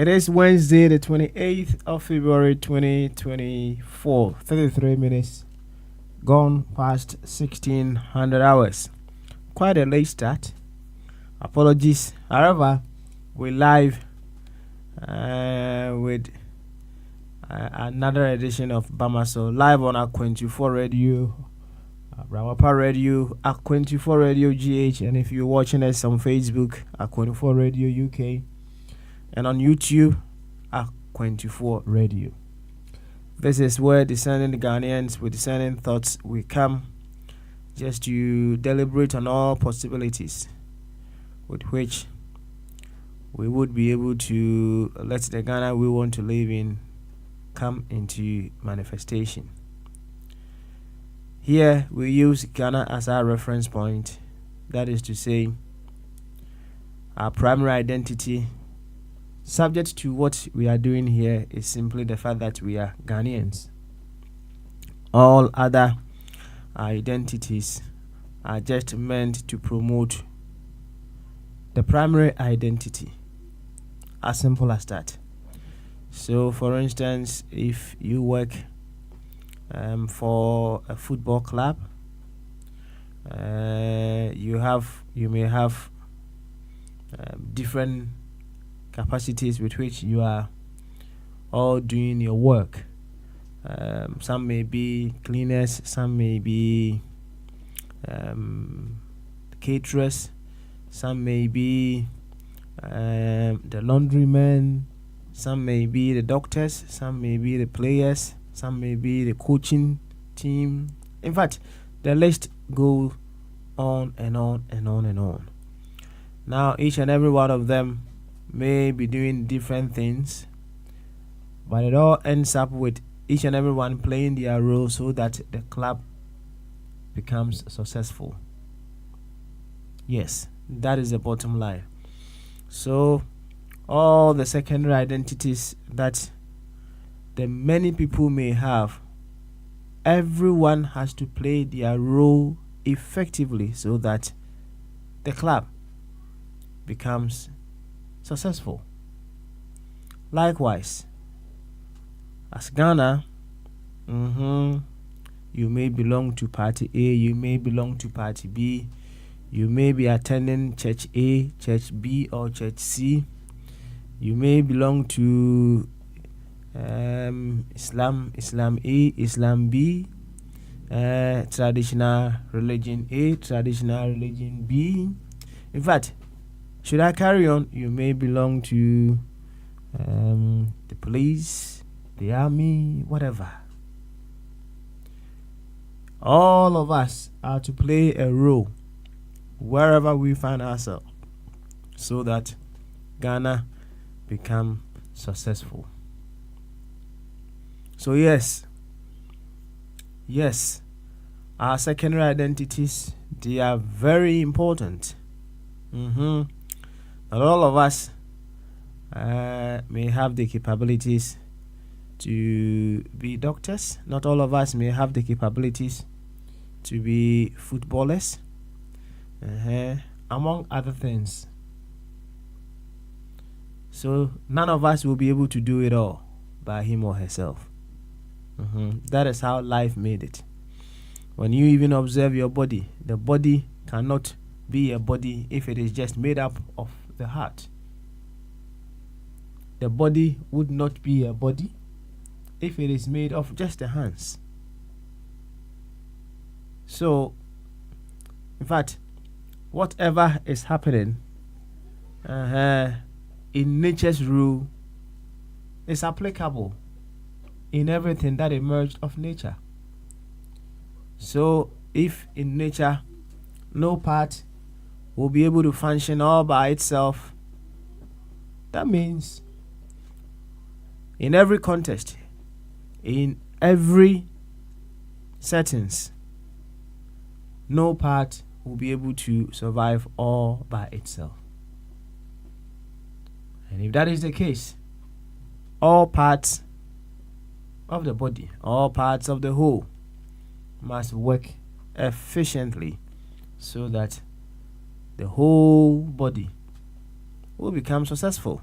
It is Wednesday, the 28th of February 2024. 33 minutes gone past 1600 hours. Quite a late start. Apologies. However, we're live with another edition of Bamaso live on Aqu24 Radio, Rawapa Radio, Aqu24 Radio GH, and if you're watching us on Facebook, Aqu24 Radio UK, and on YouTube, Aqu24 Radio. This is where discerning Ghanaians with discerning thoughts we come just to deliberate on all possibilities with which we would be able to let the Ghana we want to live in come into manifestation. Here we use Ghana as our reference point, that is to say, our primary identity. Subject to what we are doing here is simply the fact that we are Ghanaians. All other identities are just meant to promote the primary identity. As simple as that. So, for instance, if you work for a football club, you may have different capacities with which you are all doing your work. Some may be cleaners, some may be caterers, some may be the laundrymen, some may be the doctors, some may be the players, some may be the coaching team. In fact, the list goes on and on and on and on. Now, each and every one of them may be doing different things, but it all ends up with each and every one playing their role so that the club becomes successful. Yes, that is the bottom line. So all the secondary identities that the many people may have, everyone has to play their role effectively so that the club becomes successful. Likewise, as Ghana, you may belong to party A, you may belong to party B, you may be attending church A, church B, or church C. You may belong to Islam A, Islam B, traditional religion A, traditional religion B. In fact, should I carry on, you may belong to the police, the army, whatever. All of us are to play a role wherever we find ourselves so that Ghana become successful. So yes, our secondary identities, they are very important. Not all of us may have the capabilities to be doctors. Not all of us may have the capabilities to be footballers, among other things. So none of us will be able to do it all by him or herself. That is how life made it. When you even observe your body, the body cannot be a body if it is just made up of the heart. The body would not be a body if it is made of just the hands. So, in fact, whatever is happening in nature's rule is applicable in everything that emerged of nature. So, if in nature no part will be able to function all by itself, that means in every context, in every settings, no part will be able to survive all by itself. And if that is the case, all parts of the body, all parts of the whole must work efficiently so that the whole body will become successful.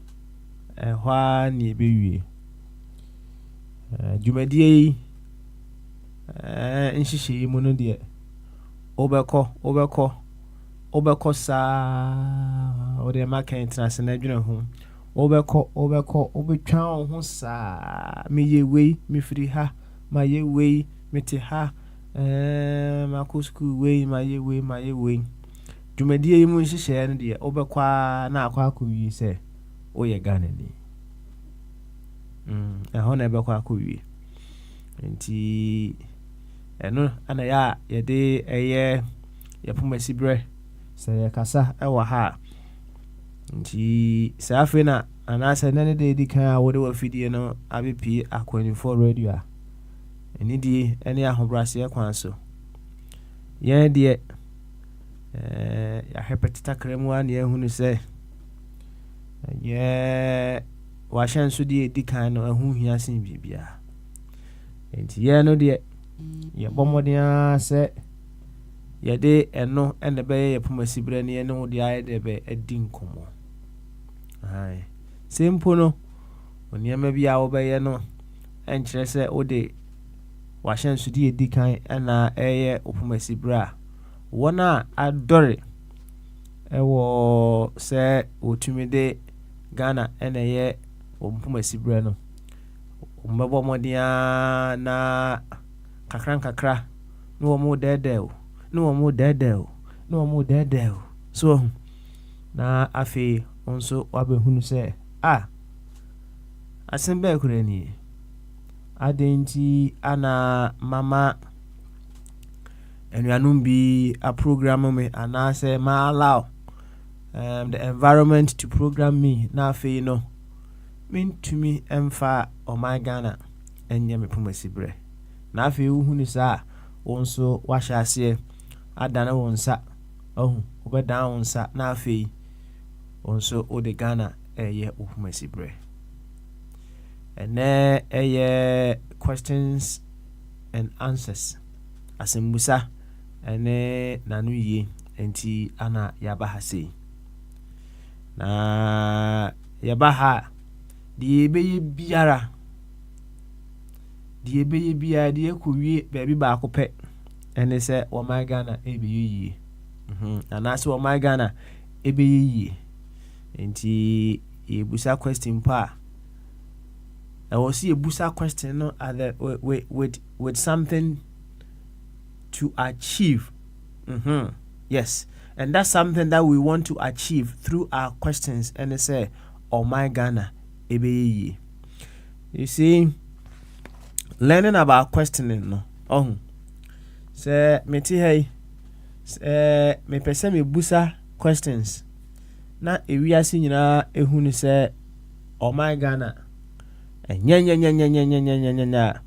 hwa ni bewie dwumadie yi nhihye mu no de obekọ saa ode maka international adwene ho obekọ obetwa ho saa meye wei mefiri ha maye wei mete ha mako school wei maye wei dwumadie yi mu nhihye no de obekọ na akọ se oye Ghana ni ɛhɔ na ɛbɛkɔ akɔwie nti ɛno ana ya yɛde ɛyɛ yɛpomasibrɛ sɛ yɛkasa ɛwɔ ha nti sɛ afei na anaasɛ nane de di kan a wode wafidie no abɛpie Akwanifo Radio a ɛnidie ɛne ahobraseɛ kwan so yɛn deɛ yɛahwɛpɛ takra mu a ne yɛhunu sɛ wahyɛ nso de di kan no ɛho hia sen bibia enti yɛ no de yɛbɔ mmɔden sɛ yɛde ɛno ɛna bɛyɛ yɛpomasibrɛ ne yɛne wo de ayɛ de bɛ adi nkɔmmɔ sɛ mpo no nneɛma bi a wobɛyɛ no ɛnkyerɛ sɛ wode wahyɛ nso de di kan ɛna ɛyɛ opomasibrɛ a wɔn a adɔre ɛwɔ sɛ wotumi de Ghana ɛna ɛyɛ opomasibrɛ no mbɛbɔ mmɔden na kakra no wɔn dɛdɛw so na afei nso wabɛhunu sɛ asɛm bɛɛ kora ni adenti ana mama anuanom bi a program me anaasɛ ma allow the environment to program me na afei no mentumi emfa ɔman Ghana ɛnyɛ me pomasibrɛ na afei wohunu saa wo nso wahyɛ aseɛ adane wo nsa wobɛdan wo nsa na afei wo nso wode Ghana ɛyɛ wo pomasibrɛ ɛnɛ ɛyɛ questions and answers asembusa ɛne nano yie enti ana yaba ha sei na yaba ha de ebeye biara de ekowie baabi baako pɛ ɛne sɛ ɔman Ghana ebeye yie anaasɛ ɔman Ghana ebeye yie enti yebusa question pa ɛwɔ si yebusa question no other with something to achieve yes, and that's something that we want to achieve through our questions and say ɔman Ghana ebeye yie. You see, learning about questioning no sɛ meti hey me pese me busa questions na ewiase nyina ehunu sɛ ɔman Ghana nya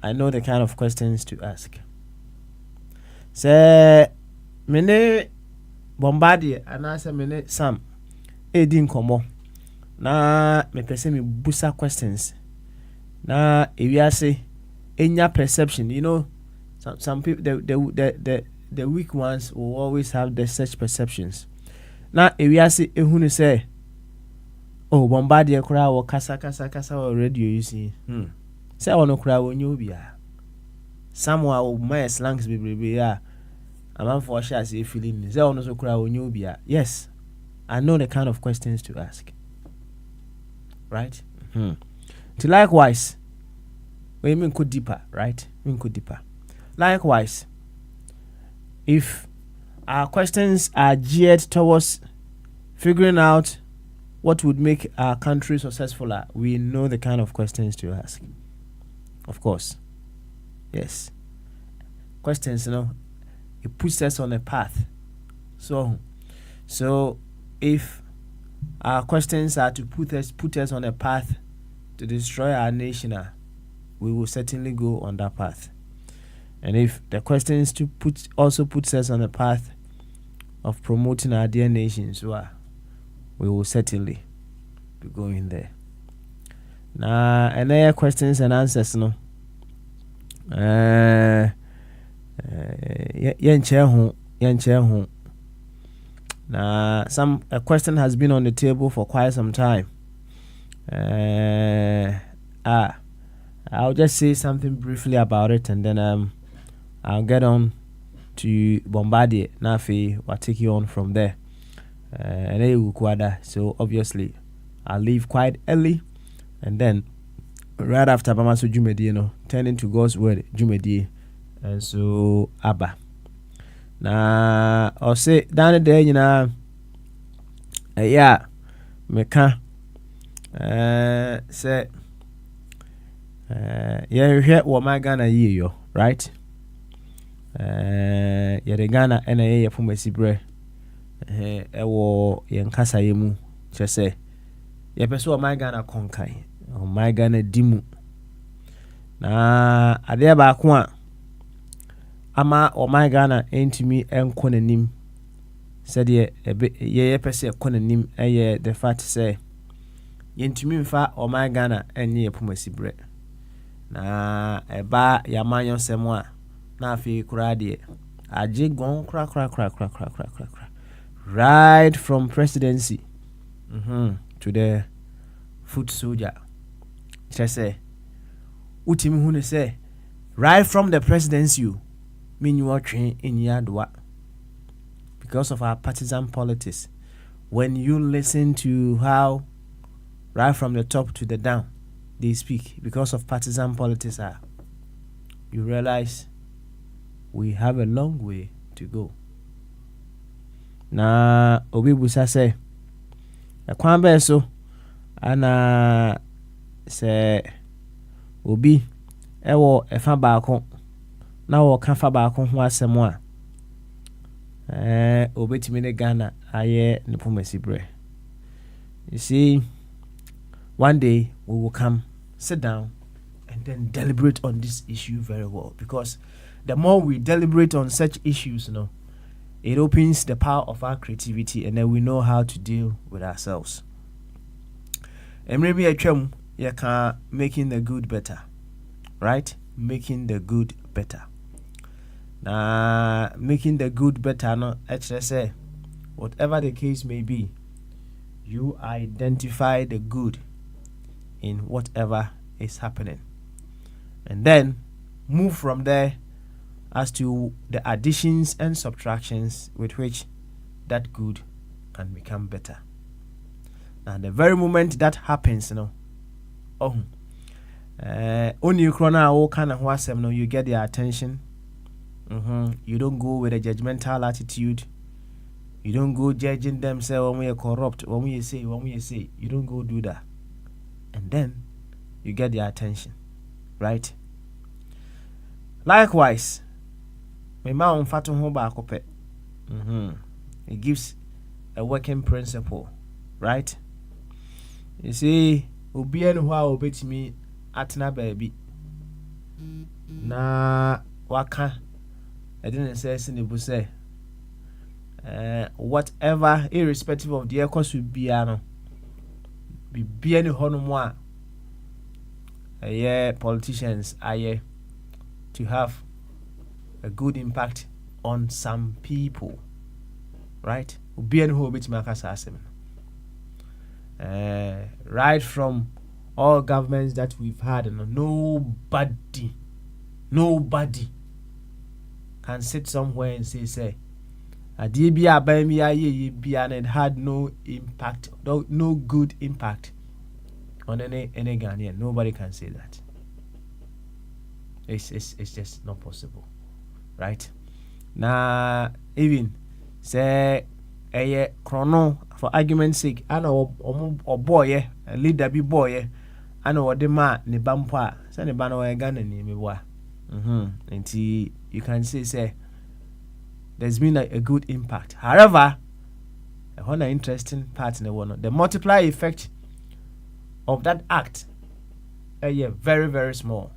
I know the kind of questions to ask. Sɛ mene Bombardier anaasɛ mene Sam edi nkɔmmɔ na me pese me busa questions na ewiase enya perception, you know, some people the weak ones will always have the such perceptions. Na ewiase ehunu sɛ Bombardier kura wo kasa wo radio you see sɛ ono kura wo nyo bia Samuel my slangs bebrebe ya a man for share say feeling is there also cry when you be. Yes, I know the kind of questions to ask. Right? So likewise, we mean go deeper, right? We go deeper. Likewise, if our questions are geared towards figuring out what would make our country successful, we know the kind of questions to ask. Of course. Yes. Questions, it puts us on a path. So if our questions are to put us on a path to destroy our nation, we will certainly go on that path. And if the questions to also puts us on a path of promoting our dear nation, so we will certainly be going there. Now, another questions and answers, Now, a question has been on the table for quite some time. I'll just say something briefly about it, and then I'll get on to Bombardier. Nafi, I'll take you on from there. So obviously, I'll leave quite early, and then right after Bamaso Jumedi, turn into God's word, Jumedi, and so Abba. Now, I'll say down there, meka say you hear what my Ghana yo, right? The Ghana na ye fumasi bre ewo yenkasa yemu che say ye pese o my Ghana konkai o my Ghana dimu na ade ba ko a ama o my Ghana entimi enko nanim said ye pese ekɔ nanim eye the fact say yentimi mfa o my Ghana enye ye fumasi bre na eba yamanyo semo a na afi kura de aje gon kra right from presidency to the foot soldier. Just say utimi hu ne say right from the presidency you mean you are train in yadwa because of our partisan politics. When you listen to how right from the top to the down they speak because of partisan politics, you realize we have a long way to go. Na obi busa say ekwan be so ana say obi ewo efa baako na wo ka fa baako ho asem a obetimi ne Ghana aye ne pomasi bre. You see, one day we will come, sit down, and then deliberate on this issue very well. Because the more we deliberate on such issues, it opens the power of our creativity, and then we know how to deal with ourselves. And maybe you can making the good better, right? Making the good better. Now, making the good better, actually say, whatever the case may be, you identify the good in whatever is happening, and then move from there as to the additions and subtractions with which that good can become better. Now, the very moment that happens, only you kind of you get their attention. You don't go with a judgmental attitude. You don't go judging them, say when we are corrupt, when we say, you don't go do that. And then you get their attention, right? Likewise, my mom fatu ho ba kope. It gives a working principle, right? You see, obi enu ho obetimi atena baby. Na waka I didn't say sinibu say whatever, irrespective of the course will be any honor politicians are to have a good impact on some people, right? Right from all governments that we've had, nobody can sit somewhere and say adeɛ bi a aban bi ayɛ bi and it had no impact, no good impact on any Ghanaian. Nobody can say that. It's just not possible, right? Now even say a chrono, for argument's sake, I know or boy, a leader be boy, I know what the man ne bampa, send a banner a gun and me wa. And you can say there's been a good impact. However, one interesting part in the one, the multiplier effect of that act, very very small.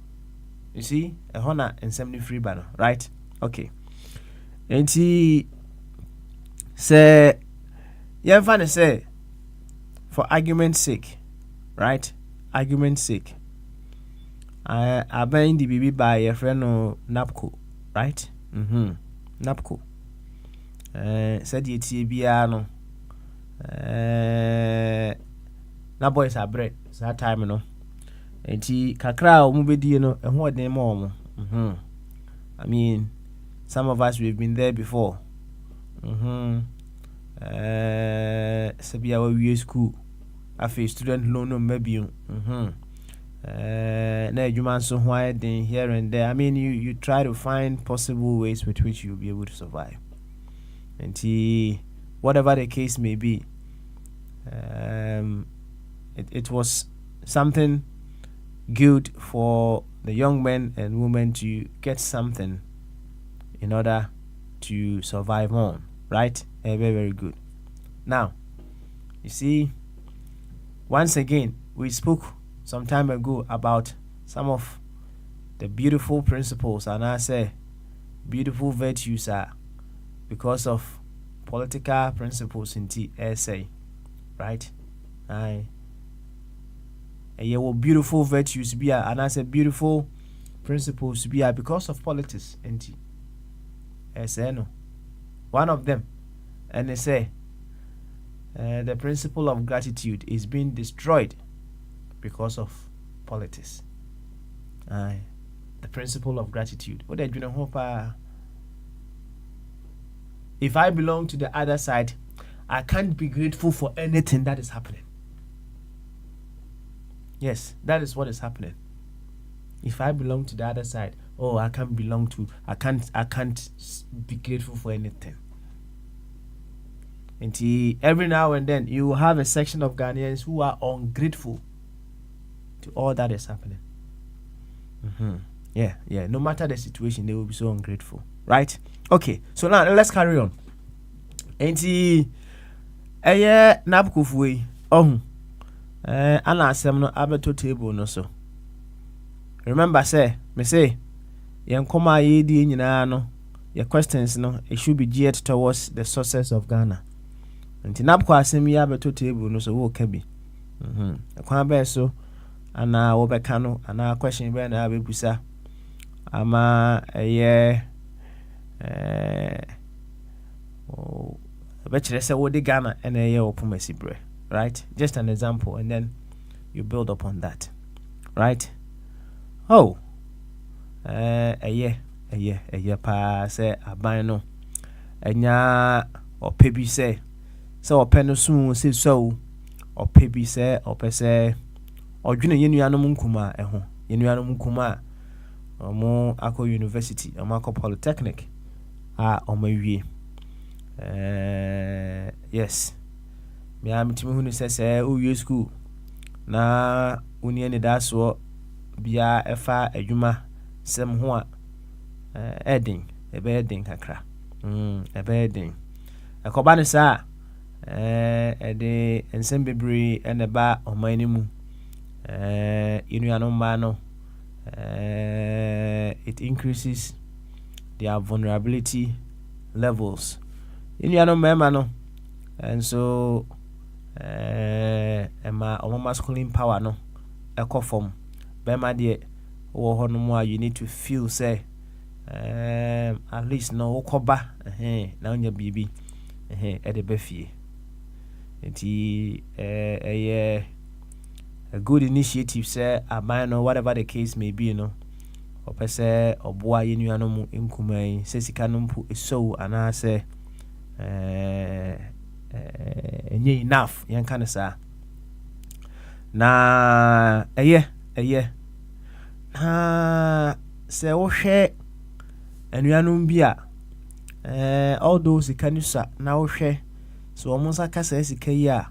You see, a honor and 73 banner, right? Okay. And he say, yeah, funny say, for argument's sake, right? Argument's sake, I bind the baby by a friend of NAPCO, right? NAPCO. Said the TBR na boys are bread, that time, you know. And he kakra umubedi, you know, and what they more. I mean, some of us we've been there before. Sabia we school. I face student loan maybe. Na you so why then here and there. I mean, you try to find possible ways with which you'll be able to survive. And whatever the case may be, it was something good for the young men and women to get something in order to survive on, right? Very, very good. Now, you see, once again, we spoke some time ago about some of the beautiful principles, and I say beautiful virtues are because of political principles in TSA, right? Beautiful virtues be and I say beautiful principles be because of politics in TSA. No, one of them, and they say the principle of gratitude is being destroyed because of politics. The principle of gratitude. What do you know? If I belong to the other side, I can't be grateful for anything that is happening. Yes, that is what is happening. If I belong to the other side, I can't be grateful for anything. And every now and then you have a section of Ghanaians who are ungrateful to all that is happening. Yeah. No matter the situation, they will be so ungrateful, right? Okay, so now let's carry on. And NAPCO fue ana asem no abeto table no so. Remember say yen koma ye di nyina no your questions no it should be geared towards the sources of Ghana. And NAPCO asem ya abeto table no so wo ka bi. Kwan be so ana wo be ka no ana question be na abebusa ama Bachelor say what the Ghana and a year open bre, right? Just an example, and then you build upon that, right? A year pa say a bino, enya or pebi say so pen soon say so or pebi say or per se or junior yenuanum kuma yenuanum kuma or more Ako University or Marco Polytechnic or my yes, me am timi hu ni sese o school na uni ene daso bia efa adwuma sem ho a edin kakra ebe edin akoba ne sa ede ensem bebre ene ba omani mu inuanom ba no it increases their vulnerability levels. No, and so masculine power no echo form bema de wo no more you need to feel say at least no wokoba na onya bibi e de befie enti a good initiative say aban no whatever the case may be, you know, opese oboa yenuanom nkuman se sika no mpo eso anase enye enough yenka ne sa na eye na se wo hwe enuanom bi a all those sika ni sa na wo hwe so omo saka sa sika yi a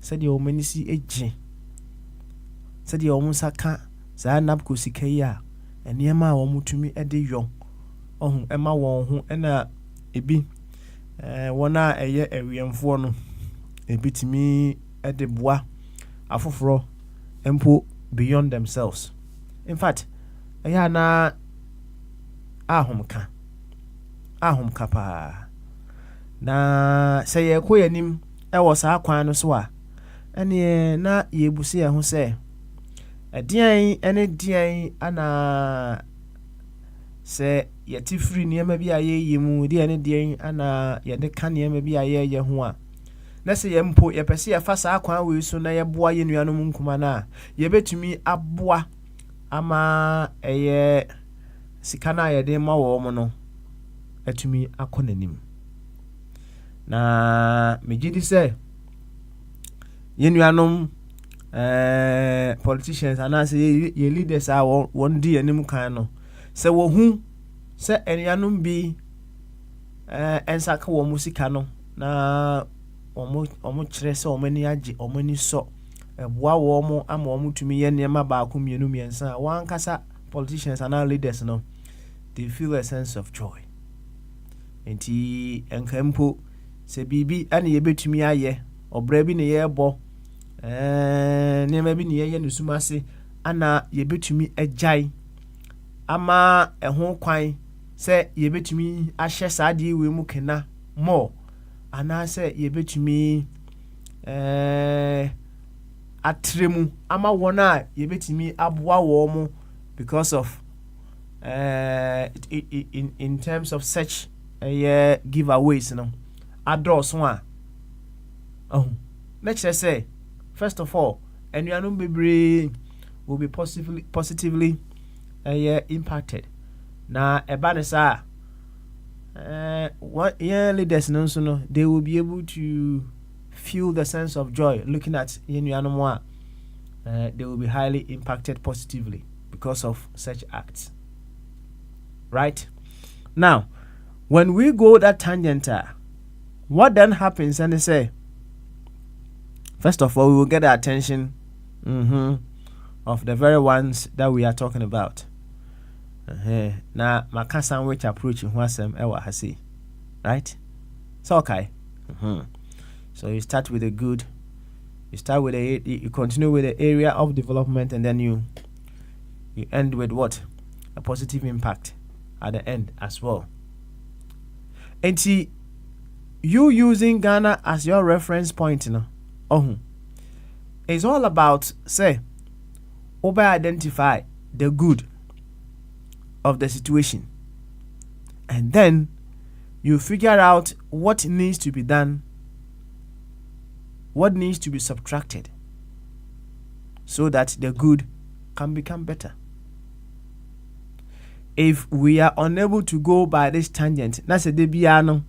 se de omo ni si eji se de omo saka za napko sika yi a eniema a omo tumi ede yon ohun ema won ho na ebi wona eye ewiemfo no ebi timi ede boa afoforo empo beyond themselves. In fact, na ahomka pa na say ye koyanim e wo sa kwan no so a ene na yebusi ho say edian ene dian ana say yeti free niema bi aye yemu di ene dian ana ye de ka niema bi aye ye ho a na say ye mpo ye pese ye fa sa kwan we so na ye boa ye nuanom nkuma na ye betumi aboa ama eye sika na ye de ma wo mo no atumi akonanim na megidi say ye nuanom politicians anase ye leaders a won di anim kan no se wo hu se enuanom bi ensaka wo musika no na omo kire se omo ni age omo ni so eboa wo mo ama omo tumi ye niema ba ko mienu miensa wan kasa politicians and leaders no they feel a sense of joy enti enkampo se bibi ane ye betumi aye obra bi ne ye bo niema bi ne ye ne sumase ana ye betumi agyan ama eho kwan se ye betumi ahye saade we mu kena more ana se ye betumi atremu ama wona ye betumi aboa wo mo because of in terms of such giveaways no adults one let's just say first of all enuanum bebre will be positively impacted na ebanesa what leaders no they will be able to feel the sense of joy looking at enuanum they will be highly impacted positively because of such acts. Right? Now, when we go that tangent, what then happens? And they say, first of all, we will get the attention of the very ones that we are talking about. Now, my sandwich approach in Wasem Ewa Hasi. Right? So, okay. So, you start with the good, you continue with the area of development, and then you end with what? A positive impact at the end as well. And see, you using Ghana as your reference point, it's all about, say, over identify the good of the situation. And then you figure out what needs to be done, what needs to be subtracted, so that the good can become better. If we are unable to go by this tangent, that's a debiano,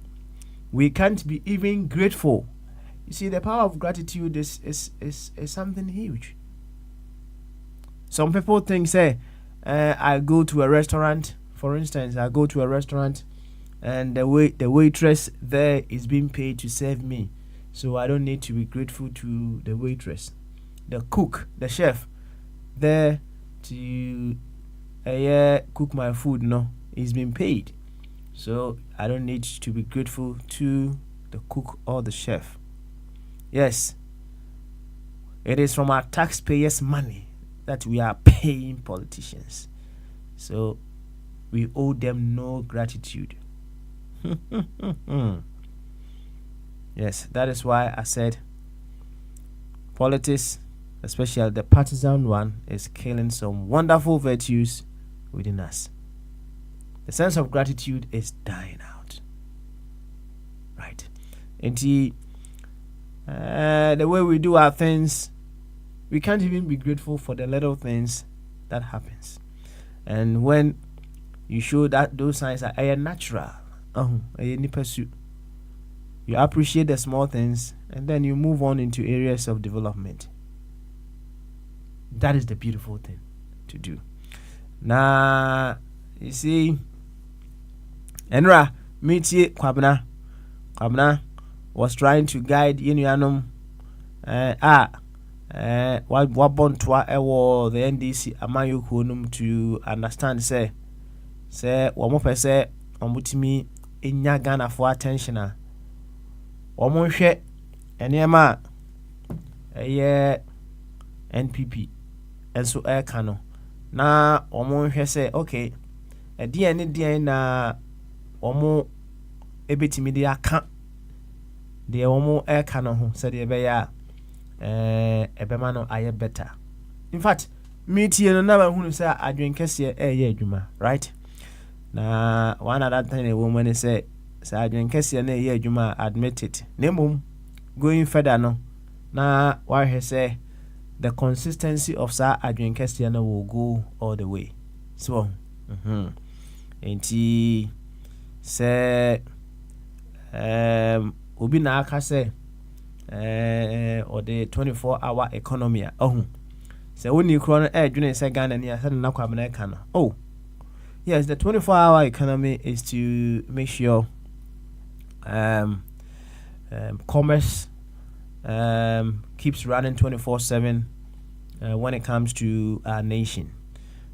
we can't be even grateful. You see, the power of gratitude is something huge. Some people think, say, I go to a restaurant, for instance, I go to a restaurant and the waitress there is being paid to serve me. So I don't need to be grateful to the waitress. The cook, the chef, there to cook my food, he's been paid. So I don't need to be grateful to the cook or the chef. Yes, it is from our taxpayers' money that we are paying politicians. So we owe them no gratitude. Yes, that is why I said politics, especially the partisan one, is killing some wonderful virtues within us. The sense of gratitude is dying out. Right? And the way we do our things, we can't even be grateful for the little things that happens. And when you show that those signs are natural. You appreciate the small things, and then you move on into areas of development. That is the beautiful thing to do. Now, you see, Enra, Mitie Kwabna was trying to guide Yinuanum. What Bontwa ewo the NDC Amayuku num to understand say one more say omutimi enya Ghana for attention a omo hwe enema NPP enso eka no na omo hwe say okay edie na omo ebetimi de aka de omo eka no ho say de be ya ebema no aye better. In fact, meetie no na ba hunu say adwen kese adwuma, right? Na one other thing a woman say adwen kese na adwuma, admit it. Nemum going further no na why he say the consistency of sa adwen kese na will go all the way. So enti say obi na aka say or the 24-hour economy. So when you crown Junior say Ghana and you said Nakwabana. Oh, yes, the 24-hour economy is to make sure commerce keeps running 24/7 when it comes to our nation.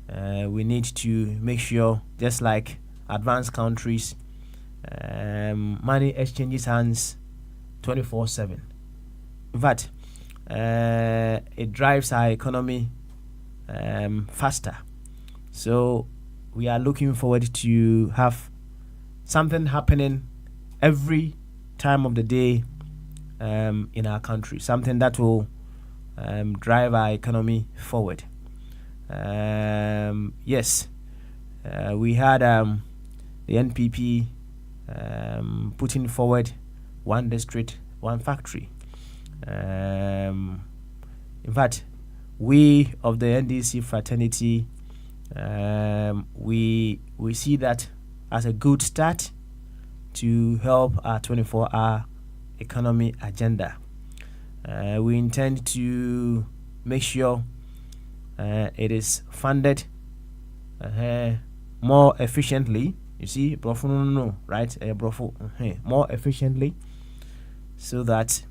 We need to make sure, just like advanced countries, money exchanges hands 24/7. In fact, it drives our economy faster. So we are looking forward to have something happening every time of the day in our country, something that will drive our economy forward. Yes, we had the NPP putting forward one district, one factory. In fact, we of the NDC fraternity, we see that as a good start to help our 24-hour economy agenda. We intend to make sure it is funded more efficiently. You see, right? More efficiently, so that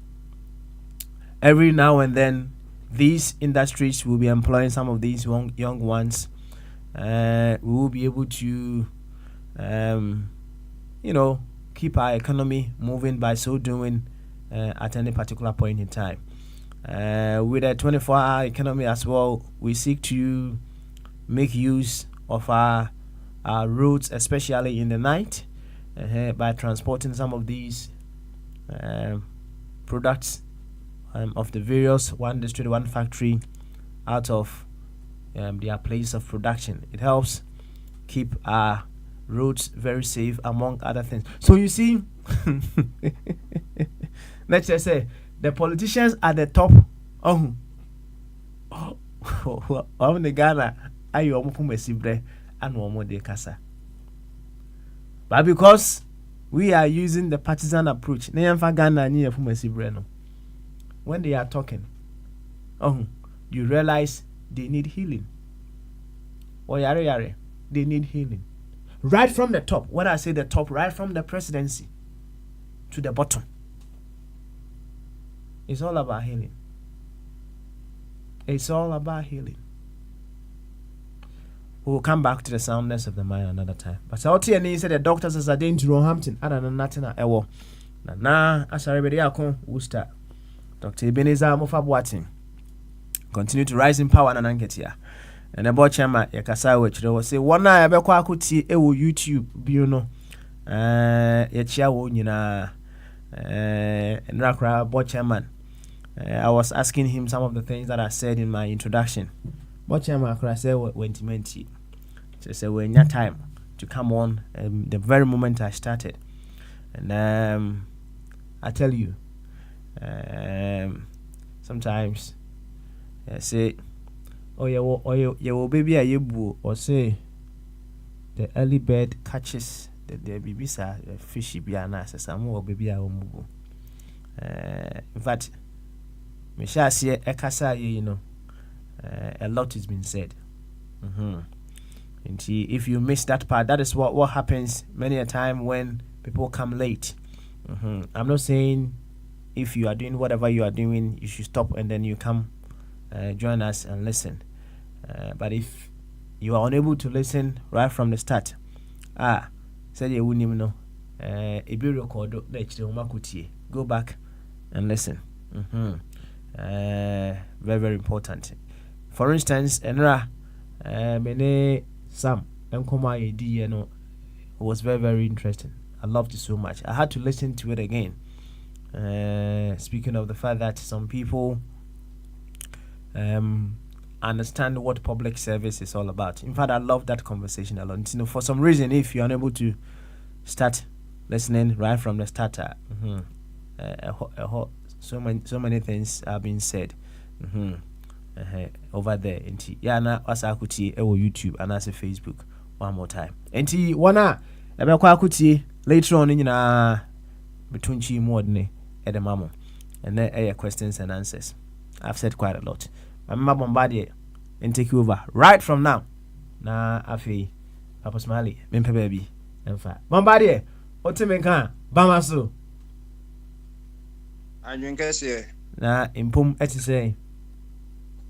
every now and then these industries will be employing some of these young ones. We will be able to, keep our economy moving by so doing at any particular point in time. With a 24-hour economy as well, we seek to make use of our roads, especially in the night, by transporting some of these products of the various one district, one factory out of their place of production. It helps keep our roads very safe, among other things. So you see, let's just say the politicians at the top of the Ghana are you and one de casa. But because we are using the partisan approach, when they are talking, you realize they need healing. Or yare, they need healing. Right from the top. When I say the top, right from the presidency to the bottom. It's all about healing. It's all about healing. We'll come back to the soundness of the mind another time. But out here, he said the doctors are doing to Roehampton. I don't know nothing at all. Now, as I already will start. Dr. Ebenezer Mofabwatin continue to rise in power and ananketia. And about chama yakasa which they will say one eye abekwa akuti ewo YouTube bi no yechia wo nyina Nrakra board chairman. I was asking him some of the things that I said in my introduction. Board chairman Akra said went menti. So say we had time to come on the very moment I started. And I tell you, sometimes I say, oh yeah, baby, I you or say the early bird catches the baby fishy biana says I'm more baby mugu. In fact, Michelle see ekasa you know a lot has been said. And if you miss that part, that is what happens many a time when people come late. I'm not saying if you are doing whatever you are doing, you should stop and then you come join us and listen. But if you are unable to listen right from the start, said you wouldn't even know. Go back and listen. Very, very important. For instance, Enra, mene Sam, Nkoma Edi, was very, very interesting. I loved it so much. I had to listen to it again. Speaking of the fact that some people understand what public service is all about. In fact, I love that conversation a lot. For some reason, if you're unable to start listening right from the start, so many things are being said over there. Na asakuti ewo YouTube and as a Facebook one more time. Wana ebekwa akuti later on nyina betunchi modne edemamo. And then questions and answers. I've said quite a lot. I'm Bombardier and take you over right from now. Na afi Papa Smiley, Mimpe baby. In fact, Bombardier, what to make Bamaso? I drink here. Na impum say.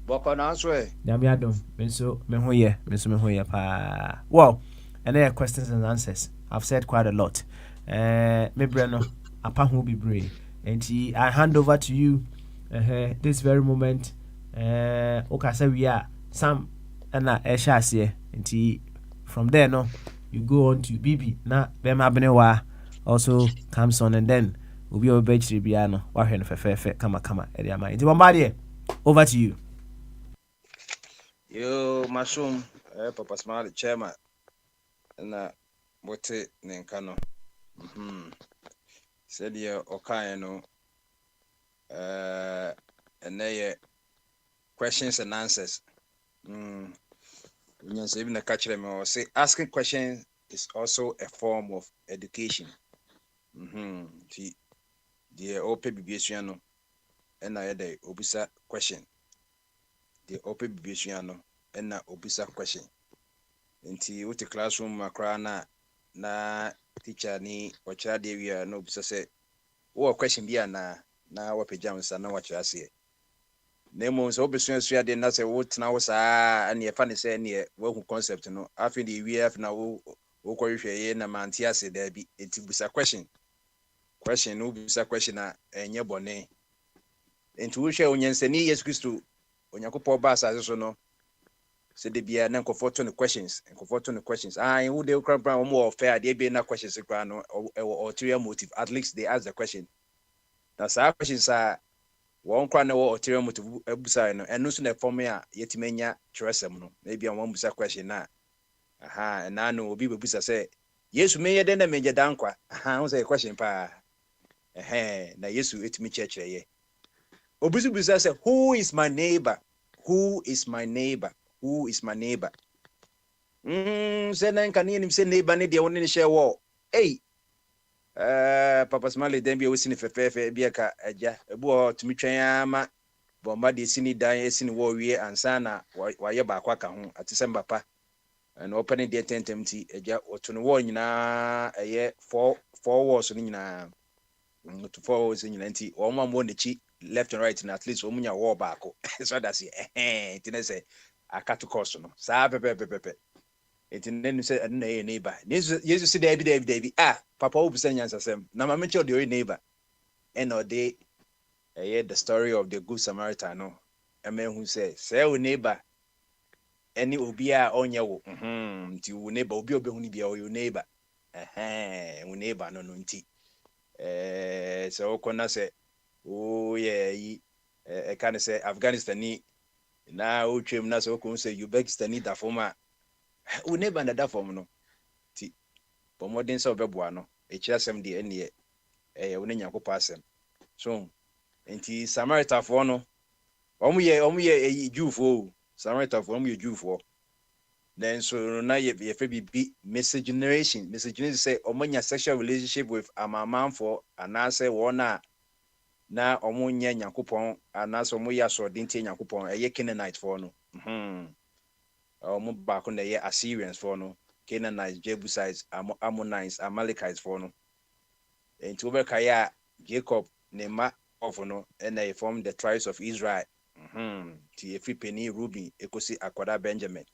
Boko na swe. Damiadum, Minso Mehoye pa. Well, and there are questions and answers. I've said quite a lot. Me breno, apa who be brave. And I hand over to you this very moment. Okay, we are some and Eshas and from there no you go on to Bibi na Bema Benewa also comes on and then we'll be over Biano or hen fefe kama Ediama. Into Bombardier, over to you. Yo mushroom Papa Smiley chairman na bote nenkano. Said ye okay no and they questions and answers. Even the catch them or say asking questions is also a form of education. The open BBSiano and I had a obisa question. The open BBSiano and na obisa question. Into what the classroom macrana na teacher ni or child area no obisa say, oh, question be na what pajamas and what you say. Nemo so obisa so dey na say what na was and ye fan say near work concept no after the we have na wo kwahwehwe na mantia say there be it busa question no busa question na enye bone enti wo hwe onyansani Yesu Kristo onyakopo ba asase so no say de bia na nkofo to questions wo de kra wo fair de be na questions kra no ulterior motive. At least they ask the question na sa questions are one kra na ulterior motive ebusa no eno so na form ya yetimenya kyerɛsɛm no maybe one busa question na na no obi bebusa say Yesu menye den na menye dankwa wo say question pa na Yesu etimi kyerɛkyerɛ ye obi so busa say who is my neighbor say na nka ne nim say neighbor ne de won ne share wo Papa Smiley den bi wosini fefefe bi ka agya ebu o tumi twen ama bomba de sini dan esini wo wie ansa na waye ba kwa ka ho atise mbapa na open de tentem ti agya otono wo nyina eye 4 walls ni nyina to 4 walls nyina nti o mo ne chi left and right na at least o munya wall back so that's it tinese akato course no sa pepe enti nenu se na ye neighbor Jesus say David papa wo bisa nyansasem na ma menche the neighbor and or they the story of the good Samaritan no who say o neighbor any obi a onye wo nti wo neighbor obi obehunu bia o your neighbor wo neighbor no nti so kona say oh yeah I can say Afghanistan ni na o twem na so ko say Uzbekistan ni da forma wo neighbor na da form no ti pomodin so beboa no ekyirasem de ene wo ne nyankopɔ asem so enti Samaritan for no omu ye Jewfo Samaritan for omu ye Jewfo Then so now you be miscegenation. Miscegenation say omonya sexual relationship with a man for and I say one na omonya Yakupon and as omoya so didn't Yakupon a ye Canaanite for no. Omo back on the year Assyrians for no, Canaanites, Jebusites, Ammonites, Amalekites for no. And to Kaya Jacob Nema of no, and they formed the tribes of Israel. T. Penny Ruby, Ekosi Akwada Benjamin.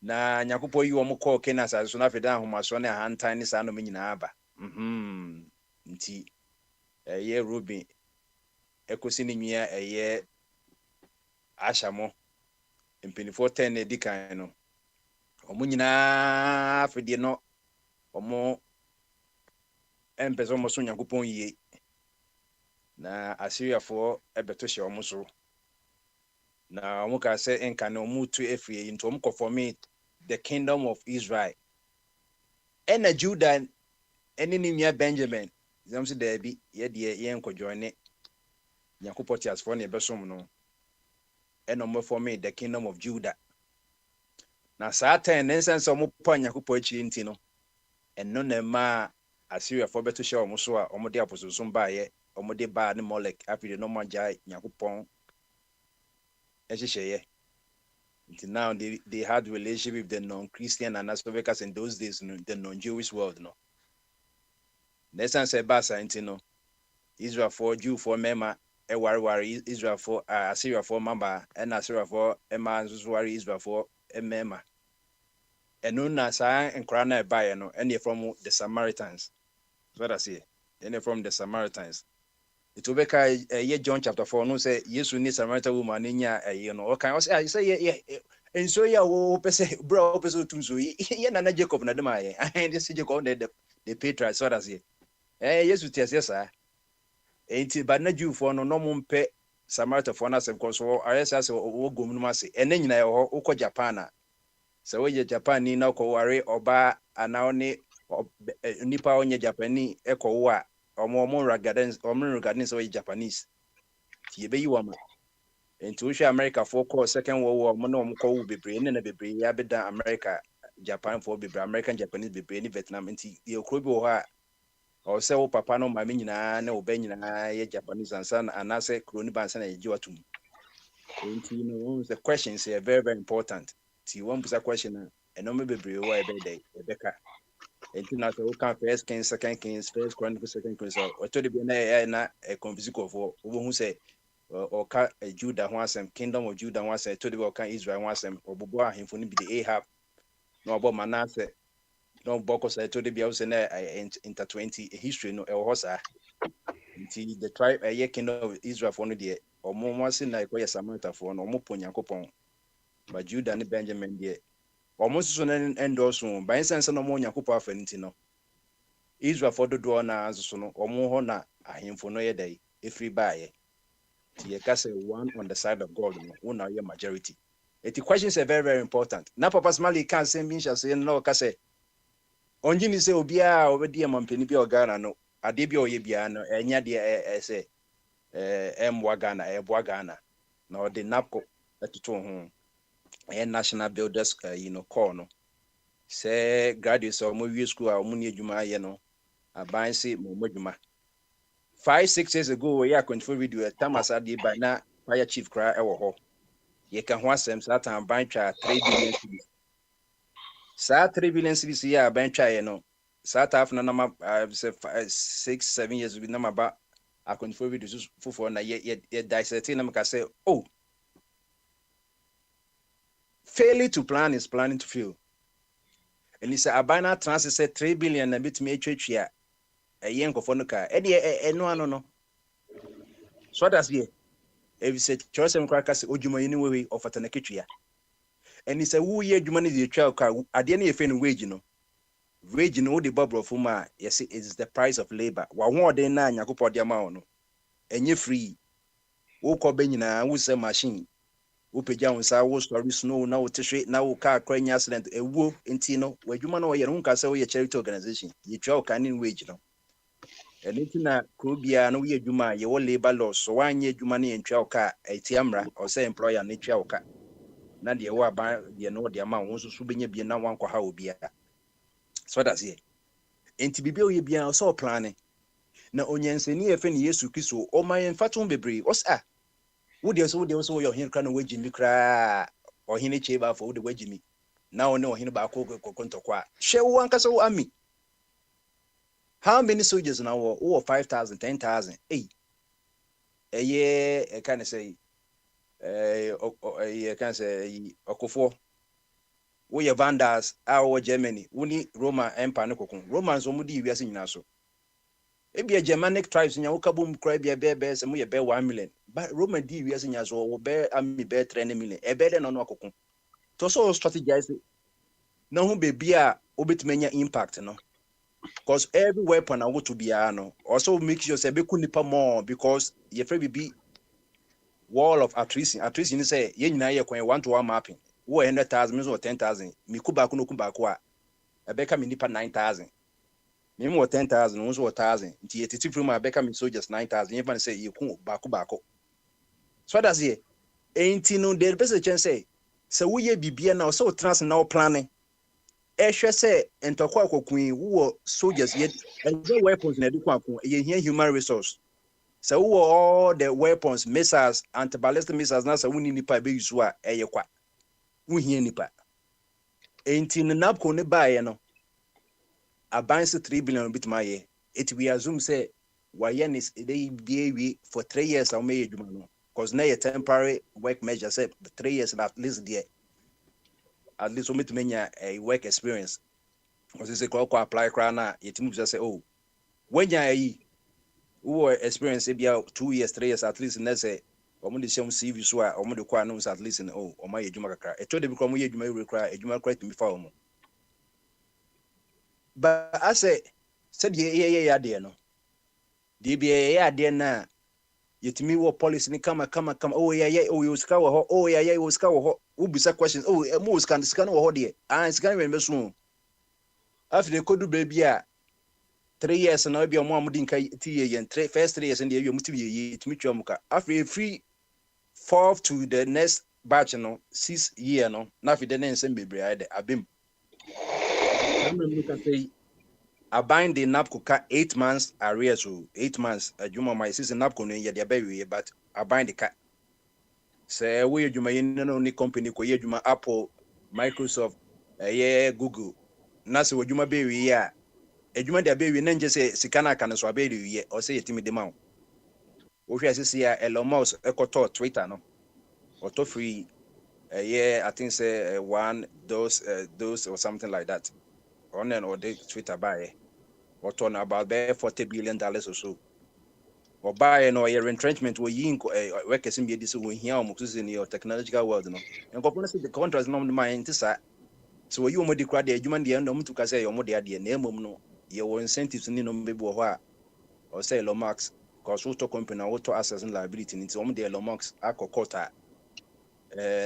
Na Nyakupo yi omo call Kena sa so na feda ahomaso na hantan ni sa no nyina aba. Nti ye Ruby Ekosi ni nwia ye Ashamo mpinifo 10 na dikan no. Omo nyina afede no omo empezo mo so Nyankopon yie. Na Assyria for ebeto hye omo so. Na omo ka se enka na omo tu efie into omo conform the kingdom of Israel. And a Judah any near Benjamin. Them say there be ye dear yen ko join it. Yakupotias for ne besom no. And no more for me the kingdom of Judah. Now Satan then send some upon Yakupochi intino. And none ma Assyria for better show Musua or Modia Posum by ye or Mode ba the Molek after the normal jai Yakupon. As you say. Until now they had relationship with the non-Christian and as because in those days the non-Jewish world no. Next time say Basa intino. Israel for Jew for Mema Ewari Israel for Assyria for Mamba and Assyria for Emma Zuari Israel for Emma. And no Nasa and Krana Bayano, any from the Samaritans. That's what I say. Any from the Samaritans. It will be a John chapter 4, no say, yes, we need Samaritan woman in ya, you know, okay, I say, yeah, and so ya will say, bro, to so ye, and Jacob Nadama, and this is Jacob the Petra, so that's it. Yes, yes, sir. Enti ba na Jew for no mumpe Samaritan for na sem ko so ayesa se wo gom no ase ene nyina ye ho ukọ Japan a se wo ye Japan ni na ko ware oba ana oni nipa onye Japani e ko wo a omo regarding so ye Japanese ti ye be yi wa ma enti wo hwe America for ko second world war mo na omo ko wo bebre ne na bebre ya beda America Japan for bebre American Japanese bebre ni Vietnam enti ye okro bi wo ha or say wo papa no mama nyina na oba nyina ye Japanese and I say kroni bansa na ye jiwatum. You know the questions are very very important. Ti one put a question and no me bebre wo e be dey e be ka. Enti na so kan first Kings, second Kings, first Chronicles, second Kings o to de be na e confuse ko for wo hu say or ka Judah ho asem kingdom of Judah ho asem to de be o kan Israel ho asem obobo ahemfo ni bi de Ahab no obo Manasseh no boko say to the be also na inter 20 history no e ho sa nti the tribe a kingdom of Israel for no de omo mo se na e koye Samaritan for no omo Yakopon but Judah and Benjamin de omo so na endorse by sense no mo Yakopon afa nti no Israel for do na aso no omo ho na ahemfo no ye dai efri baaye ti ye ka say one on the side of God no one na ye majority. The questions are very very important. Na papa Smalley can say me shall say no ka say onji ni se obia obedi amampeni bi Ghana no ade bi oye bia no enya de say emwa Ghana eboa Ghana na ode napko etoto ho national builders call no say graduates or mo wie school a mo ni adwuma ye no aban se mo adwuma 5-6 years ago we ya control video tamasa de by na fire chief kra ewo ho ye ka ho asem satan ban twa 3 billion cedis sa 3 billion cedis ya ban twa ye no South Africa na 6-7 years we na ba akonfo video fufo na ye dissecting na maka say oh failing to plan is planning to fail and it's abana trans say 3 billion na bitimi atwatwa ye nkofo no ka e de eno ano no so that's here if say chosen kwaka say odwuma yini we ofata na ketwa and it's a wo ye adwuma no de twa ka ade na ye fe no wage no the bubble for ma yes it is the price of labor wa ho den na Yakopon de ma no enye free wo ko be nyina wo se machine wo pegya wo sa wo story snow na wo tihwe na wo car cranya accident ewo enti no wadwuma no ye no nka se wo ye charity organization ye twa wo kanin wage no enti na krobia no ye adwuma ye wo labor law so wanye adwuma no ye ntwa wo ka etiamra o se employer ne twa wo ka na deɛ ɛwɔ aban deɛ no wɔde ama wo nso so bɛnya bie na wankɔ ha obiara so that's it enti biribi a ɔyɛ biara ɔsɛ ɔplane na onyansani a yɛfɛ ne Yesu Kristo ɔma yɛmfa to ho bebree ɔsɛ wodeɛ so woyɛ ɔhene kora na woagyi mi koraa ɔhene kyee baafo wode woagyi mi na wo ne ɔhene baako kɔkɔ ntɔkɔ a hwɛ wo ankasa wo ami how many soldiers na wɔ 5,000 10,000 ɛyɛ ɛka ne sɛ ɛka sɛ ɔkofoɔ woyɛ Vandals a wɔwɔ Germany wo ne Roman Empire no kɔko Romans ɔmo di wiase nyinaa so ebia Germanic tribes nya woka bom kora bia bɛɛ sɛ moyɛ bɛɛ 1 million but Roman di wiase nyinaa so wɔ bɛɛ ami bɛɛ 3 million ɛbɛɛ dɛ no akɔko to so strategize na ho bebi a obetumi nya impact no because every weapon I want to be no also make sure say be nipa more because you free be wall of attrition say ye nyina ye kwan 1-to-1 mapping wo 100,000 means or 10,000 me kubaku no kubaku a ebeka me nipa 9,000 me mo 10,000 no so 1,000 nti ye titi from ebeka me soldiers 9,000 you say ye ku baku so that's it enti no there be a chance say wo ye bibia na so trans na planning ehwe say entokwa akokun wo soldiers yet and the weapons na edukwa akon ye here human resource so wo all the weapons missiles anti-ballistic missiles na so woni nipa be use a eyekwa wo hia nipa enti no napco ne baaye no abanse 3 billion bitma ye it we assume say waye is they be for 3 years or may adwuma no cause na ye temporary work measure say 3 years at least there at least we meet menya a work experience because say ko apply kra na yetimu say oh when ya yi who experience e bia 2 years 3 years at least na say omo de shem CV so a omo de kwa no at least oh omo ye adwuma kakra e to de bi kra omo ye adwuma ewre kra adwuma kra timi fa omo but I say said ye ade no de bia ye ade na yetimi wo policy ni kama oh yeah oh you ska wo ho oh yeah you ska wo ho wo bisa questions oh mo ska no wo ho de ska no be so after kodu baby a 3 years na bia mo amudi nka ti ye first 3 years and ye muti ye timi twa muka after free 4 to the next batch no 6 year no na fi de na nsem bebre ade abem na me ka say abind the NAPCO 8 months arrears so 8 months adwuma my season NAPCO no ye de abawie but abind the ka say we adwuma ye no ni company ko ye adwuma Apple Microsoft Google na se adwuma be wie a adwuma de abawie na nje se sika na aka no so abawie o say yetimi de ma wo hwe asese ya Elon Musk ekoto Twitter no auto free I think say one those or something like that on and or the Twitter buy or turn about there $40 billion or so or buy no your retrenchment we yin workers in this we here almost in your technological world no and go say the contract no mind sir so you mo de kra de adwuma de no mutu ka say your mo de ade na emom no your incentives ni no be bo ho a or say Elon Musk cause auto company auto assets and liability ni so mo de Elon Musk akokota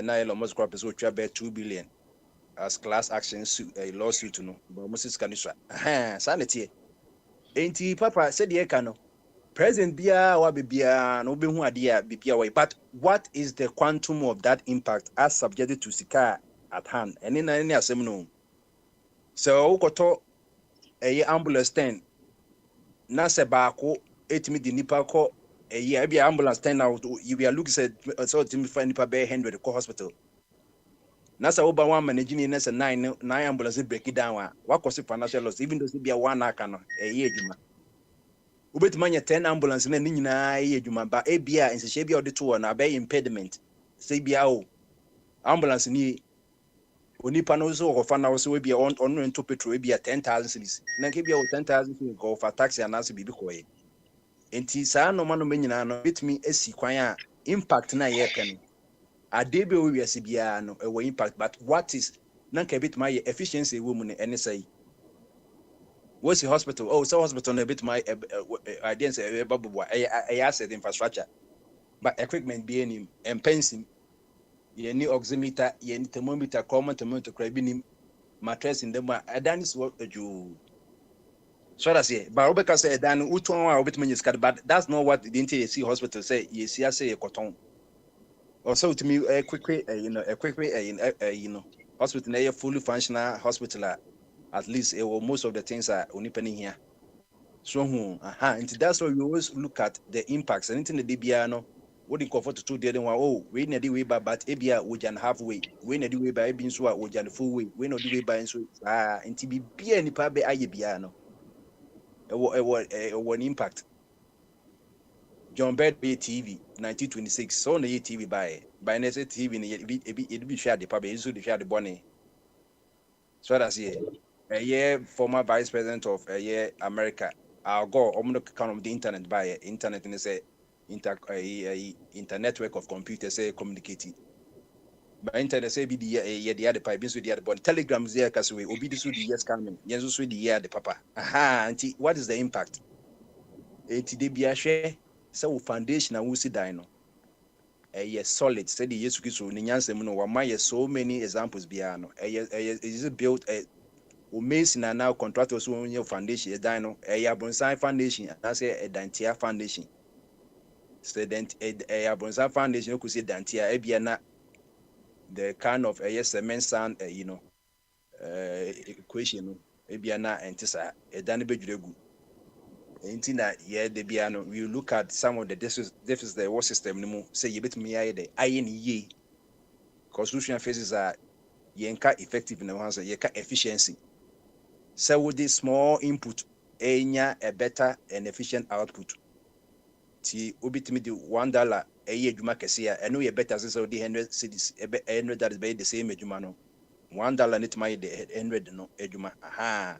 na Elon Musk crop is so twa be 2 billion as class action suit a lawsuit no but Moses Kanisha sanity enti papa said ye ka no president bia wa bia no be hu ade a bia wa but what is the quantum of that impact as subjected to sika at hand and in any asem no so ukoto ambulance 10 na se baako etimi di nipa ko bia ambulance 10 now you are looking at so timi find nipa be 100 ko hospital na sa oba one managing na say 9 ambulance break it down wa cause financial loss even though bia one aka no adwuma ubetimanya 10 ambulance na nyina adwuma ba bia nsehye bia ode to na be impediment say bia o ambulance ni onipa no so ofa na so bia on ento petrol bia 10,000 cedis na ke bia o 10,000 cedis go for taxi anase bibi koye enti saa no ma no menyina no betimi asi kwan a impact na ye pen adebe o wiase bia no e impact but what is na ka betimi efficiency wo mu ne ene sai what's the hospital oh so hospital na betimi idea say babuwa asset infrastructure but equipment be any empensim ye ni oximeter ye ni thermometer common thermometer crabini mattress in them adan is what you so that's it but obeka say adan uton wa obetimi sika but that's not what the see hospital say ye see say cotton Also to me a quickly hospital na fully functional hospital at least most of the things are onipani here. So and that's why we always look at the impacts. Anything the DBA no, what in comfort to do one, oh, we need the way by but ABA we can halfway, we need the way by being so we can full way, we know the way by so and to be any pabe IBA no. One impact. John Bed be TV 1926. So the TV by next TV it be shared the pabe so the share the bonnet. So that's it. A year former vice president of a year America. I'll go count of the internet by internet and say network of computers say communicating. By internet say be the other pipe so the other but telegrams there because we obi this the years coming. Yes, so the year the papa. Aha, and what is the impact? It de be a share so foundation and we see dino. A solid steady yes so Ninyanse no why so many examples biano. Is built a Mason and now contractors who own your foundation is dino a Bonsai foundation and I say a Dantia foundation. So then a Bonsai foundation you could say Dantia Ebiana the kind of a cement sand equation Ebiana and Tissa a Danibegu. Intina yeah the piano we look at some of the deficits the war system no say you bit me the INE constitutional phases are yenka effective in the ones yenka efficiency. So with this small input enya a better and efficient output. Ti obitimi di $1 a year juma kesia and we better since the 100 cities that is by the same ejuma no $1 net my the 100 no ejuma aha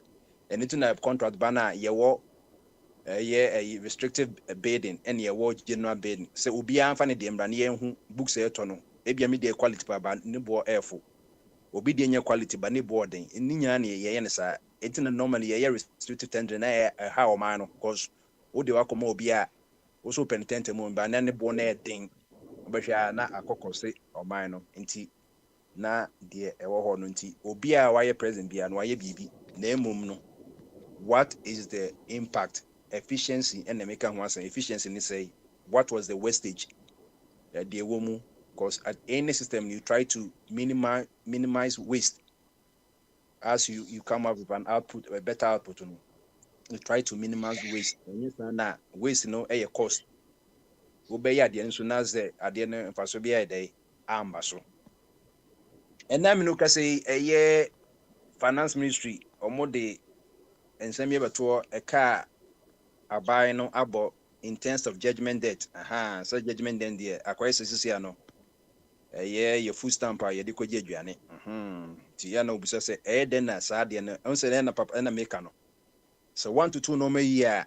and it's na contract banner yewo a restrictive bidding and your word general bidding. So will be anfani de mbrani who books a tono. Ebia me de quality ba ni bo airful. Obi de quality ba ni boarding. In ninya ni ye yensa. Etina normally ye restrictive tender na how man because o de wako mo obi a also penitent mo ba na ne bo na ding. Obehwa na akokɔ se ɔman no nti na de ɛwɔ hɔ no nti obi a wayɛ president bia no wayɛ bibi na emom no what is the impact? Efficiency and the maker wants efficiency ni say what was the wastage the woman because at any system you try to minimize waste as you come up with an output a better output you try to minimize waste and yes na waste no a cost obey at the end so na say at the end for so be a day amba so and now me no ka say a year finance ministry omo de ensem ye beto a car abai no abo in terms of judgment debt so judgment debt there akwai sisi no your food stamp ye de koje aduane ti ya na obisa se den na sa de na on se na papa na make no so 1 to 2 normal year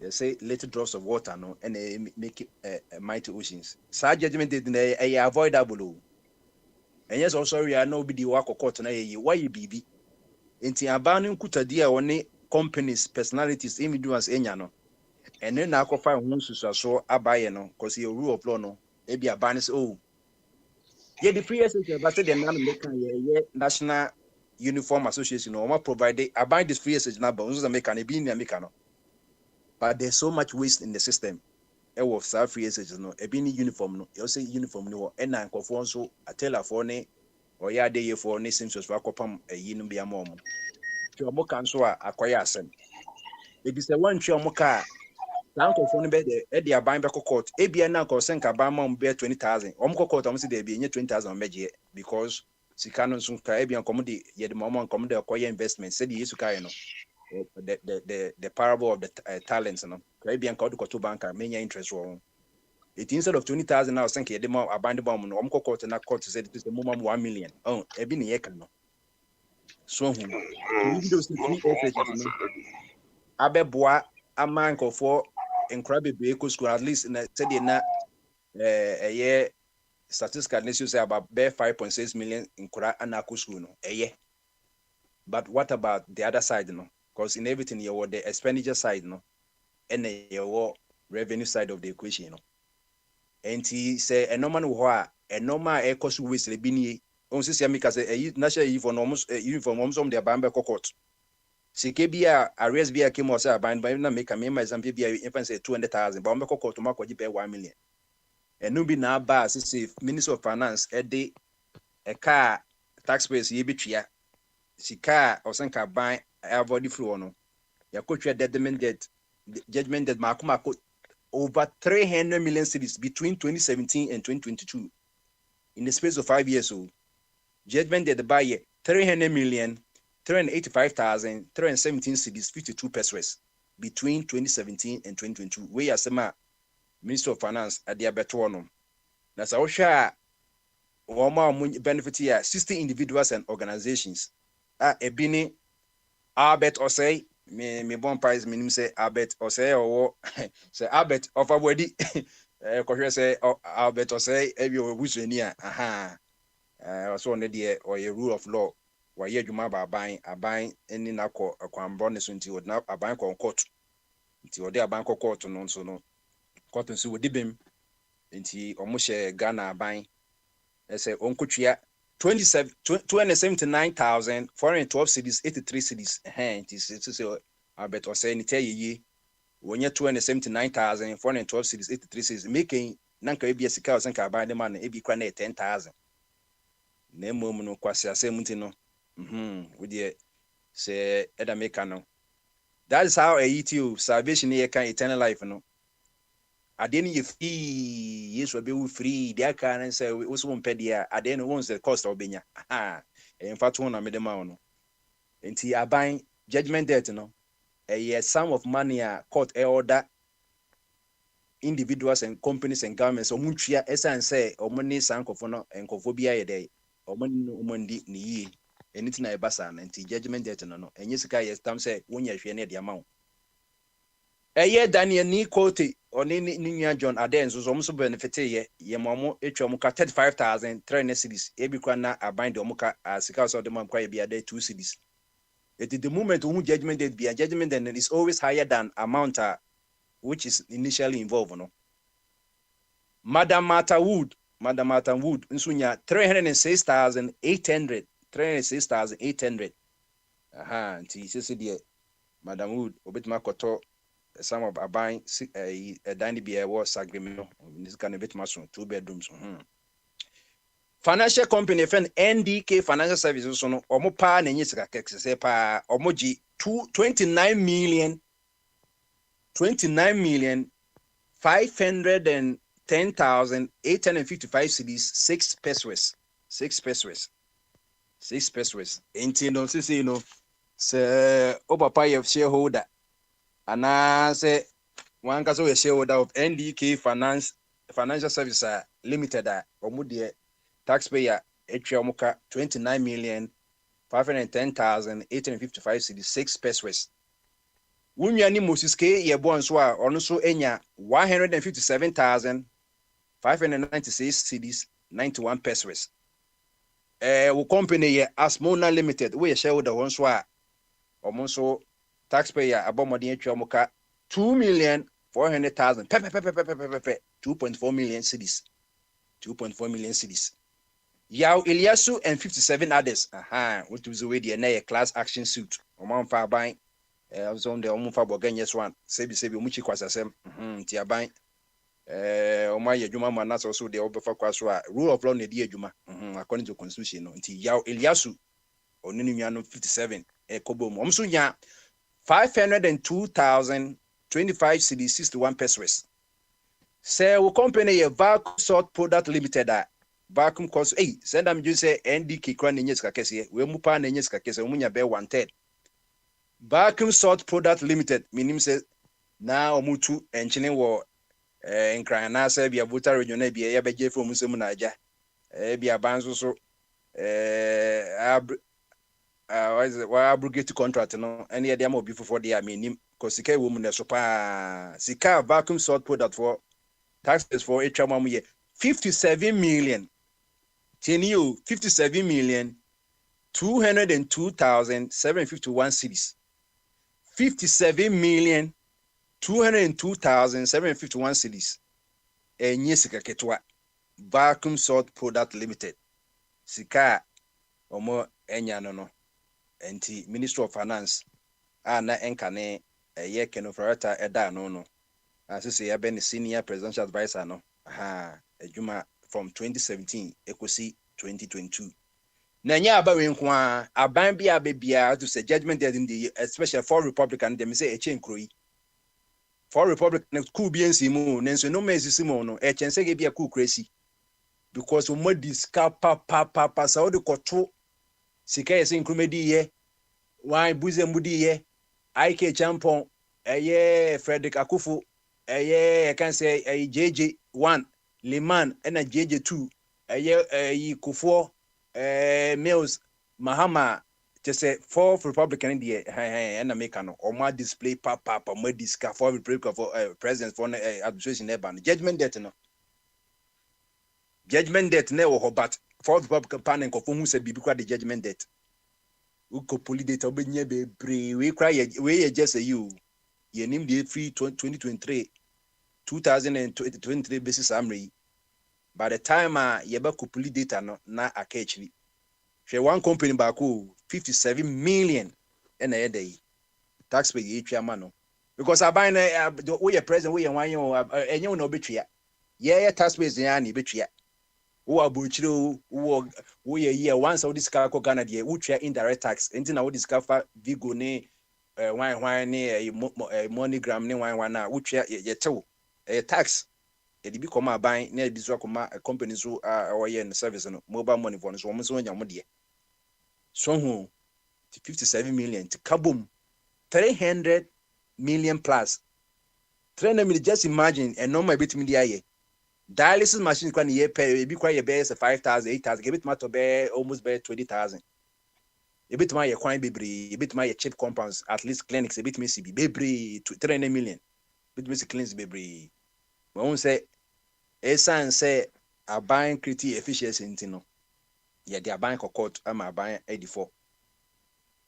they say little drops of water no and make mighty oceans sa judgment debt na avoidable and yes also we are no be the work court na ye why you bibi enti abanu nkutadi a woni companies personalities individuals enya no and then na akofa hu susuaso abaye no cause your rule of law no e be abanis ye the free SSA but say the national uniform association no provide abide this free SSA na but so make an be in America no but there's so much waste in the system e of South free SSA no e be ni uniform no you say uniform no e na nkofo nso atela for ne or ya dey for ne simsos for akopam ayi no bia mo omo kan so akoya asem ebi se wan twa omo ka tanko for no be the aban be court ebia na ko senka ban ma be 20,000 omo court omo se dey be 20,000 meje because sikano nso ka ebia komo de ye de omo komo de akoya investment se de yesu kai no the parable of the talents no ka ebia ka do to bank menya interest wo it instead of 20,000 now senka ye de ma aban de bom no omo court na court said it is the minimum 1 million ebi ne ye kan no so hu those three essays abeboa amanko for nkra bebre ko school at least na said na year statistical news say about 5.6 million nkra anako school no but what about the other side no because in everything you were the expenditure side no and your revenue side of the equation no and he say a normal wo a normal e cost waste le binie on say make say national uniform almost uniform almost the bambe court sike bia arrears bia came or say bind by na make a example bia even say 200,000 but on court to mark 1 million ɛno bi na aba sisi Minister of Finance ɛde ɛka taxpayers ye betria sika osanka ban avoid free ono yakotwa judgment debt makoma over 300 million cedis between 2017 and 2022 in the space of 5 years. So judgment debt by 300 million 385,317 cedis 52 pesos between 2017 and 2022 we are sema Minister of Finance at the abeto no na sa wo hwa a benefit here 60 individuals and organizations ebini Albert Osei me bon prize minim say Albert Osei or say Albert of abodi ko say Albert Osei ebi obusuni aha so on the or a rule of law why ye dwuma ba aban eni na ko akwambo ne so nti na aban ko court nti odi aban ko court no so no court nso wodi bem nti omo hye Ghana aban say onkotwia 279,412 cedis 83 cedis it is Albert Osei ni tell ye wonya 279,412 cedis 83 cedis making nanka ebi sika osanka aban de man ebi kwa na 10,000 na emom no kwase asem nti no we dey say eda make no that is how a salvation here can eternal life no adeni ye free yesu abewu free dia kan say we so mpedia adeni wons the cost obenya in fact one na medema no enti aban judgment debt no a sum of money a court order individuals and companies and governments omuntwia esan say omoni sankofo no enkofo bia ye dey omondi ni yi eniti na ebasa na enti judgment debt no enye sika ye stam say wonya hwe na de amawo Daniel ni kote oni ni John Aden so so benefit ye momo etwa ka 35,300 cedis ebi kwa na abind omuka sika so de man kwa bia 2 cedis it is the moment who judgment debt be a judgment then is always higher than amount which is initially involved no Madam Martha Wood nsunya 306,800 nti sisi de Madam Wood obetima koto some of buying a dining beer was agreement this kind of bit much 2 bedrooms financial company friend NDK Financial Services so no omo pa na nyi sika kekse se pa omo ji 29 million 510,855 cedis 6 pesos enti no sisi no se obapa ye shareholder ana say one kaso we shareholder of NDK Financial Services Limited omo de taxpayer etwa omuka 29,510,855 cedis 6 pesos wunya ni Moses K ye bon so a ono so enya 157,596 cedis 91 pesos wo company ye Asmona Limited we shareholder won so a omo so taxpayer abomodin etwa omuka 2,400,000 2.4 million cedis 2.4 million cedis Yao Eliasu and 57 others what was the way na class action suit omon fa ban was on the omon fa boganyes one sebi omuchi kwasasem ti aban oma ye djuma man so so de obefa kwaso a rule of law na di adjuma according to constitution no nti Yao Eliasu onini nwa 57 kobom omso nya 502,025 cedis 61 pesos say we company a Vacuum Salt Product Limited vacuum cost send am you say NDK kwan nyes ka kese we mu pa na nyes ka kese mu nya be 1/3 Vacuum Salt Product Limited minim say na omutu enchine wo nkran na say bia Volta region na bia ya beje from nsem na aja bia banzo so wa abrogate contract no ene ye dem obi fofo de aminim kosika wo mu na so pa sika Vacuum Salt Product for taxes for etwamam ye 57 million 57,202,751 cedis 57,202,751 cedis enye sika ketwa Vacuum Salt Product Limited sika omo enya no enti Ministry of Finance na enkane ye kenofrata eda no asese ya be senior presidential advisor no adwuma from 2017 ekosi 2022 na nya aba we nko a aban bia bebia to say judgment day in the especially for Republican dem say eche nkroyi for Republican cool bi ensi mu nenso no mesisi mu no echense ge bia cool crazy because o modis ka pa sa o de koto sika yesi nkromedi ye wan buze mudi ye IK Champon Frederick Akufu I can say JJ1 Liman and a JJ2 Kufuor Mills Mahama just say fourth Republican in the and American or more display papa more disca for Republic of president for administration ban judgment debt no judgment debt no but fourth Republican panel of who said be the judgment debt uko poli data obenye bebre we cry we just you ye nim the free 2023 2023 basis amri by the time ye ba ko poli data no na akachiri hwe one company back 57 million na ye dey taxpayer ye twa ma no because aban na we president we wan yo enye no betwa ye taxpayers ya na betwa wo abuchiro wo ye once all this car ko Ghana de wutwa indirect tax enti na wo discover Vigo ne wan ne MoneyGram ne wan na wutwa ye tew tax e di bi koma aban na di so koma company so o ye service no mobile money for no so mo so nya mo de so hu 57 million to kabum 300 million plus 300 million just imagine a normal bit media ye dialysis machine kwa ni ye pay bi kwa ye be 5,000 8,000 gebit ma to be almost be 20,000 ebit ma ye kwan bebre ebit ma ye cheap compounds at least clinics ebit me CB bebre 300 million ebit me clinics bebre we won say esan say aban criti efficiency ntino ye de aban court ama aban 84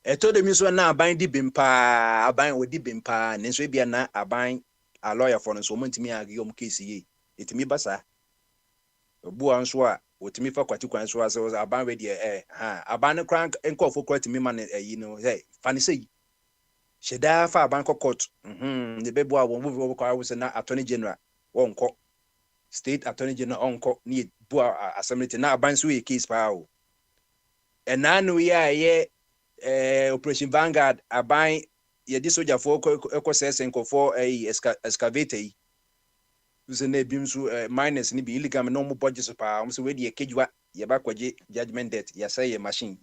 eto de mi so na aban di bimpa aban wodi bimpa nenso e bia na aban a lawyer for no so montimi agiyom case ye etimi basa obu anso a otimi fa kwati kwan so ase aban we de aban kran enkofo kwati mi man yi no hey fani sei sheda fa aban court ne bebu a won kwa wo se na attorney general wonko state attorney general onko ni bu assembly na aban so ye case pa o enanu ye Operation Vanguard aban ye di soldier for ekosese nkofo excavator yi use na bim so miners ni bi illegal no mo budget so pa so we di ekejwa ye ba kwaje judgment debt ya say ye machine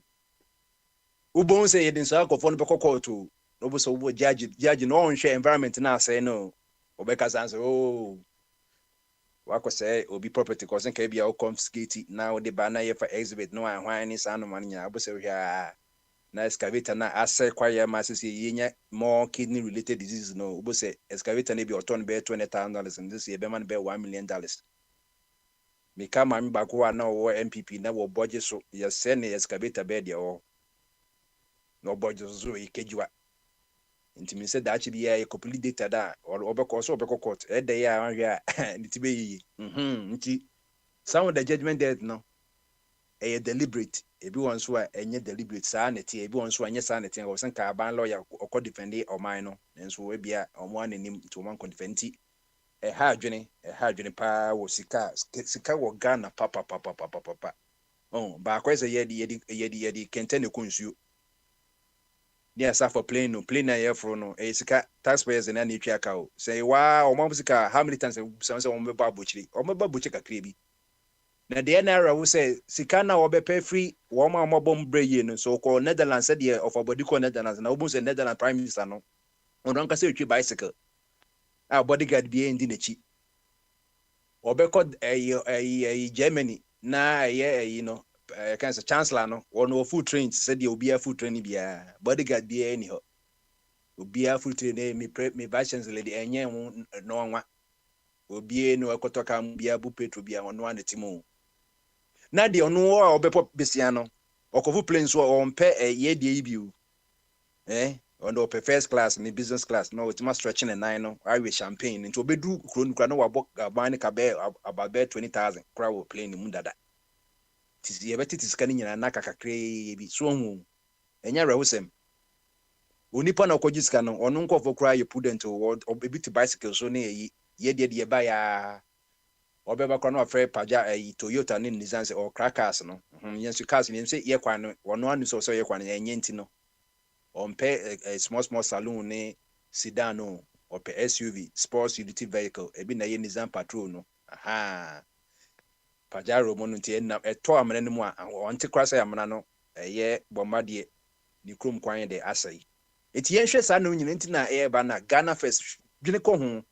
ubon say ye din so akofo no be kokoto no bo so wo judge no on share environment na say no obeka sanse wako say obi property cause nka bia o confiscate na o de ba na ye for exhibit no ahwan ni sa no man nya bo say hwa na excavator na asay kwaya masisi yenya more kidney related diseases no obo say excavator na bi oton be $20,000 and this year be man be $1 million me kama mi bako na wo MPP na wo budget so ye say na excavator be de o no budget so ikejiwa nti mi say da chi bi ya complete data da obeko so obeko court e dey ya anhwe a nti be yi nti some of the judgment debt no e deliberate ebi won so a enye deliberate sa na tie ebi won so anya sa na tie wo senka aban lawyer okọ defend oman no nso we bia omo ananim to man ko defend e ha adwene pa wo sika wo Ghana papa ba kwa se yedi kentene kunsuo dia sa for plane no plane na yefro no e sika taxpayers na na etwa ka o say wa omo sika how many times say omo ba bochiri omo ba bochiri kakra bi na de na ra wo say sika na wo be pay free wo ma bom breye no so ko Netherlands said there of body ko Netherlands na wo say Netherlands prime minister no on ranka say etwi bicycle a bodyguard bi endi nechi obeko Germany na you know can say chancellor no one food trains said the obi food train bia bodyguard bi any ho obi food train me vice chancellor de enye no anwa obi no ekotoka bia bu petro bia ono anetimo na de ono o obepo besia no okofu plane so o mpe ye de ibiu on the first class ni business class no it must stretching a nine no I with champagne into obedu kron kra no wabok ban ka be about 20,000 kra wo plane mu dada tisi ye beti tisika ni nyina na kakakre bi so hu enya rewusem onipa na okojisika no onu nkofo kra ye prudent o ebi to bicycle so na ye de ba ya ɔbɛba kora no afrɛ pagya Toyota ne Nissan sɛ ɔkra cars no yɛnso cars no sɛ yɛ kwan no ɔno anu sɛ ɔyɛ kwan no ɛnyɛ nti no ɔmpɛ small saloon ne sedan no ɔpɛ SUV sports utility vehicle ebi na yɛ Nissan Patrol no Pajaro mo no nti ɛtɔ amena no mu a ɔnte kora sɛ amena no ɛyɛ bɔmbadeɛ ne krom kwan de asɛe enti yɛnhwɛ saa no nyina nti na ɛyɛba na Ghana first dwene kɔ ho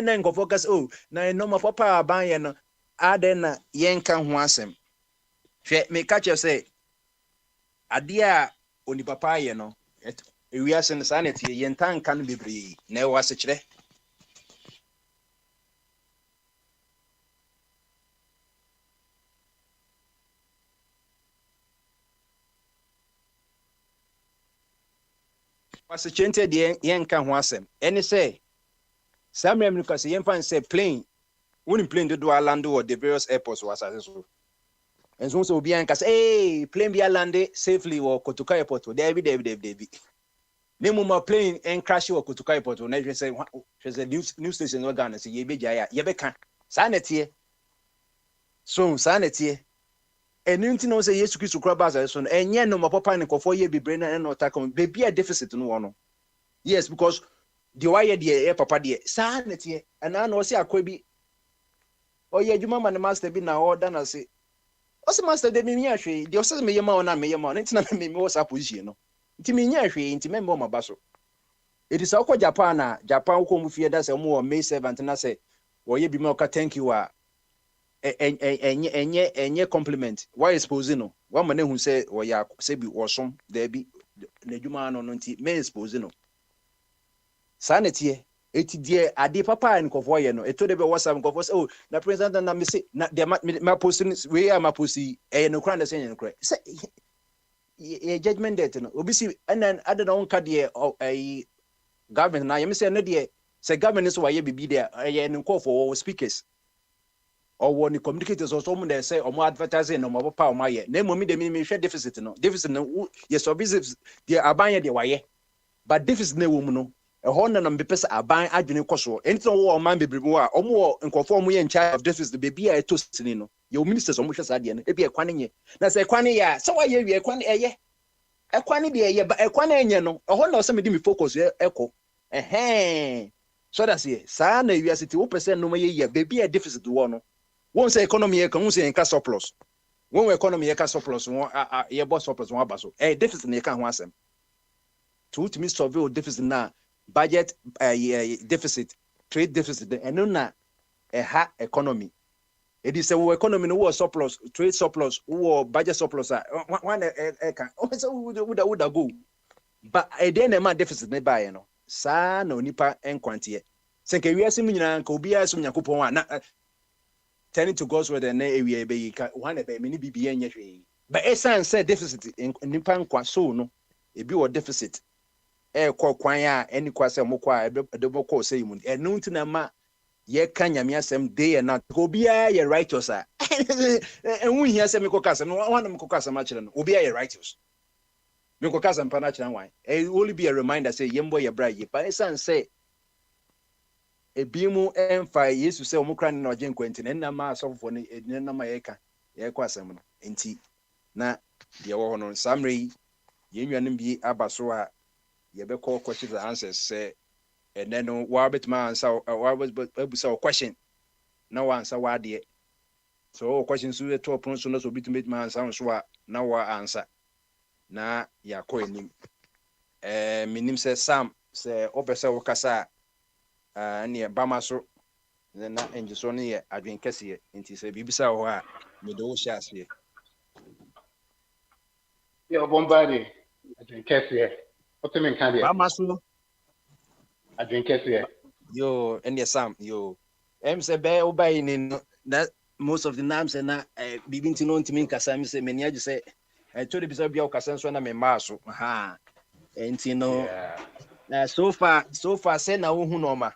na nkɔfo ka sɛ na ɛnɔma papa aban yɛ no adɛn na yɛnka ho asɛm hwɛ meka kyerɛ sɛ adeɛ a onipa pa yɛ no ewiase no saa na ɛteɛ yɛnta nka no bebree na ɛwɔ asekyerɛ asekyerɛ nti deɛ yɛnka ho asɛm ɛne sɛ saa mmerɛ no ka sɛ yɛmfa sɛ plane wonim plane dodoɔ alande wɔ the various airports wɔ asase so ɛnso sɛ obiara nka sɛ plane bi alande safely wɔ Kotoka airport dabi ne mu ma plane crash wɔ Kotoka airport na hwɛ sɛ news station wɔ Ghana sɛ yɛbɛgyae a yɛbɛka saa na ɛteɛ so saa na ɛteɛ ɛno nti na sɛ Yesu Kristo kora ba asase so no ɛnyɛ no mapapa ne nkɔfoɔ yɛ bebree na ɛna ɔta kam baabi a deficit no wɔ no yes because deɛ wayɛ deɛ yɛ papa deɛ saa na ɛteɛ ɛna na ɔsɛ akɔ bi ɔyɛ adwuma ma ne master bi na ɔda na se ɔsɛ master de me nya hwee deɛ ɔsɛ me yɛ ma ɔna me yɛ ma ɔno nti na me wɔ saa position no nti me nya hwee nti me mbɔ maba so edi sɛ ɔkɔ Japan na Japan wokɔ mu fie da sɛ ɔmo wɔ May 7th na sɛ wɔyɛ bi ma ɔka thank you a ɛnyɛ compliment why expose no wama ne hu sɛ wɔyɛ sɛ bi wɔsom dabi n'adwuma no nti me expose no saa na tie eti die ade papa en nkɔfoɔ yɛ no eto de be WhatsApp nkɔfoɔ sɛ na president na me se na de ma post we ya ma post ɛyɛ no kra na sɛ no kra sɛ ye judgment date no obi si ɛna ade na wonka de ɛyi government na yɛ me sɛ no de sɛ government so wayɛ bibi de ɛyɛ no nkɔfoɔ wɔ speakers ɔwɔ ni communicators ɔso mo de sɛ ɔmo advertising na ɔmo papa ɔmo ayɛ na emo mi de mi hwɛ deficit no yɛ services de aban yɛ de wayɛ but deficit na ɛwɔ mu no ɛhɔ na mbepɛ sɛ aban adwene kɔ so ɛnti na wɔ ɔman bebree mu a ɔmo wɔ nkɔfoɔ ɔmo yɛ in charge of deficit beebi a ɛtɔ sini no yɛ ministers ɔmo hwɛ saa deɛ no ebi ɛkwan nyɛ na sɛ ɛkwan yɛ a sɛ wayɛ wie ɛkwan ɛyɛ ɛkwan deɛ ɛyɛ ba ɛkwan ɛnyɛ no ɛhɔ na ɔsɛ me di me focus ɛkɔ so that's it saa na wiase ti wo pɛ sɛ no ma yɛ beebi a deficit wɔ no won say economy yɛ kan won say nka surplus won economy yɛ ka surplus won yɛ bɔ surplus won aba so deficit na yɛ ka ho asɛm to me solve deficit na budget deficit trade deficit ɛno na ɛha economy edi sɛ wo economy no wo surplus trade surplus wo budget surplus a one ɛka o sɛ wo da go but ɛde na ma deficit ne ba yɛ no saa na onipa nkwanteɛ sɛ nka wiase mu nyinaa nka obi a som Yakobon a na turning to God's word and area be one be many BBN yet. But esan said deficit in nipa nkwa so no ebi wo deficit kɔ kwan a any kwase mokwa de bokɔ sɛ mu ɛno nti na ma ye ka nyame asɛm day and night obi a ye righteous a ɛhu hia sɛ mekɔ kasɛm no wana mekɔ kasɛm a kyerɛ no obi a ye righteous mekɔ kasɛm pa na kyerɛ wan only be a reminder say yembo ye bra ye but esan say ebimu emfa Yesu sɛ ɔmo kra ne na ɔgye nkwanti na ma asɔfo ne na ma yɛka yɛkɔ asɛm no enti na deɛ wɔ hɔ no samre yi yɛnnuanom bi aba so a yɛbɛkɔ question and answers sɛ ɛnɛ no wa betuma ansa wa abusa question na wa ansa wa adeɛ so question so to opon so na so bituma ansa so a na wa ansa na yakɔ anim minim sɛ Sam sɛ ɔpɛ sɛ wɔkasa ne bama so na enje so ne adwen kɛse nti sɛ bibisa hɔ a me do wo hyɛ ase yo bombardie adwen kɛse otemen kan de bama so adwen kɛse yo ene Sam yo sɛ bɛ wo bai ni no that most of the names na bibi nti no ntimi nkasa mi sɛ meni age sɛ to de bisa bia wo kasa so na me ma so enti no so far say na wo hu no ma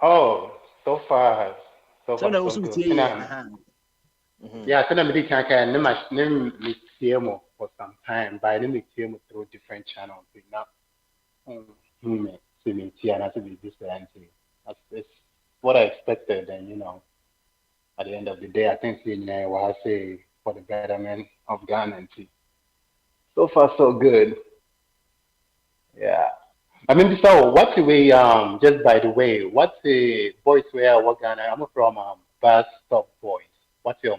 oh so far so na wo so tie yeah tena me di kan kan ne me tie mo for some time by ne me tie mo through different channels now me see me tie na so be this anti as what I expected, and at the end of the day, I think what I say for the betterment of Ghana and see. So far, so good. Yeah. I mean, so what's the way? Just by the way, what's the voice where what Ghana? I'm from Bus Stop Boys. What's your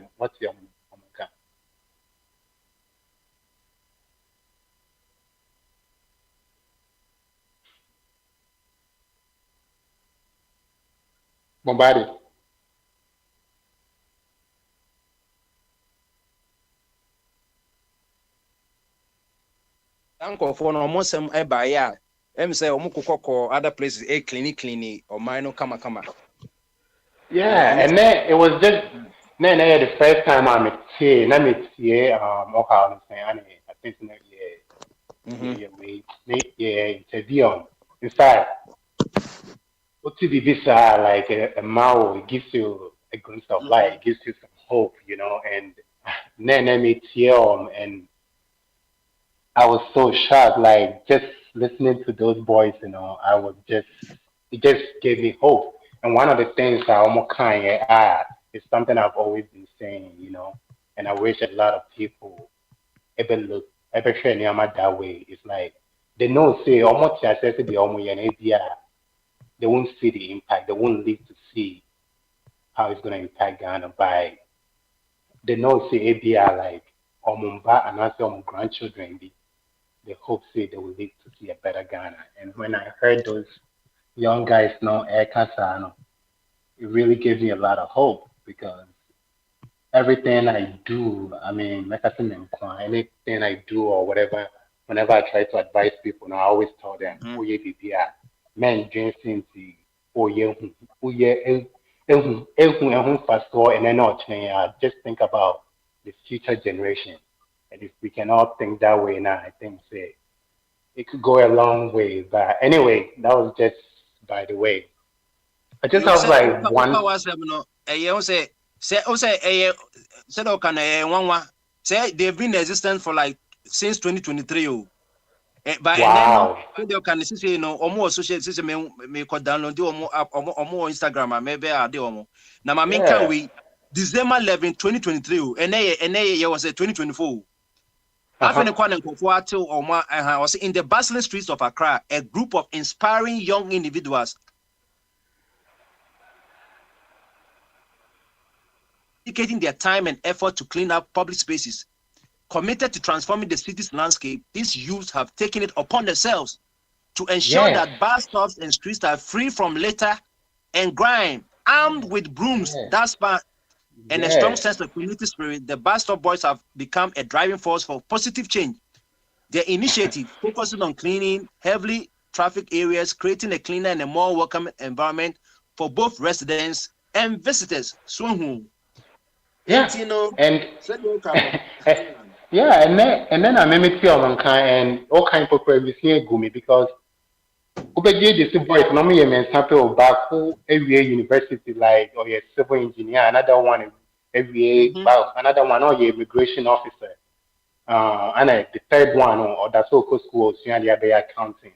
Bombarded? Nkurɔfoɔ no ɔmo nsɛm ɛbaeɛ a ɛm sɛ ɔmo kokɔkɔ other places clean ɔman no kama. Yeah, and then it was just the first time I met here. Let me see. Okay, I think yeah, interview. In fact, what to be this like a mouth, it gives you a glimpse of light, it gives you some hope, and then I meet here, and I was so shocked, like just listening to those boys, it just gave me hope. And one of the things I almost kind of add is something I've always been saying, and I wish a lot of people ever share near that way. It's like they know, say, almost as I said, they won't see the impact, they won't live to see how it's going to impact Ghana by they know, say, ABR like, Omumba and also grandchildren they hope say they will live to see a better Ghana. And when I heard those young guys know Air Kasano, it really gives me a lot of hope because everything I do, I mean, like I said, anything I do or whatever, whenever I try to advise people, now I always tell them, oh yeah, BBR, men drinking tea, oh yeah, fast and then not just think about the future generation. And if we can all think that way now, I think say it could go a long way. But anyway, that was just by the way. I just have like one. Say they've been in existence for like since 2023. But wow. And then can see almost social system me could download or Instagram maybe I do now my main can we December 11, 2023 and was a 2024. Was in the bustling streets of Accra, a group of inspiring young individuals dedicating their time and effort to clean up public spaces. Committed to transforming the city's landscape, these youths have taken it upon themselves to ensure that bus stops and streets are free from litter and grime. Armed with brooms, dustpan, and a strong sense of community spirit, the Bus Stop Boys have become a driving force for positive change. Their initiative focuses on cleaning heavily traffic areas, creating a cleaner and a more welcoming environment for both residents and visitors. And yeah, and then I remember and all kind of people here Gumi because this boys normally men sample back who every university like or a civil engineer, another one every another one or your immigration officer. And the third one or that's local schools, the other accounting.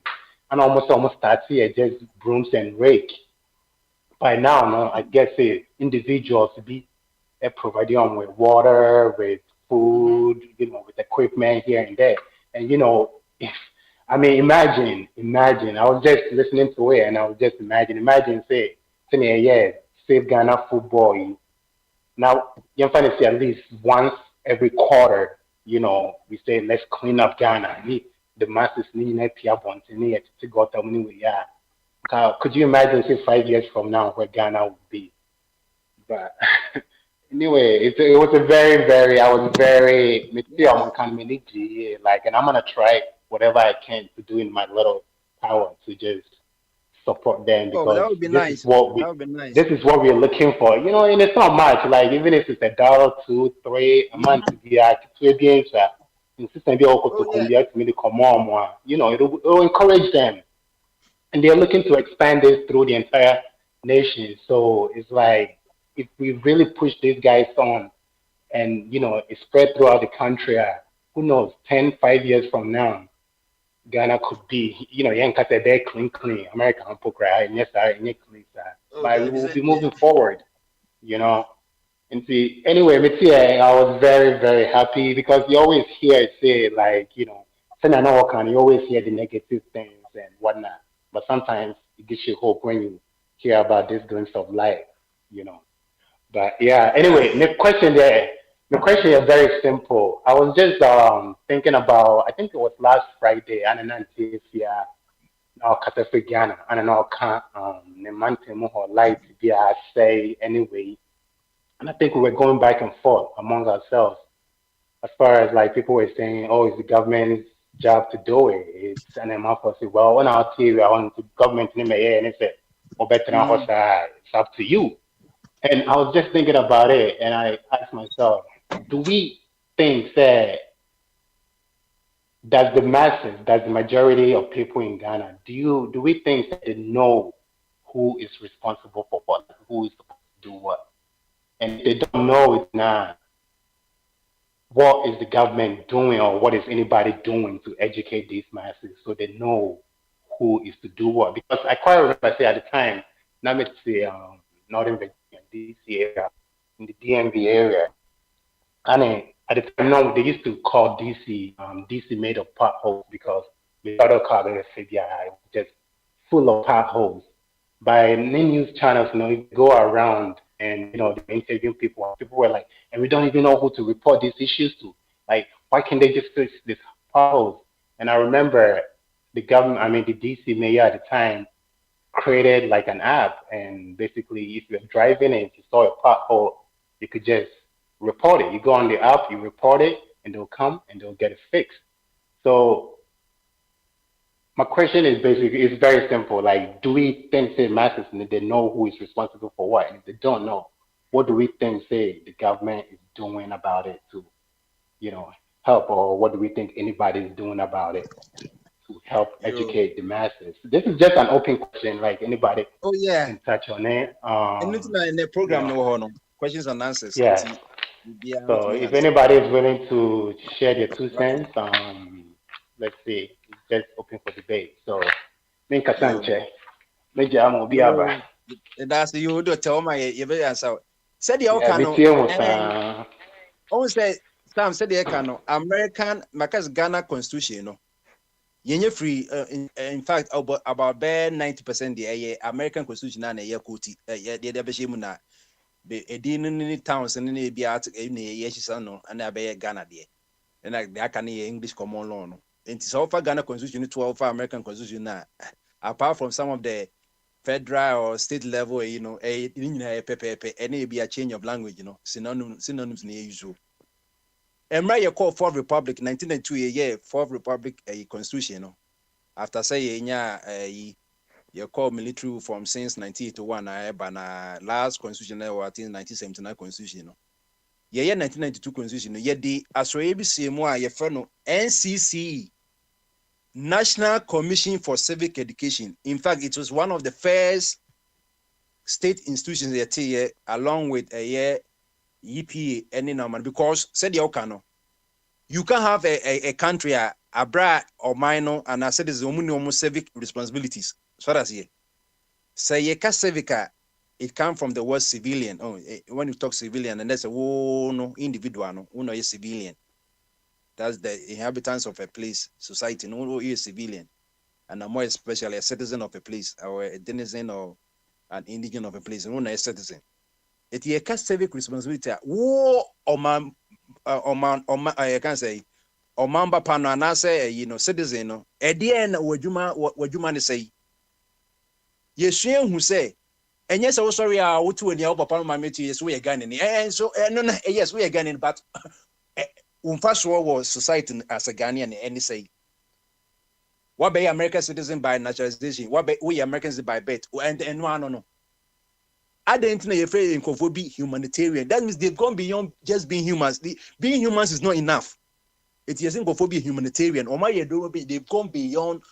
And almost start here just brooms and rake. By now, no, I guess individuals be providing with water, with food, with equipment here and there. And imagine, I was just listening to it and I was just imagine say, save Ghana football. Now, you find it at least once every quarter, we say, let's clean up Ghana. The masses need to go to could you imagine, say, 5 years from now where Ghana would be? But anyway, it was a I was very, like, and I'm going to try whatever I can to do in my little power to just support them because that would be nice. This is what we're looking for, and it's not much, like, even if it's $1, $2, $3 a month to be it'll encourage them. And they're looking to expand this through the entire nation. So it's like, if we really push these guys on and, it's spread throughout the country, who knows, 5 years from now, Ghana could be, clean, American clean. but we will be moving forward, you know. And see, anyway, me too, I was very, very happy because you always hear it say like, send an can you always hear the negative things and whatnot. But sometimes it gives you hope when you hear about this glimpse of life, you know. But yeah, Yeah. anyway, the question is very simple. I was just thinking about I think it was last Friday, and then yeah, now Katafi Ghana, and now can the mountain more light be I say anyway. And I think we were going back and forth among ourselves as far as like people were saying, oh, it's the government's job to do it. It's an amount for say, well, on our TV, I want the government to name it, and it said, oh, better than Mm. it's up to you. And I was just thinking about it, and I asked myself, do we think that does the majority of people in Ghana, do we think that they know who is responsible for what, who is supposed to do what? And if they don't know it now, what is the government doing or what is anybody doing to educate these masses so they know who is to do what? Because I quite remember say at the time, now let's say Northern Virginia, DC area, in the DMV area, and at the time, no, they used to call DC DC made of potholes because the other car they said, yeah, it was just full of potholes. By many news channels, you go around and they interview people. And people were like, and we don't even know who to report these issues to. Like, why can't they just fix this potholes? And I remember the government, I mean, the DC mayor at the time created like an app, and basically, if you're driving and if you saw a pothole, you could just report it. You go on the app, you report it, and they'll come and they'll get it fixed. So my question is basically it's very simple. Like, do we think say masses and they know who is responsible for what? And if they don't know, what do we think say the government is doing about it to, you know, help, or what do we think anybody is doing about it to help You. educate the masses? This is just an open question. Like anybody Oh yeah. can touch on it. Anything in the You program know, no questions and answers. yeah. Yeah, with So me if answer. anybody is willing to share their two Right. cents, let's see, it's just open for debate. So, Minka You. Sanche, Major Amo Biaba. You. That's the you do tell my you better answer. Said the Yeah, Okano Mitio and Musa. always say Sam said the Okano American because Ghana constitution, Yenye free in fact about bare 90% the American constitution na ye quote the beshemu na be edin ni towns ni be at na ye hisa no na be Ghana de. And like that can English common law no. And so far Ghana constitution to offer American constitution na apart from some of the federal or state level, pepe, any be a change of language, synonyms near usual. Emra you call Fourth Republic 1992 year Fourth Republic a constitution, after say you call military from since 1981 but last constitution or I think 1979 constitution. Yeah, 1992 constitution. Yeah, the asroebi CMO ye friend NCC, National Commission for Civic Education. In fact, it was one of the first state institutions here, along with a EPA any number, because said the Okano, you can have a country a bra or minor and I said there's almost civic responsibilities. So that's here. Say ye civica, it comes from the word civilian. Oh, when you talk civilian, and that's a no individual, no is civilian. That's the inhabitants of a place, society, no is civilian, and more especially a citizen of a place or a denizen or an indigent of a place, no a citizen. It is a civic responsibility. I can say, or mamba pano and I say, citizen, no. At the end, what you man say? Yes, who say, and yes, oh, sorry, I would to any other part my mate, yes, we are gunning. And so, no, yes, we are gunning, but first was society as a Ghanaian, and say, what be American citizen by naturalization? What be we Americans by birth? And no. I didn't know if in be humanitarian. That means they've gone beyond just being humans. Being humans is not enough. It is in be humanitarian. Or they've gone beyond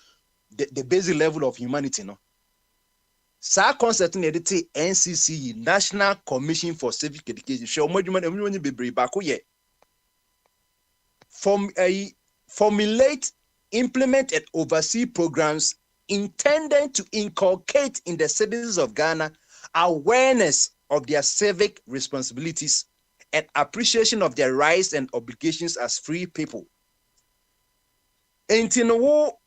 the basic level of humanity. No. Sa concept in the NCC, National Commission for Civic Education. Show more everyone be brave back. Formulate, implement, and oversee programs intended to inculcate in the citizens of Ghana awareness of their civic responsibilities, and appreciation of their rights and obligations as free people. Enti no wo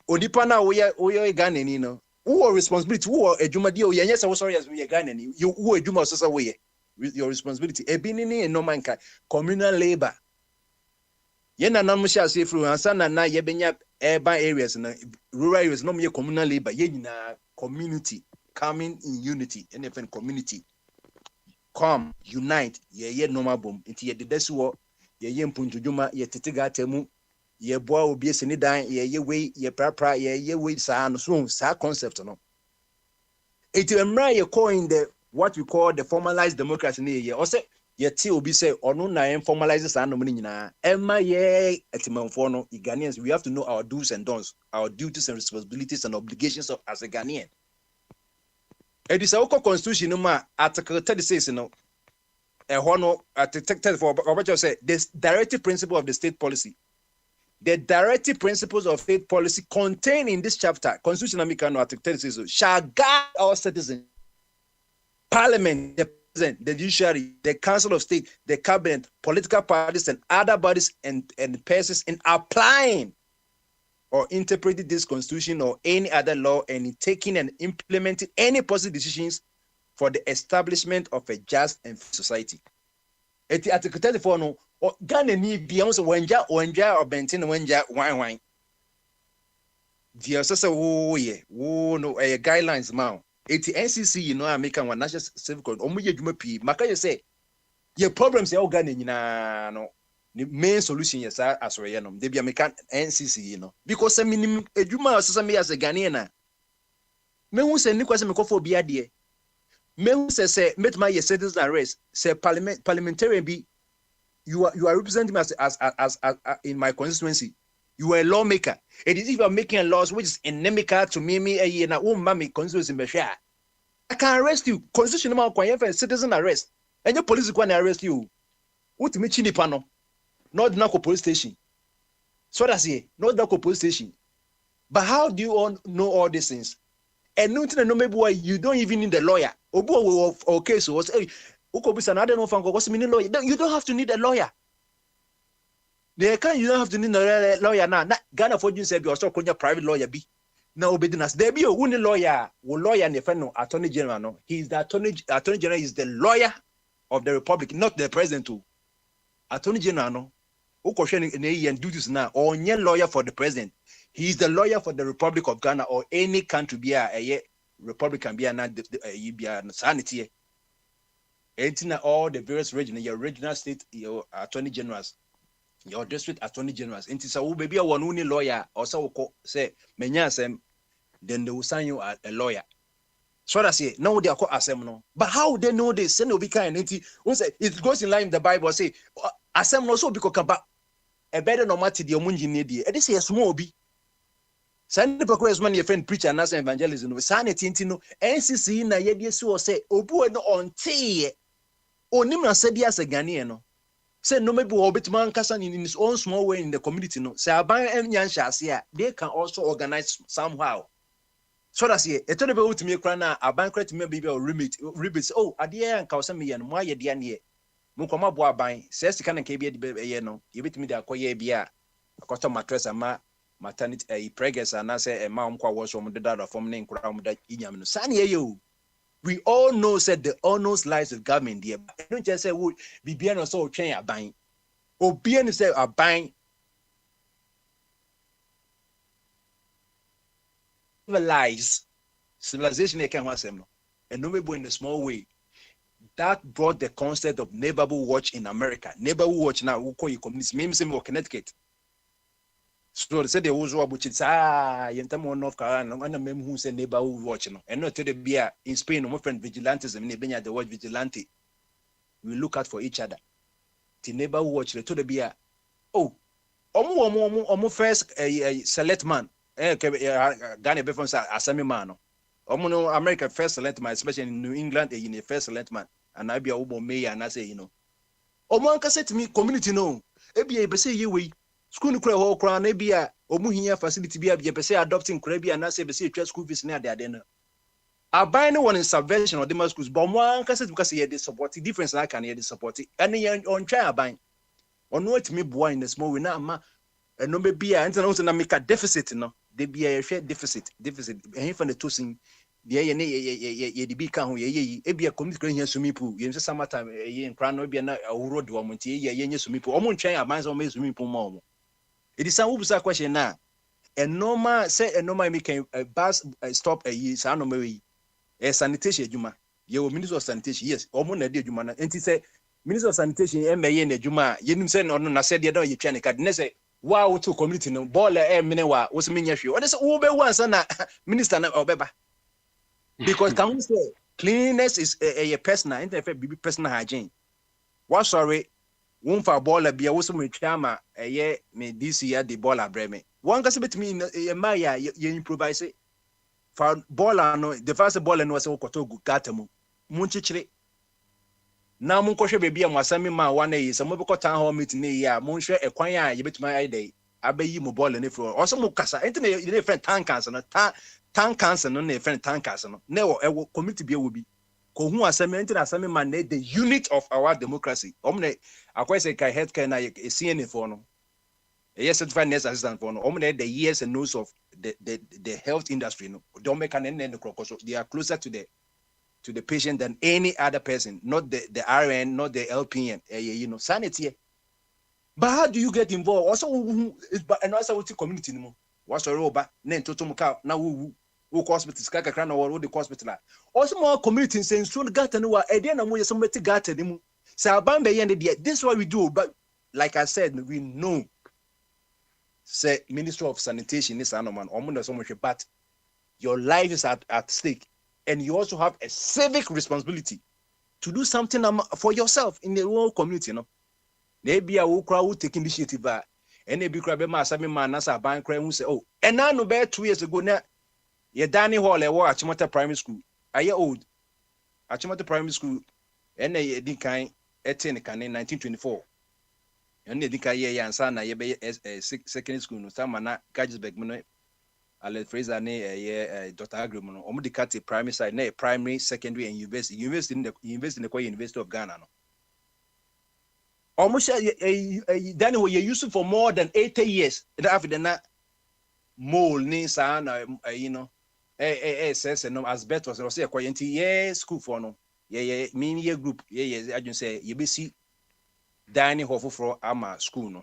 onipa na wo Ghana ni no, wo responsibility, wo adwumadi o yenye se wo sorry as we Ghana ni, you wo adwuma so wo ye, your responsibility. Ebi ni no man ka communal labor. Ye na nam sha se fru ansa na ye benya urban areas na rural areas no me communal labor, ye nyina community coming in unity, NFN community. Come, unite, ye normal boom. Inti ye dedesuo, ye mpuntujuma, ye titiga temu, ye boa obi eseni dan, ye way, ye pra, ye way sa no so sa concept no. Iti emra ye call in the what we call the formalized democracy ni ye. Ose ye ti obi say onu na formalize sa no nyina. Emma ye etimanfo no, Ghanaians, we have to know our do's and don'ts, our duties and responsibilities and obligations of as a Ghanaian. It is our constitution no article 36 no article 34 what say this directive principle of the state policy. The directive principles of state policy contained in this chapter, Constitution article 36, shall guide our citizens, Parliament, the President, the Judiciary, the Council of State, the Cabinet, political parties, and other bodies and persons in applying or interpreting this constitution or any other law and in taking and implementing any positive decisions for the establishment of a just and free society. At Article 34 no, Ghana ni beyond wenja or bentin wenja wine. The assessor no guidelines ma. At NCC you know American one national civic code. Omu ye dwuma pi. Maka you say your problems ya Ghana nyina no. The main solution is as we know. They be American NCC, you know, because I mean, a Juma as a Ghanaian. Me who say Nicholas Mekofobia dear. Me who say met my citizens arrest. Say parliamentarian be you are representing me as in my constituency. You are a lawmaker. It is if you are making laws which is inimical to me a year na mommy constituency me share. I can arrest you. Constitution ma kwa citizen arrest. And your police can arrest you. What me chini pano? Not the police station. So that's it. Not the police station. But how do you all know all these things? And nothing no maybe why you don't even need a lawyer. Okay, so what's I don't know what's meaning lawyer. You don't have to need a lawyer. You don't have to need a lawyer now. Ghana for you said you also call your private lawyer be. Now obedience. There be a only lawyer, and the attorney general. No, he is the attorney general is the lawyer of the republic, not the president too. Attorney general no. And duties now or any lawyer for the president. He is the lawyer for the Republic of Ghana or any country be a Republican be a sanity. All the various regions, your regional state, your attorney generals, your district attorney generals. And it's a baby one only lawyer or so say menyasem, then they will sign you a lawyer. So that's it. Now they are called assembly. But how they know this? It goes in line with the Bible say assembly also because a better no matter the omunji need. It is a small be. Send the progress money a friend preacher and as evangelism. Sanity no NCC na ye so say obu no on tea. Onim na said as a Ghanaian no. Say no maybe obit man kasa in his own small way in the community no. Say aban enyan they can also organize somehow. So that's it. It told me to me crana a banquet maybe or remit. Oh, adia and Kausami and why ye dear near. Mukoma boa buying, says the kind of KB no. You bit me the Koye Bia, a custom mattress and maternity a preggers and I say a mom was from the dad of from name crown that Inyam. Sanya you. We all know said the honors lies with government dear. I don't just say would be bien or so chain a buying. Or bien say a buying. Civilization they can want no. And no maybe in a small way. That brought the concept of neighborhood watch in America. Neighborhood watch now who call you communists, maybe same or Connecticut. So they said they was about it. Yentamo North Carolina, and a mem who said neighborhood watch no. And not to the beer in Spain, my friend vigilantes and Nebenya the word vigilante. We look out for each other. The neighborhood watch they to the beer. Oh, omo first a select man. Ghana be from Asami man. Omo America first select man, especially in New England, in the first select man, and I be a woman mayor, and I say, you know, Omo Anka said to me, community no, Ebia be say you we school cry whole crown, Ebia, Omu here facility be a say adopting Caribbean, and I say, be say school fees near their dinner. Aban no one in subvention or the schools, but one can say because he had the support, the difference I can hear the support, and he on try aban. On what me boy in the small we now ma and no be and also na make a deficit no. They be a share deficit. And from the tossing the ye the big can ye be a community here swimming pool. You say summertime ye in crown no be na road woman ye swimming pool. Omon try aban so me swimming pool more. It is some question now. And normal say a normal make a bus stop a year, so no way. A sanitation juma. You Minister of Sanitation, yes, almost a day juma. And he say Minister of Sanitation, MA in the juma, you say no, no, said you don't you can say, wow, to community no ball a minute was mean you. What is Ube once and Minister or Beba? Because can we say cleanliness is a personal, interfere be personal hygiene. What sorry, one for ball be also with chama a year may this year the ball a breme. One can say to me, Maya, you improvise it. For ball no, the first ball and was Okotogu Gatamu. Munchichre. Now Munkosha baby and Wasami ma 1 day, some Moboko town hall meeting ya, Munsha a quaya, you bet my day. I bet you ball and if or also Mukasa, Anthony, you friend tank cancer, tank cancer, no, a friend tank cancer. Never a committee be will be. Kohu Asami, Asami man, the unit of our democracy. Omne, I quite say, head can I see any for no. Yes, certified nurse assistant for no. The years and knows of the health industry. No, don't make an end in the crocus. They are closer to the patient than any other person. Not the RN, not the LPN. You know, sanity. But how do you get involved? Also, and also with the community. No, what's a robot? Then to now who hospital skaka krana or the hospital. Also, more community saying soon got to know a day and we somebody got him. So Bambe ended yet. This is what we do. But like I said, we know. Say Minister of Sanitation is man, so much, but your life is at stake, and you also have a civic responsibility to do something for yourself in the whole community. You know, maybe a crowd take initiative, and maybe crab sami man nasa bank who say, oh, and now no better 2 years ago now, ye Danny Hall a war Achimota Primary School. Are you old? Achimota Primary School, and they didn't kind 1924. And they think I son, I be a secondary school, no some man, Gadgesbeck, Aled Fraser, nay, Dr. Agreement, Omdicati primary side, nay, primary, secondary, and university. University in the University of Ghana. Almost then we used for more than 80 years. After that, mole, Nissan, you know, says no as better was say, quiet, school for no, mean group, I just say, you be see. Dining hall for ama school no.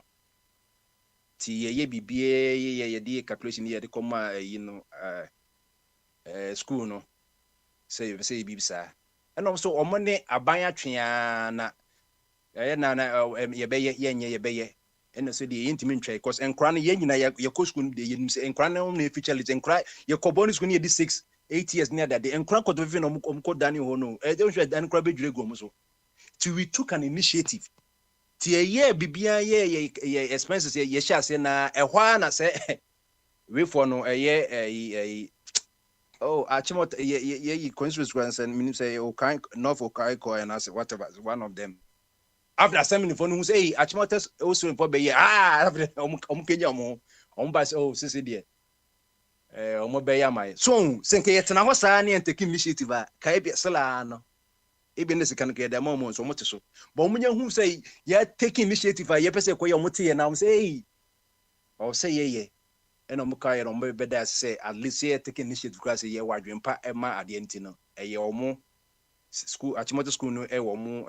Ti ye bibie ye de calculation ye de come you know school no. Say bibisa. And also omone aban atwea na ye be ye be and so the intimate try cause enkra no ye nyina ye ko school de ye nim say enkra no na feature list enkra ye ko bonus school ye de 6-8 years near that the enkra ko to fi no ko dining hall no e don't share enkra be dwere gom so. Till we took an initiative. Tie bibia ye expenses ye sha say na ehwa na say we for no oh Achimota ye constituents and mean say o kind not for Kaiko and I say whatever one of them after assembly for who say Achimota also in be after Kenya mo ba say oh sisi there omo be ya mai so senke yet na ho sa na take initiative ka be sala no even this can get the moment so much so. But when you say you're taking initiative, you person ko your muti and I'm say or say yeah. And I'm carrying on my bed say at least you're taking initiative because you're wondering pa Emma at the end no a more school Achimota school no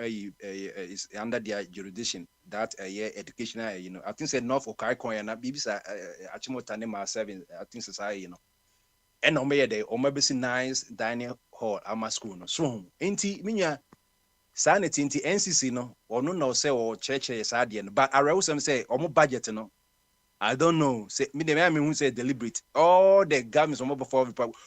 is under their jurisdiction that a year educational you know I think said North Okaiko and Bibisa Achimota name 7 I think society you know. And on me day, or maybe nice dining hall at my school. No, so, ain't minya sanity into NCC no, or no say or church is adian, but I also say, or more budget no. I don't know. Say me the man who say deliberate. All the governments on before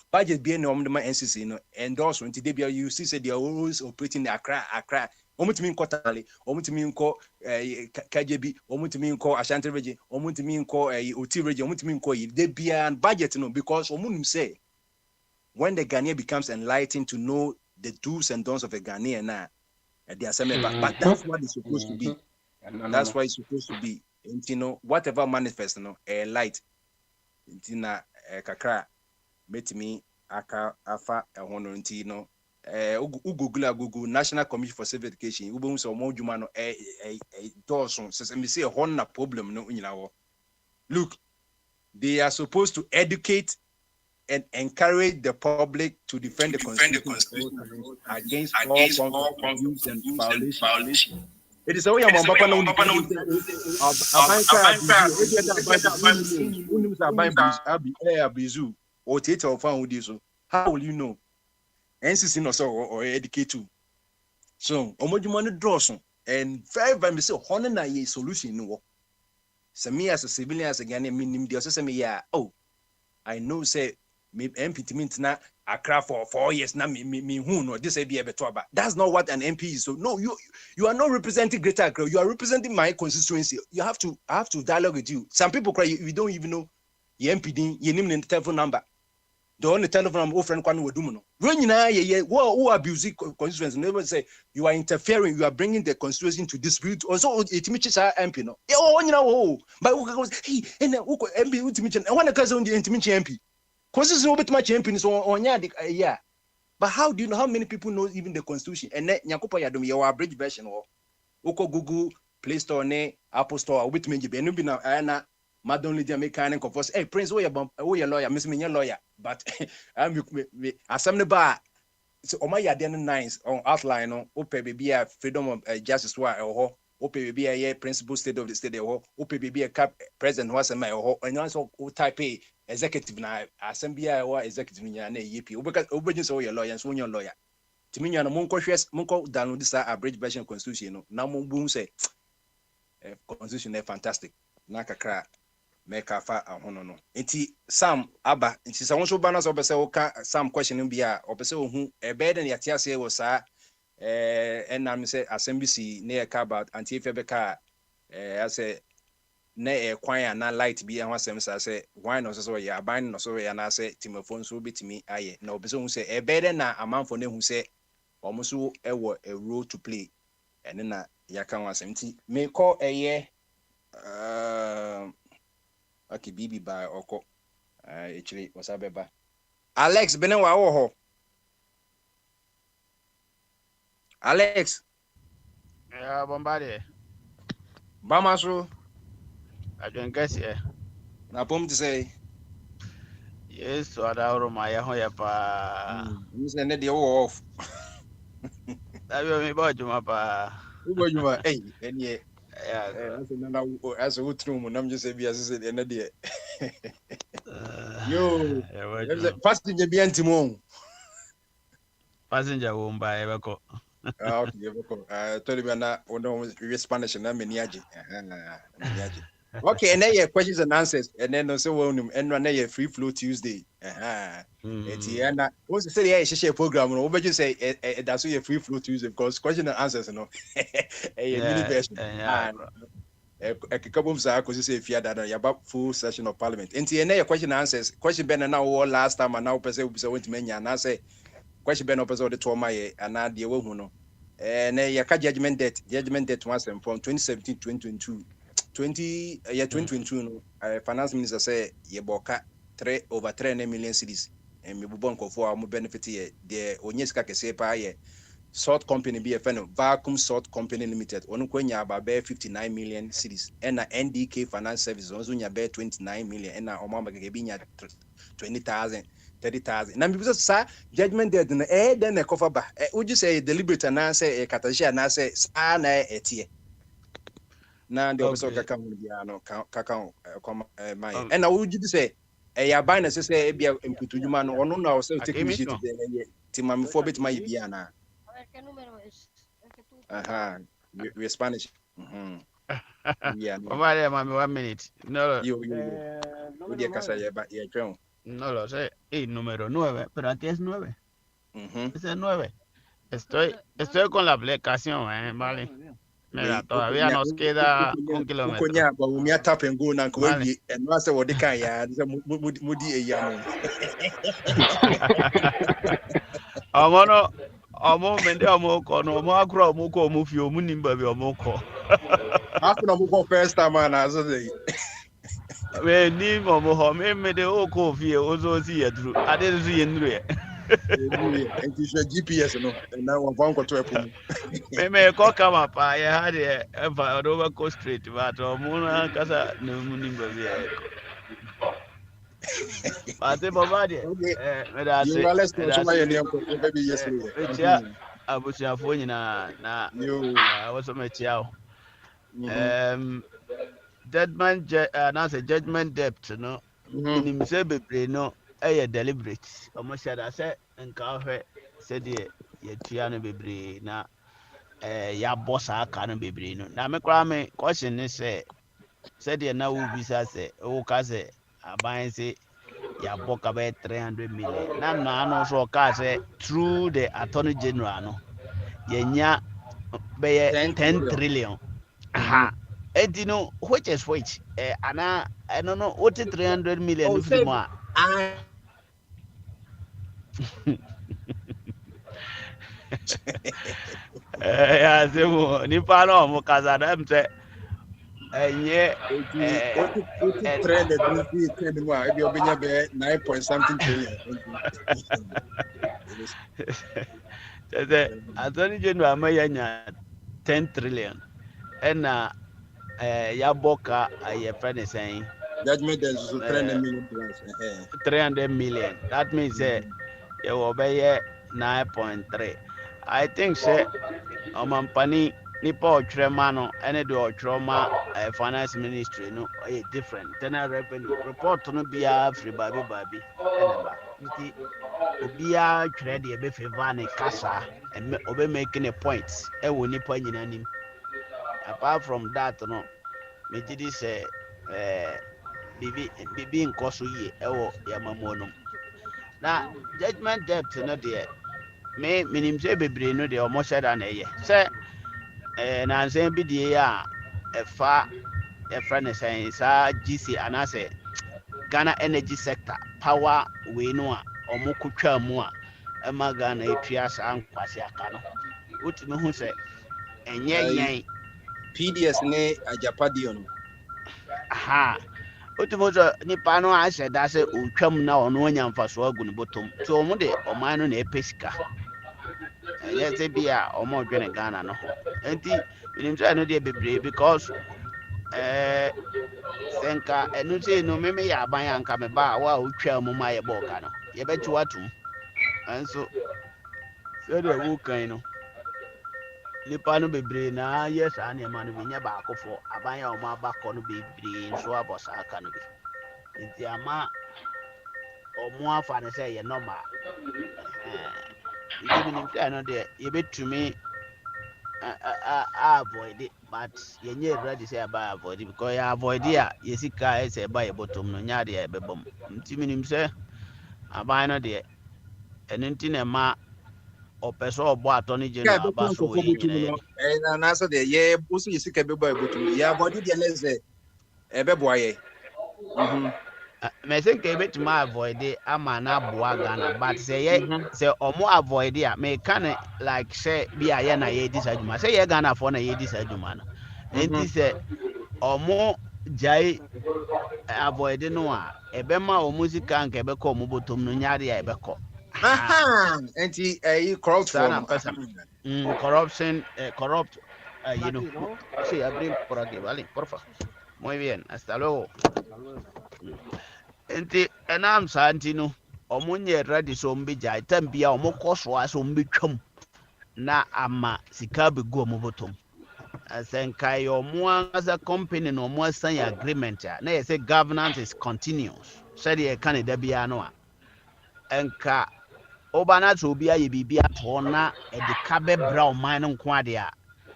budget being no my NCC no endorsement. They be you see say they are always operating the Accra. Omo to mean quarterly, omo to mean call KJB, omo to mean call Ashanti region, omo to mean call OT region, omo to mean call they be an budget no because omo say when the Ghanaian becomes enlightened to know the do's and don'ts of a Ghanaian now, they are saying but that's what it's supposed to be. That's why it's supposed to be. And you know, whatever manifest no a light. Intina kakra met me aka afa ehono nti no Google National Commission for Civic Education ubo so mo dwuma no doso se me say hon na problem no nyina wo. Look, they are supposed to educate and encourage the public to defend the Constitution against all forms of abuse and violation. It is a way I'm how will you know? NCC no so or educate too. So omodumano draws and very say honor na ye solution no. So me as a civilian as a Ghanaian meaning the say me yeah, oh, I know say me MP means na Accra for 4 years now me who no this be better, but that's not what an MP is. So no, you are not representing Greater Accra, you are representing my constituency. I have to dialogue with you. Some people cry you don't even know your MPD, your name and telephone number. The only telephone number friend kwanu wedum no. When you na who abuse constituency never say you are interfering, you are bringing the constituency into dispute. Also it means MP no. But hey MP ultimate and one cause on the MP. Constitution will be much MP so on yeah. But how do you know how many people know even the constitution? And nyakopa yadom your abridged version or Oko Google Play Store ne Apple Store with me be no be na Madon Lydia make kind of force. Hey Prince, your lawyer, Miss me your lawyer. But I'm assembly bar. So my yadden nines on outline on Ope baby a freedom of justice or Ope baby a principal state of the state or Ope baby a cap president was a my or and also type A executive now assembly or executive in your EP because obedience or your lawyer so your lawyer. To me, and Monko download this abridged version constitution. Now boom say constitution is fantastic. Nakakra. Make a fa no. Enti Sam aba nti sa won so ba na so pese wo ka Sam question bia o pese wo hu e be den yate ase wo sa na me say assembly na e ka about anti fe be ka ase na e kwan na light bia ho asem sa say why no so ya ban no so ya na say timofon so betimi aye na o pese hu say e be den na amanfo na hu say o mo so e wo a role to play ene na ya kan wasem nti me call eye okay, Bibi by Oko. Actually, what's up, Beba? Alex, Benewa Oho. Alex. Yeah, Bombardie. Bamasu. I don't guess, yeah. Napom to say. Yes, so I don't my hoyapa. You send the off. That will be about you, Mapa. Who you are? Hey, and yeah. As a good room, I'm just saying, as I said, and idea. Yo, passenger be anti-moon. Passenger won't buy ever. I told you not on Spanish and I'm in Yaji. Okay, and then your questions and answers, and then also and run a free flow Tuesday. And what's the say program? Over just say that's a free flow Tuesday because question and answers, you know. A mini version. A couple of because say if you had a full session of parliament. And your question and answers, question Ben and now last time and now person went to many and I say question Ben opposite the trauma and now the woman. And your judgment debt once and from 2017 2022. 2022 finance minister say ye boka over 300 million cedis and me bubon ko for mo benefit here the onyeska kese pa ye salt company be a fan vacuum salt company limited onu kwanya about 59 million cedis and NDK finance services onzo nya 29 million and na omamba ke bi nya 20,000 30,000 na me be say judgment debt na then e cover ba would you say deliberate na say katasha na say sa na etie na the officer kaka no kaka my and now would you say ya buy na say e bia imputujuma no ono na say take me shit dey timam for bit my bia na we Spanish yeah Vale, mami, 1 minute. No, you dia casa ya tron no lo sé. Y número 9, pero aquí es 9. Ese es 9. Estoy con la aplicación, vale. Mira, todavía nos queda 1 kilómetro. Konya ba umi atape ngo na ko wi eno ase wo de kan ya mudi eya no. Omo mende omo ko no omo akura omo ko omo fi omo nimba bi omo ko. After no go first time na so dey. We ni mo me de o ko fie o so si ye duru. Ade so ye nduru ye. And you should GPS no. And now one go to a pum. Me ko kama pa ye ha de e fa over go straight but o mu na kasa no mu ni ba bi e ko. Ate baba de Okay. me da You se are less me to da my se name maybe yesterday. me chia abusuafo nyina na You. wo so me chia o. Mhm. Judgment debt no minim sɛ bebree no ɛyɛ deliberate ɔmo hyɛ da sɛ nka ɔhwɛ sɛdeɛ yɛtua no bebree na yɛabɔ saa ka no bebree no na me koraa me question ne sɛdeɛ na wobisa sɛ woka sɛ aban se yɛabɔ ka bɛyɛ 300 million na naa so ɔkaa sɛ through the attorney general no yɛnya bɛyɛ 10 trillion aha enti no which is which ana ɛno no wote 300 million no firi mu a asɛ mu nipa no ɔmo kasa na m sɛ ɛnyɛ trend anymore. If you're 9 point something trillion. sɛ attorney general ma yɛanya 10 trillion ɛna yɛabɔ ka yɛfrɛ ne sɛn Judgment is 300 million plus. 300 million that means sɛ yɛwɔ bɛyɛ 9.3 I think sɛ ɔmampani nipa ɔtwerɛ ma no ɛne deɛ ɔtwerɛ ma finance ministry no ɛyɛ different internal revenue report no biara firi baabi ɛna ba nti obiara twerɛ deɛ ɛbɛfeva ne kasa ɔbɛmake ne points ɛwɔ nipa nyina nim apart from that no megye di sɛ biribi nkɔ so yie ɛwɔ yɛmamuo nom na judgment debt no deɛ menim sɛ bebree no deɛ ɔmo hyɛ da na ɛyɛ sɛ nansɛn bi deɛ a ɛfa yɛfrɛ ne sɛn saa GC anaasɛ Ghana energy sector power wei no a ɔmo kotwa mu a ɛma Ghana etua saa nkwasi aka no wotumi hu sɛ ɛnyɛ yɛn PDS ne ajapadio no aha wotumi hu sɛ nipa no ahyɛ da sɛ otwam na ɔno anya mfasoɔ agu ne bɔtɔm nti ɔmo de ɔman no na ɛpɛ sika ɛyɛ sɛ bi a ɔmo dwene Ghana no ho nti menim sɛ ɛno deɛ bebree because sɛ nka ɛno sɛ no meme yɛ aban anka me ba a wo a wotwa mu ma yɛbɔ ɔka no yɛbɛkye watom ɛnso sɛdeɛ wokan no nipa no bebree na yɛ saa nneɛma no bi nyɛ baakofoɔ aban a ɔmo abakɔ no bebree nso abɔ saa aka no bi nti ama ɔmo afa no sɛ yɛ normal nti menim sɛ ɛno deɛ yɛbɛtumi avoid it but yɛnyɛ ready sɛ yɛba avoid it because yɛ avoid a yɛsika ɛsɛ ɛba yɛ bɔtɔm no nyɛ adeɛ yɛbɛbɔ mu nti menim sɛ aban no deɛ ɛno nti na ɛma ɔpɛ sɛ ɔbɔ attorney general aba so wɔ yɛ nyinaa and also the yeah also you see kebeba ebutum yeah body the less ɛbɛboa yɛ mɛsɛ nka yɛbɛtumi avoid it ama no aboa Ghana but sɛ ɔmo avoid a meka ne like sɛ bi a yɛ na yɛdi saa adwuma sɛ yɛ Ghanafoɔ na yɛdi saa adwuma no nti sɛ ɔmo gyae avoid no a ɛbɛma ɔmo sika nka ɛbɛkɔ ɔmo bɔtɔm no nyɛ adeɛ a ɛbɛkɔ anti corruption corrupt you know sí abrir por aquí vale porfa muy bien hasta luego enti enam saa nti no ɔmo nyɛ ready so ɔmo bɛgya itam bia ɔmo kɔ so a so ɔmo bɛtwam na ama sika bɛgu ɔmo bɔtɔm sɛ nka yɛ ɔmo as a company na ɔmo asan yɛ agreement a na yɛ sɛ governance is continuous sɛdeɛ ɛka ne da biara no a ɛnka ɔba na sɛ obi ayɛ biribi atɔ na ɛde ka bɛbra ɔman no nko adeɛ a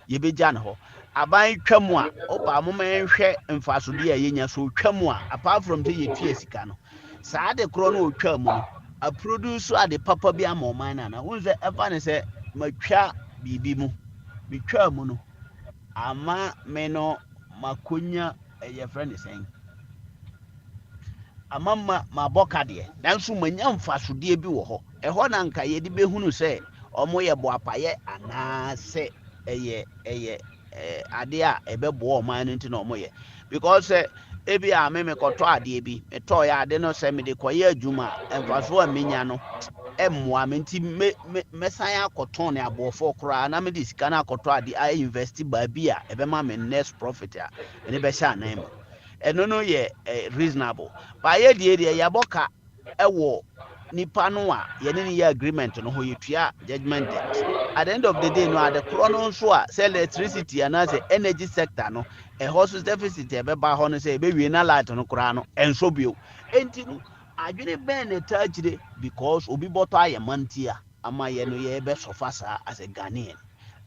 yɛbɛgya no hɔ aban twa mu a ɔba moma nhwɛ mfasodeɛ a yɛnya so twa mu a apart from sɛ yɛtua sika no saa de korɔ no ɔtwa mu no a produce ade papa bi ama ɔman no ana wohu sɛ ɛfa ne sɛ matwa biribi mu metwa mu no ama me no makonya yɛfrɛ ne sɛn ama mabɔ kadeɛ nanso manya mfasodeɛ bi wɔ hɔ ɛhɔ na nka yɛde bɛhunu sɛ ɔmo yɛ boapayɛ anaasɛ ɛyɛ adeɛ a ɛbɛboa ɔman no nti na ɔmo yɛ because ebi a me kɔtɔ adeɛ bi metɔ ya ade no sɛ me de kɔyɛ adwuma mfaso a menya no emmoa me nti mesan akɔtɔn ne abɔfo koraa na me de sika na akɔtɔ ade a invest baabi a ɛbɛma me next profit a me bɛhyɛ anan mu ɛno no yɛ reasonable ba yɛ deɛ yɛbɔka ɛwɔ nipa no a yɛne ne yɛ agreement no ho yɛtua judgment debt at the end of the day no ade korɔ no nso a sɛ electricity anaasɛ energy sector no ɛhɔ so deficit ɛbɛba hɔ no sɛ ɛbɛwie na light no koraa no ɛnso bio enti no adwene bɛn ne taa kyire because obi bɔtɔ ayɛ manti a ama yɛ no yɛbɛsɔfa saa as a Ghanaian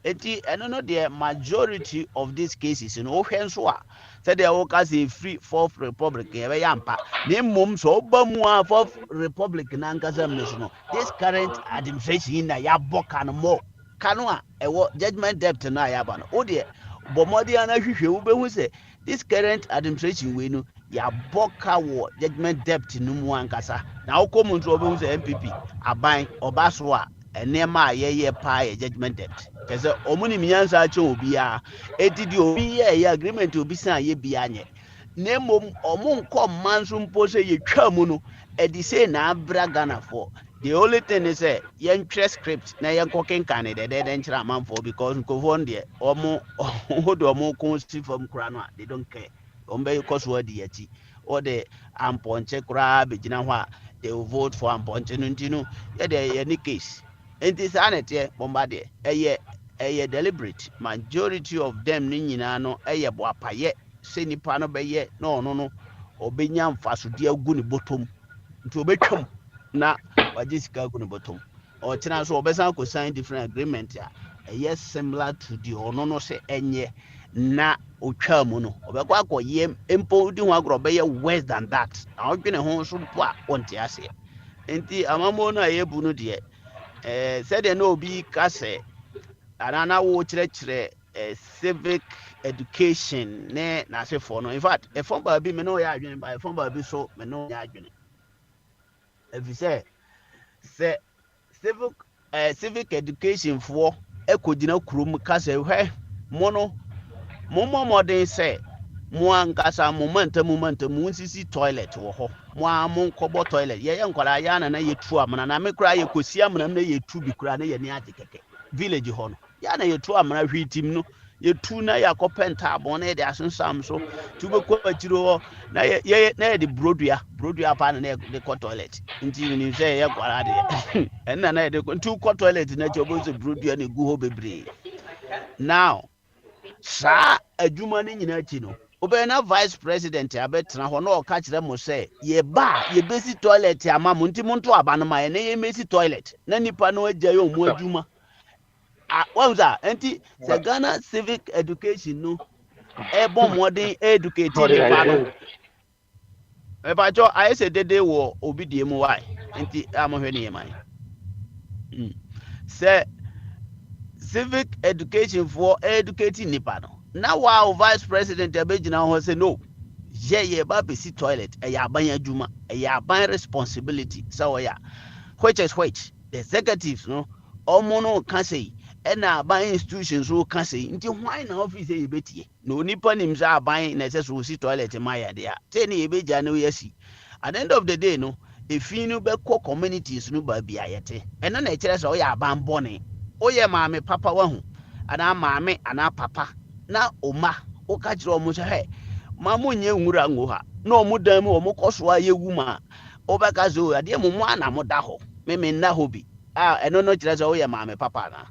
enti ɛno no deɛ majority of these cases no wohwɛ nso a sɛdeɛ woka sɛ free fourth republic yɛbɛyɛ ampa ne mmom sɛ woba mu a fourth republic nankasa mu no so no this current administration na yɛabɔ ka no mmɔ ka no a ɛwɔ judgment debt no a yɛaba no wodeɛ bɔ mmɔden ana hwehwɛ wobɛhu sɛ this current administration wei no yɛabɔ ka wɔ judgment debt no mu ankasa na wokɔ mu nso wobɛhu sɛ MPP aban ɔba so a nneɛma a yɛyɛ paa yɛ judgment debt kyɛ sɛ ɔmo ne miyansa akyɛ obiara eti di obi yɛ agreement obi san yɛ bia nyɛ na mmom ɔmo nkɔ mma nso mpo sɛ yɛtwa mu no ɛde sɛ na abra Ghana for the only thing is say yɛntwerɛ script na yɛnkɔ kenkan ne dɛdɛdɛ nkyerɛ amanfoɔ because nkɔfoɔ no deɛ ɔmo de ɔmo ko si fam koraa no a they don't care ɔmo bɛkɔ so adi akyi ɔde ampɔnkye koraa bɛgyina hɔ a they will vote for ampɔnkye no nti no yɛde yɛ ne case enti saa na ɛteɛ bɔmba deɛ ɛyɛ deliberate majority of them ne nyinaa no ɛyɛ boapayɛ sɛ nipa no bɛyɛ na ɔno no ɔbɛnya mfasodeɛ agu ne bɔtɔm nti ɔbɛtwam na wagye sika agu ne bɔtɔm ɔkyena so ɔbɛsan akɔ sign different agreement a ɛyɛ similar to the ɔno no sɛ ɛnyɛ na ɔtwa mu no ɔbɛkɔ akɔyɛ mpo di ho agorɔ ɔbɛyɛ worse than that na ɔdwene ho nso mpo a ɔnte aseɛ nti amammo no a yɛbu no deɛ sɛdeɛ na obi ka sɛ anana wo kyerɛkyerɛ civic education ne n'asefo no in fact ɛfɔm baabi me no yɛ adwene ba ɛfɔm baabi so me no yɛ adwene ɛfisɛ sɛ civic education foɔ ɛkɔgyina kurom ka sɛ hwɛ mo no mo mmɔden sɛ mo ankasa mo mantamu nsisi toilet wɔ hɔ mo a mo nkɔbɔ toilet yɛyɛ nkwadaa yɛ ana na yɛtu amena na me koraa yɛkɔsi amena na yɛtu bi koraa na yɛne agye kɛkɛ village hɔ no yɛ na yɛtu amena hwee tim no yɛtu na yɛakɔpɛ ntaabɔ na yɛde asensam so tu bɛkɔ akyire hɔ na yɛde brodua paa na yɛde kɔ toilet nti nim sɛ yɛyɛ nkwadaa deɛ ɛnna na yɛde nti kɔ toilet na kyɛ wobɛhu sɛ brodua no ɛgu hɔ bebree now saa adwuma no nyinaa akyi no obɛyɛ na vice president abɛtena hɔ na ɔka kyerɛ mo sɛ yɛbɛsi toilet ama mo nti mo nto aba no ma yɛ na yɛmɛsi toilet na nipa no agya yɛ ɔmo adwuma wahu sa nti sɛ Ghana civic education no ɛbɔ mmɔden educate nipa no ɛbɛkyɛ ayɛ sɛ dede wɔ obi die mu wae nti amohwɛ ne yɛman sɛ civic education for educating nipa no na wow vice president abegyina ho say no ye ba be toilet ɛyɛ aban adwuma ɛyɛ aban responsibility so ya which the executives no ɔmo no ka say ɛna aban institutions so ka say nti why na office yɛ betie no nipa nim say aban na ɛsɛ so si toilet ma ya de a say ne yɛbegya no yɛsi at the end of the day no efi no bɛkɔ communities no ba bia yɛte ɛna na ɛkyerɛ sɛ ɔyɛ aban bɔne oyɛ maame papa wahu ana maame ana papa na oma o ka kyerɛ ɔmo sɛ hɛ ma mo nye nwura ngo ha na ɔmo dan mu ɔmo kɔso a yɛwu ma ɔbɛka zo adeɛ mo ana mo da hɔ me na hɔ bi ɛno no kyerɛ sɛ oyɛ maame papa na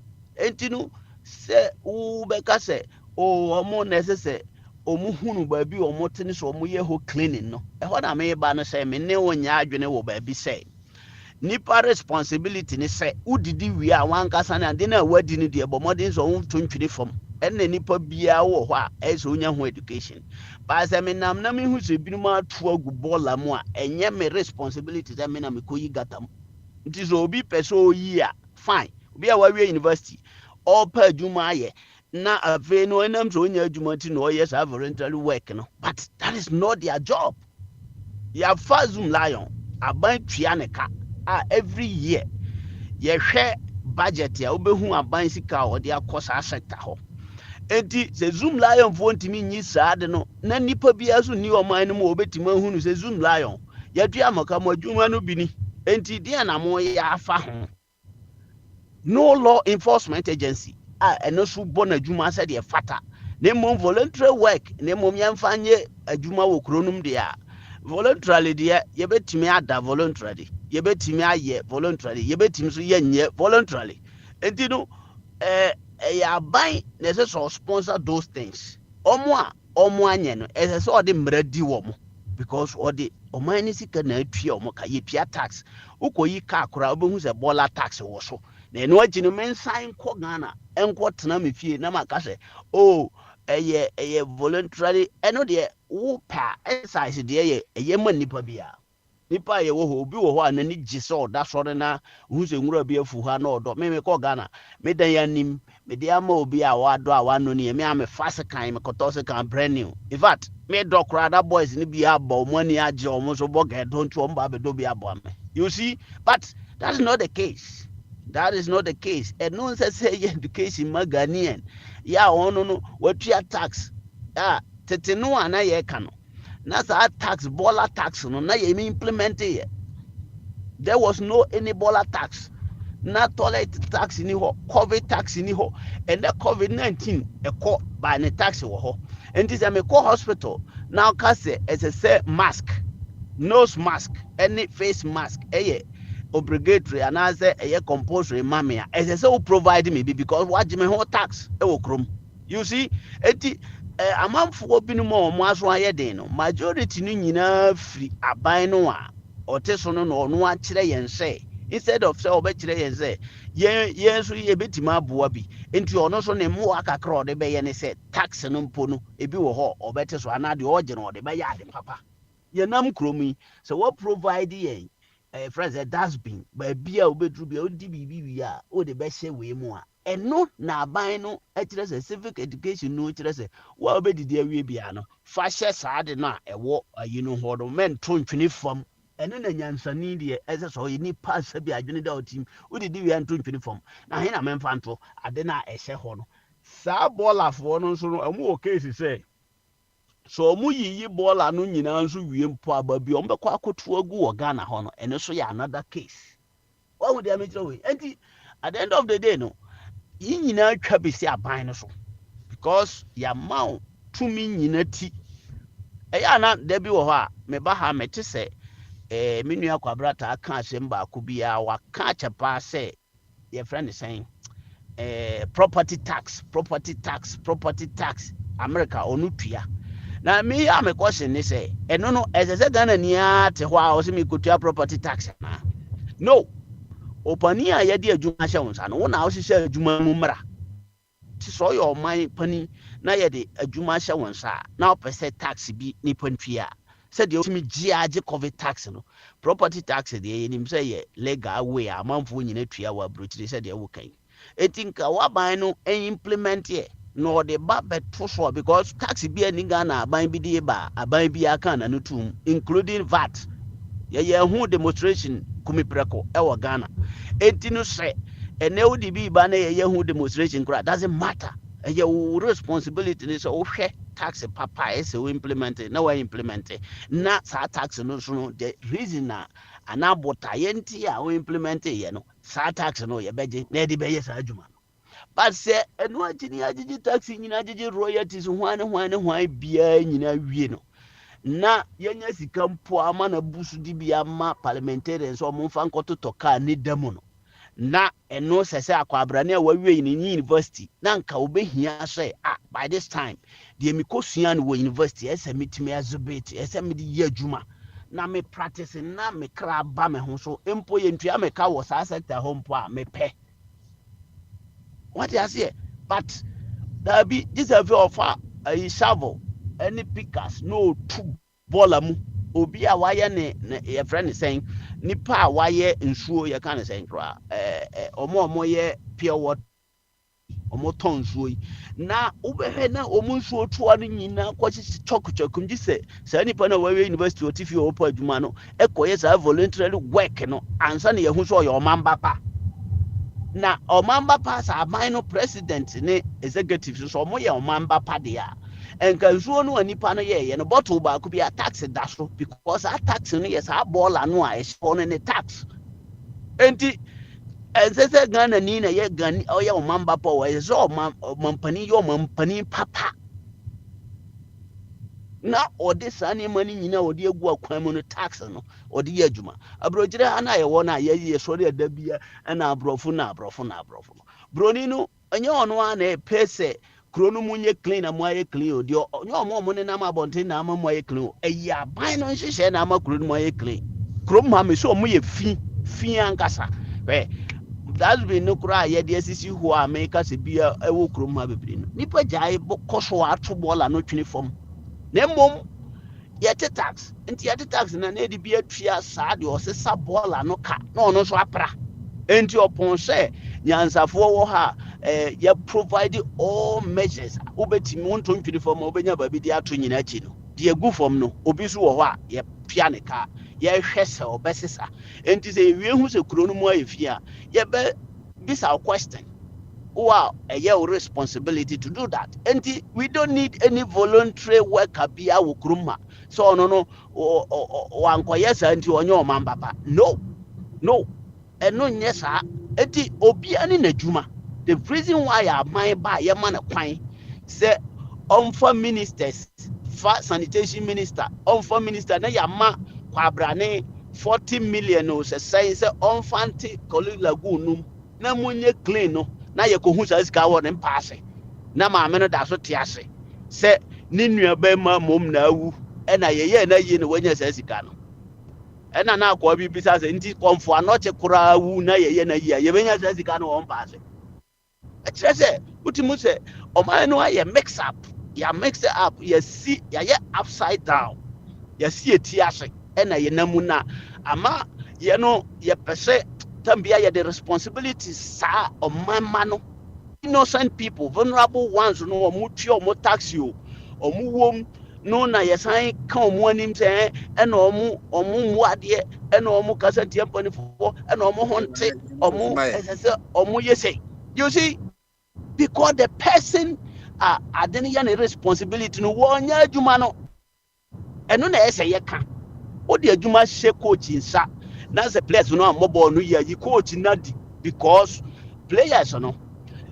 enti no sɛ wo bɛka sɛ ɔmo na ɛsɛ sɛ ɔmo hunu baabi ɔmo tene so ɔmo yɛ hɔ cleaning no ɛhɔ na me ba no sɛ me ne wonya adwene wɔ baabi sɛ nipa responsibility ni sɛ udidi wi a wankasa na de na wadi ni de bɔmɔden so won tontwene fam ɛna nipa bia wɔ hɔ a ɛsɛ onya ho education ba sɛ me nam na me hu sɛ binum atu agu bola mu a ɛnyɛ me responsibility sɛ me na me koyi gatam nti so obi pɛ so oyi a fine obi a wawie university all pa adwuma ayɛ na afei no enam so onya adwuma ti no ɔyɛ sa voluntary work no but that is not their job ya fazum lion aban tua ne ka every year yɛhwɛ budget ya obehu aban sika a ɔde akɔ saa sector hɔ enti se Zoom Lion fo ntimi nyi saa de no na nipa bia so ni oman no mo obetimi ahunu se Zoom Lion yadua amaka mo adwuma no bi ni enti dia na mo ya afa ho no law enforcement agency eno so bo na adwuma se de fata na mom voluntary work na mom yamfa nye adwuma wo kronum de a voluntarily de yebetimi ada voluntarily yebetimi aye voluntarily yebetimi so yenye voluntarily enti no ya ban na se so sponsor those things omo anye no ese so de mradi wo mo because odi oman ni sika na atwa omo ka ye pia tax ukoyi ka akora obehu se bola tax wo so na eno agi no mensan ko Ghana enko tena me fie na maka se oh eye voluntary eno de wo pa exercise de eye man nipa bia nipa ye wo ho obi wo ho anani gise oda sore na hu se nwura bia fu ha na odo me ko Ghana me dan yanim me de ama obi a wado a wano ne me am fast kan me koto kan brand new in fact me do crowd boys ni bia abo money age omo so boga don't to mba be do bia abo me you see but that's not the case. That is not the case. And no one says education Maganian. Ya ono no watua tax. Tete no ana ye kano. Na sa tax bola tax no na ye implement it. There was no any bola tax. Na toilet tax ni ho, COVID tax ni ho. And the COVID-19 e ko by the tax wo ho. And this am ko hospital. Now ka say as a say mask, nose mask, any face mask. Obligatory and as a compulsory mamia as I say provide me because what me whole tax krom you see eti amamfo binimo omo aso ayede no majority no nyina free aban no a oteso no no no a kire yen say instead of say obekire yen say yen so ye betima aboa bi enti ono so ne mo akakra ode be ye ne say tax no mpo no ebi wo ho obeteso anade oje no ode be ya ade papa ye nam krom yi so what provide yen friends that's been but bia obedru bia odi bibi wi a o de be hye we mu a eno na aban no akire se civic education no akire se wa obedidi awie bia no fa hye saade no a ewo ayi no ho do men to ntwene fam eno na nyansani de ese so yi ni pass bia adwene da otim odidi wi anto ntwene fam na he na memfa nto ade na ehye ho no sa ballafo no so no amu o case say so mu yiyi bola no nyina nso wie mpo aba bi o mbekọ akotu agu wo Ghana ho no ene so ya another case what would they make away enti at the end of the day no yi nyina atwa besi aban no so because ya maw to mi nyina ti eya na da bi wo ho a me ba ha mete se me nua kwabrata aka asem ba ko bia wa ka chepa se your friend is saying property tax America onu tua. Now me am a question they say no as I said Ghana near te ho a me kutua property tax na no opania ya de adwuma hye won sa no na wo hye adwuma mu mra ti so your man pani na ya de adwuma hye won sa na opese tax bi ni pantua said de me giage COVID tax no property tax de nim say ye legal way amanfo nyina tua wa brochire said de wo kan etinka wa ban no implement here no the beto so because tax bi ani Ghana aban bi de ba aban bi aka na no tum including VAT ye hu demonstration kumipreko e wo Ghana enti no se ene wo di bi ba na ye hu demonstration kra doesn't matter ye responsibility ni so wo hwe tax papa e se wo implement na wa implement na sa tax no so no the reason na anabota ye nti a wo implement ye no sa tax no ye beje na di be ye sa adwuma. But say eno agini agigi taxi nyina agigi royalties hwan bia nyina wie no na yenya sika mpo ama na busu di bia ma parliamentarians o mo fa nkoto toka ne demo no na eno sese akwabrane a wawie ni university na nka obehia say by this time the mikosua no university ese mitimi azobet ese me di adwuma na me practice na me kra ba me ho so empo ye ntua me ka wo sa sector ho mpo a me pe. What you say? But there be this a very offer a shovel, any pickers, no two bolamu. Obi a wire ne your friend is saying, Nipa wire insure your kind of saying, or more ye pure water or more tons. Now, over now, almost so 200 now, what is chocolate? Come just say, Sani Pana University or Tiffy or Pajumano, Echo, yes, I voluntarily work, no, and Sunny, who saw your man, papa. na ɔmamba pass aban president ne executive so ɔmo yɛ ɔmamba pa de a enka nsuo no nipa no yɛ no bottle baako bi a tax da so because a tax no yɛ saa bɔɔla no a ɛhyɛ no ne tax enti ɛsɛ sɛ Ghana ni na yɛ Ghana ɔyɛ ɔmamba pa wɔ ɛsɛ sɛ ɔmampani yɛ ɔmampani papa na ɔde saa nneɛma no nyinaa ɔde agu akwan mu no tax no ɔde yɛ adwuma aburokyerɛ ha na yɛwɔ no a yɛyɛ sɔre ada bia ɛna aborɔfo no buroni no ɛnyɛ ɔno a na ɛpɛ sɛ kuro no mu nyɛ clean na mu ayɛ clean o deɛ ɔnyɛ ɔmo ne nam abɔnten na ama mu ayɛ clean o ɛyɛ aban no nhyehyɛ na ama kuro no mu ayɛ clean kuro mu ha me sɛ ɔmo yɛ fi ankasa dustbin no koraa yɛde asisi hɔ a meka sɛ bia ɛwɔ kuro mu ha bebree no nipa gyae kɔ so ato bɔɔla no twene fam na mmom yɛte tax nti yɛte tax na ɛde bi atua saa deɛ ɔsesa bɔɔla no ka na ɔno nso apra nti ɔpɔn sɛ nyansafoɔ wɔ ha yɛ provide all measures wobɛtumi wonto ntwene fam a wobɛnya baabi de ato nyina akyi no deɛ gu fam no obi so wɔ hɔ a yɛpia ne ka yɛhwɛ sɛ ɔbɛsesa nti sɛ yɛwie hu sɛ kuro no mu ayɛ fi a yɛbɛ bisa question wow, your responsibility to do that. And we don't need any voluntary worker be our kruma. So no, one yes, and you on your mamba. No. And no, yes, sir. Eti obiani nejuma. The reason why I mind by your man a pine say for ministers, for sanitation minister, for minister, na yama kwabrane 40 million no say on fanti colleague lagoonum na munye clean no. Na ye ko hu sa sika wo ne mpaase na maame no da so te ase se ne nua ba ma mom na awu e na ye na yi ne wanya sa sika no e na akwa bi bisa se nti komfo anoche kura awu na ye na yi a ye benya sa sika no wo mpaase e kire se utimu se o man no aye mix up ye see ye upside down ye see eti ase e na ye namu na ama ye no ye pese tambia ya the responsibilities sa o mama no innocent people vulnerable ones no omuti omo tax you omu wom no na yesan ka omu anim se e na omu mu ade e na omu kasa tie mpanifo e na omu honte omu esese omu yese you see because the person adeni ya na responsibility no wonya adwuma no eno na ese ye ka o de adwuma hye coach nsa na the players no amobɔ no yi coach nadi because players no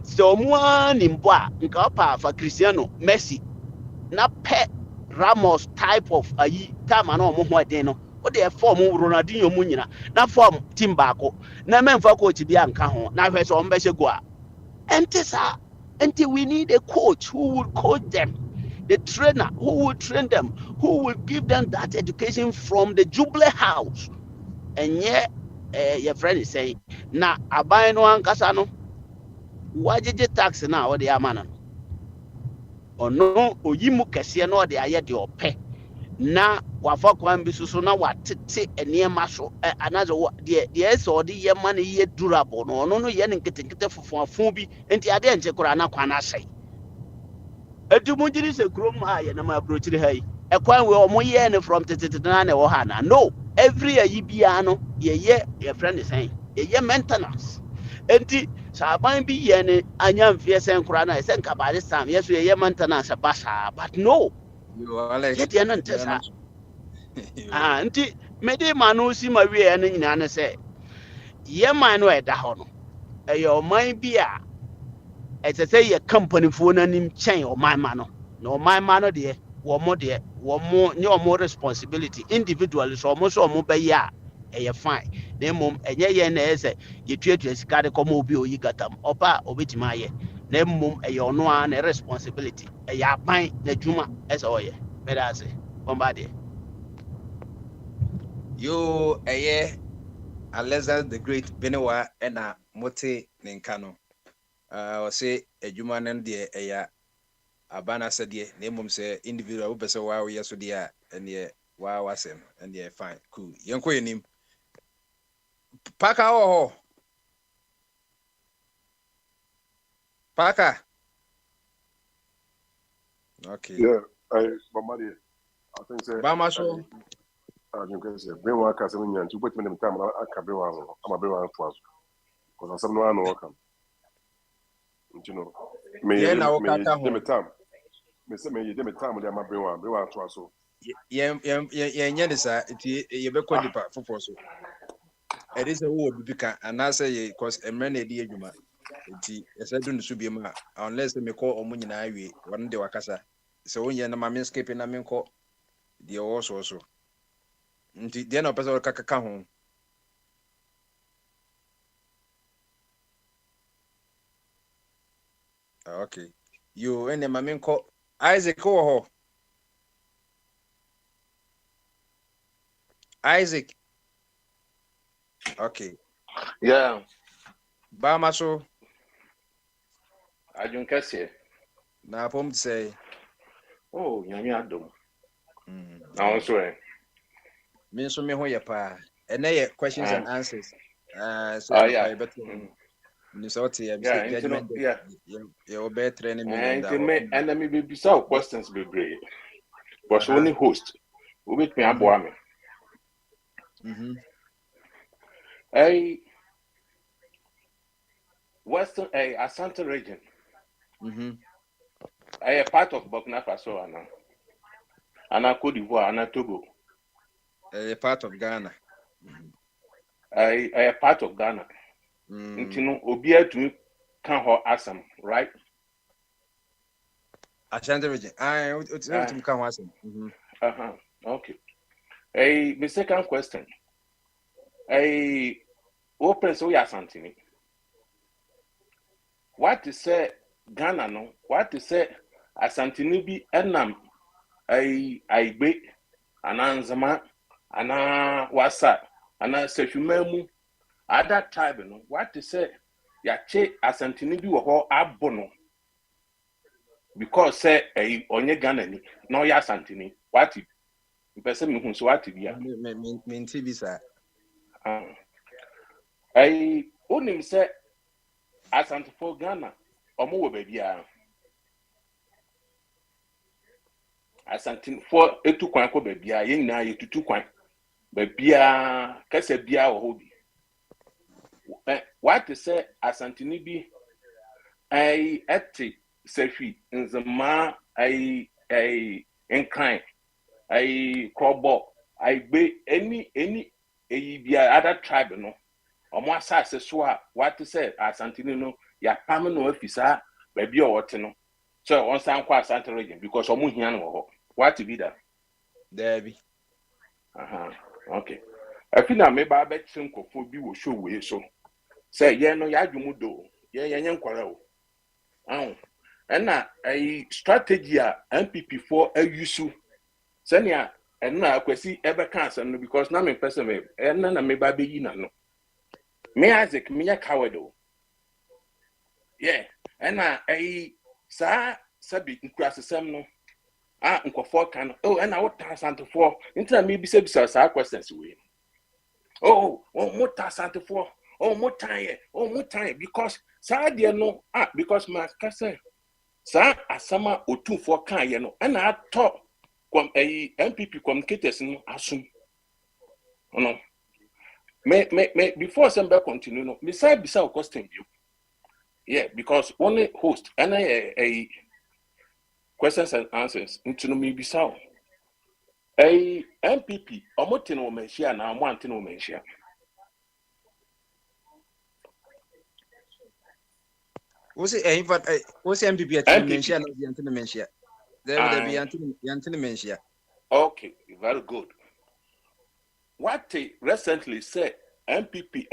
so omo ni mbo a nka pa fa Cristiano Messi na pe Ramos type of ayi time na omo ho aden no o de form Ronaldinho mu nyina na form team baako na memfa coach bi anka ho na hwɛ so omo be hye go a until we need a coach who will coach them, the trainer who will train them, who will give them that education from the Jubilee house. And yet, your friend is saying, now, I buy no ankasa no, why did you tax now or the amana? Or no, or you mukasi no, the ayat your pay. Na wafa kwan bi so na watete enema so another the yes or the ye money ye durable no ye nkete fofo bi enti ade enche kura na kwan asai edumujiri se krom ha ye na ma approach hai e kwan we omo ye ne from tete na na wo ha na no every year bia no ye friend is saying ye maintenance enti saban bi ye ne anya mfie sen kura na se nkabale sam yeso ye maintenance basa but no yet ya nan tesa nti mede manu si ma wie na nyina ne se ye man no eda ho no e yo man bi a e se ye company fo na nim chen o man ma no na o man ma no de wo mo nye o mo responsibility individually so mo be ya e ye fine na mom enye ye na ese ye tuatua sika de komo obi oyi gatam opa obetima ye na mom e ye ono a na responsibility e ya ban na dwuma ese o ye medase bombade yo Alexander the Great Benewa ena mote nenka no o se adwuma nan de eya abana sede na mom se individual wo pese wa wo yeso de a ene wa wasem ene fine cool yenko yenim paka ho paka okay yeah Bombardier I think say Bamaso I think say bring one case when you put them time I can be one I'm a be one twice Because I'm no welcome. You know, me Yeah, now me Kaka me time. Me say me time with my brain to so. yeah, this you be called the for so. It is a word because and I say because a man a dear juma. I said don't should be ma unless me call omu nyina awie one day wakasa. So when you na mama escape na me call the also. Nti dia na person kaka ho. Okay. You and the mama call Isaac ho. Isaac. Okay. Yeah, Bama so I don't care. na pom say Oh, Yami Adom. I mm. swear. Me so me ho ye pa. And na questions and answers. So Oh, no yeah. pa better. Ni so what you Yeah, judgment. yeah. You better training me And that. then maybe be some questions be brave. But only host. Who make me a boy? Hey, Western, Asante region. I a part of Burkina Faso, and Cote d'Ivoire, and Togo. A part of Ghana. I a part of Ghana. You know, Obia to me can hold Assam, right? Ashanti region. I it's to come Assam. Okay. Hey, the second question. Hey, open so ya Asante. What is say Ghana no? What is say Asante ni bi enam I be ananzama ana wasa ana sehwemamu other tribe no what is say ya che Asante ni bi wo ho abo no because say onye Ghana ni no ya Asante ni what person me hu so what bi ya me TV sir. Onim say Asante for Ghana omo wo ba bia Asante for etu kwan ko ba bia ye nyina ye tutu kwan ba bia kasa bia wo ho bi what to say Asante ni bi eti sefi nzema nkran krobo gbe any bia other tribe no omo asase so a what to say Asante ni no ya pam no afisa ba bia o wote no so on san kwa Asante region because omo hia no ho what to be that There be. Okay. I feel na me ba be chinkofo bi wo show we so. Say ye no ya dwumu do. Ye yen kwara o. Na strategy a MPP for use. Senia na akwasi ebe kan asem no because na me person me na me ba be yi na no. Me Isaac me ya coward o. Yeah. Na sa sabi nkurasesem no. Nkofo kan na what Asante for intra me bisa sa questions we mota Asante for mota because sa dia no because my kase sa asama otu for kan ye no na ato kom MPP communicators no asum no me before some be continue no me say bisa question you yeah because only host and questions and answers into no me bisa MPP omote no mention na amo ante no mention What's it what's MPP at mention of the antenna mention? There would be antenna mention. Okay, very good. What recently said MPP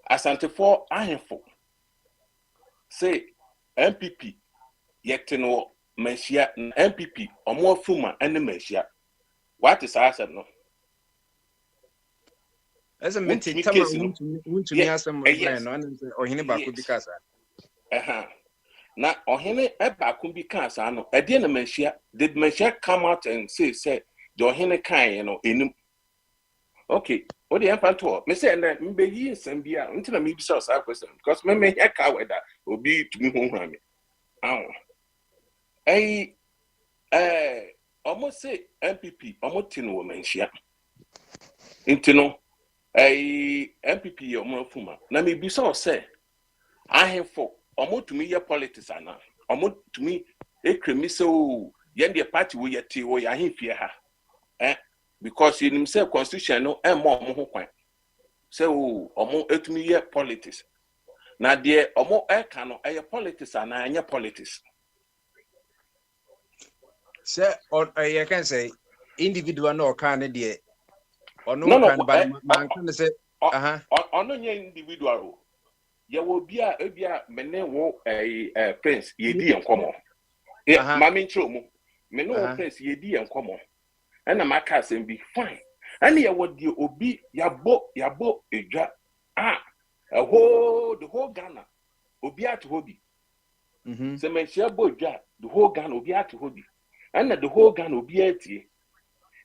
Asante for ahemfo say MPP yetino mention MPP omo afuma ene mention what is answer no as a meeting tama want to me ask some or hini ba ko because na ohene eba ko bi kan sa no e de na mention did mention come out and say the ohene kan no enum okay what the impact to me say na mbe yi nsem bia until me bi so sa question because me hear ka weda obi to me hu hu me almost say MPP almost no mention intino MPP omo fuma na me bi so say ahefo omo tumi ye politics ana omo tumi ekremi so yen the party we yeti wo ya ahefie ha because you say constitution no mo omo ho kwan say omo etumi ye politics na de omo eka no eye politics ana anya politics say you can say individual no can de no can man can say ono nye individual ye wo bia ebia mene wo prince ye di enkomo mama nchiro mu mene wo prince ye di enkomo na maka asem bi fine and ye wo di obi yabo edwa the whole Ghana obi at hobi se me share bo edwa the whole Ghana obi at hobi and the whole Ghana obi atie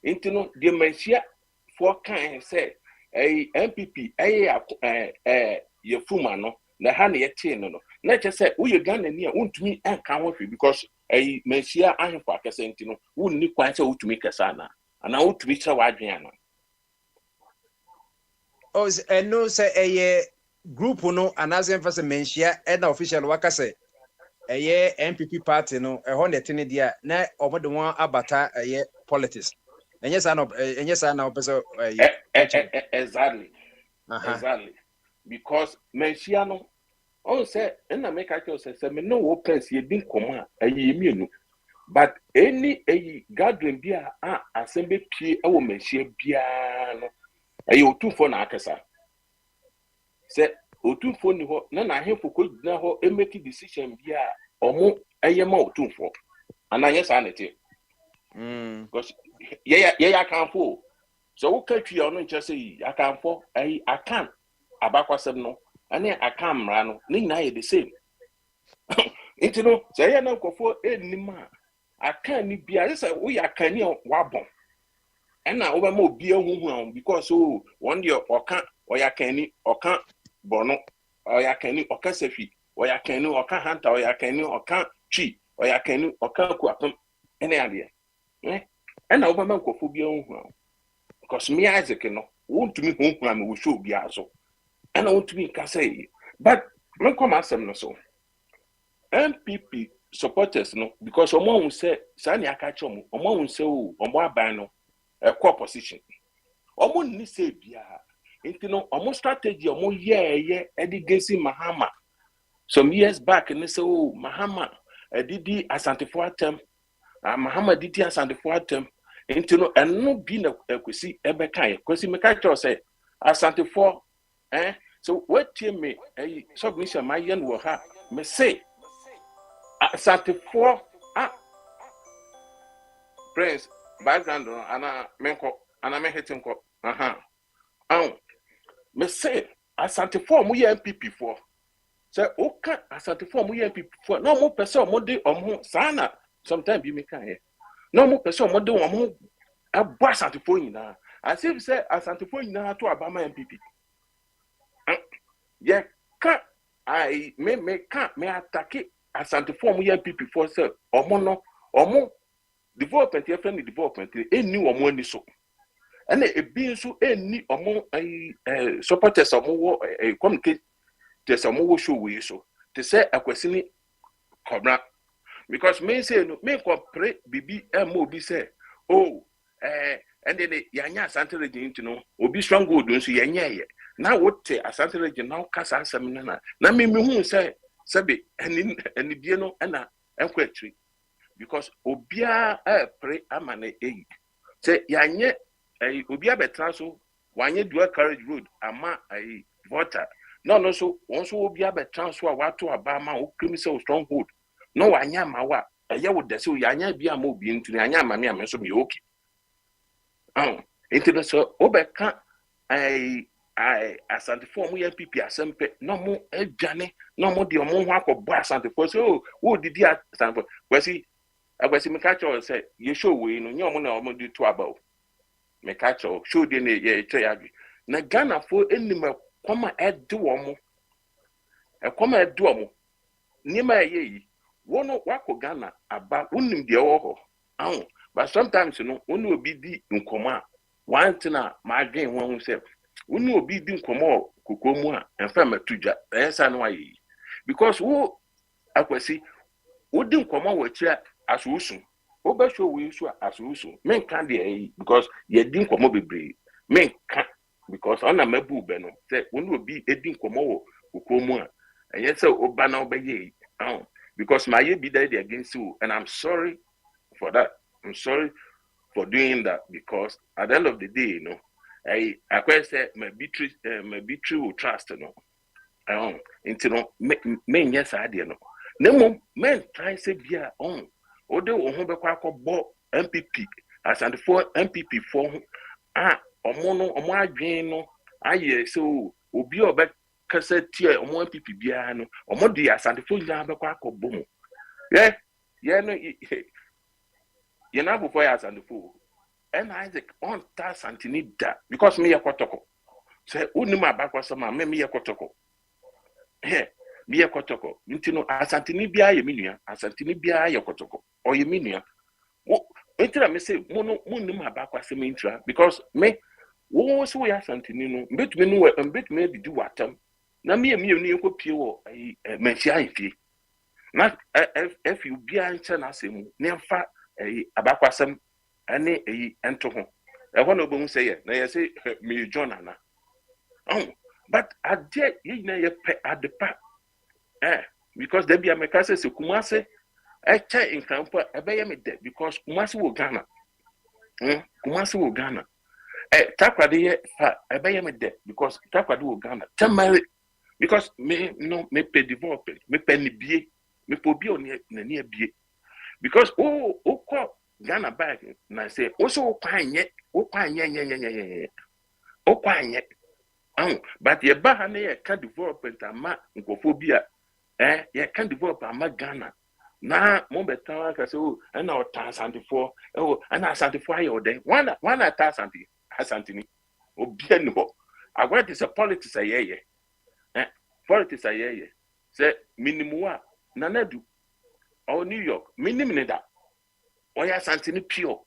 intino the mentia for kan say MPP ye fuma no na ha na ye tie no na che say wo ye Ghana ni a untumi enka ho hwe because mentia ahemfo akese ntino wunni kwan say utumi kesa na ana utumi kira wadwen ana no say group no anase emphasize mentia na official waka say MPP party no ho na tene dia na omo de won abata politics enye sa na opese exactly because mentia no on say na make actually say me no wo press ye din koma mienu but any gathering bia assemble pie e wo mentia bia no otufo na akesa say otufo ni ho na ahemfo ko gina ho make decision bia omo ma otufo ananye sa na tie because yeah kanfo so wo katwi ono nche say akanfo akan abakwasem no ane akamra no ni na ye the same intino say na nkofo enima akan ni bia say wo ya kan ni wabon ena wo be ma obi ahuhu because one day okan oya kan ni okan bono oya kan ni okan sefi oya kan ni okan hanta oya kan ni okan chi oya kan ni okan kuapem ene ade ena wo be ma nkofo bi ahuhu because me Isaac no won't to me who am we show be aso and I want to be can say but when come asem no so MPP supporters no because omo won say sani aka chomo omo won say omo aban no core position omo ni say bia enti no omo strategy omo ye edigesi Mahama some years back and say Mahama didi asantefo atem Mahama didi asantefo atem enti no eno bi na kwesi ebeka ye kwesi meka cho say asantefo so what team me submission my yen wo ha me say asantefo prince background ana menko ana me hitin ko me say asantefo mo ye MPP for say oka asantefo mo ye MPP for no mo pese mo de omo sana sometimes bi me kan ye no mo pese mo de omo abo asantefo nyina as if say asantefo nyina to abama MPP ye ka me attack asantefo mo ye MPP for say omo development ye friend development eni omo ani so ene ebi nso eni omo supporters omo wo communicate tese omo wo show we so to say akwasini kobra because me say no me compare bibi mo bi say and then yanya asante region no obi strong gold nso yanya ye na wote asante region na kasa asem na me hu say sebe eni die no na enkwatri because obia pre amane say yanye obia betra so wanye dual carriage road ama voter no so onso obia betra so a wato abama o krimi say stronghold no wanya ma wa ye wo de so yanya bia ma obi ntuni anya ma me am so me okay into so obeka asante form we MPP asempe no mo adwane no mo de omo ho akọbọ asante for so wo didi asante kwesi agbasi me catch all say ye show we no nye omo na omo di to about me catch all show de na ye try agi na Ghana for enima koma ede omo nima ye yi wono wako Ghana aba unim de wo ho but sometimes no one will be the nkoma one thing ma gain one self Unu obi di nkomo kokomu a enfa matuja esa no ayi because wo akwasi wo di nkomo wo kira asusu wo be show we so asusu men kan de ayi because ye di nkomo bebre men kan because ona mabu be no say unu obi edi nkomo wo kokomu a eye say oba na obeye because my ye be there against you and I'm sorry for that. I'm sorry for doing that because at the end of the day, you know, I quite say my betray will trust, you know. Into no men yes I no. No men try say be on. Ode wo ho be kwa bo MPP as and for MPP for omo adwen no aye so obi obe kasa tie omo MPP bia no omo di as and for nya be kwa bo mo. Yeah no you know before as and for and Isaac on task antini da because me yakotoko say unima bakwasama me yakotoko me yakotoko ntino asantini bia ye minua asantini bia yakotoko o ye minua wo entira me say munima bakwasama intira because me wo so ya asantini no mbetumi no mbetumi didi watam na me ni ko pie wo menhia ifie na if you bia nche na asemu ne mfa abakwasam ane ento ho ehwo no bohu say na ye say me John ana but ade ye na ye pe adepa because there be a mekase se Kumase eche in campo ebeye me de because Kumase wo Ghana Kumase wo Ghana takwade ye fa ebeye me de because takwade wo Ghana tamale because me no me pe development me pe ni bie me po bie oni na ni bie because ko Ghana back na say also kwanye but ye ba ha na ye can development ama nkofobia ye can develop ama Ghana na mo beta ka say na o tasantifo na asantifo ayo den one tasanti asantini obi ani ho agwa this politics ayeye politics ayeye say minimum na nadu or New York minimum da oya santini pure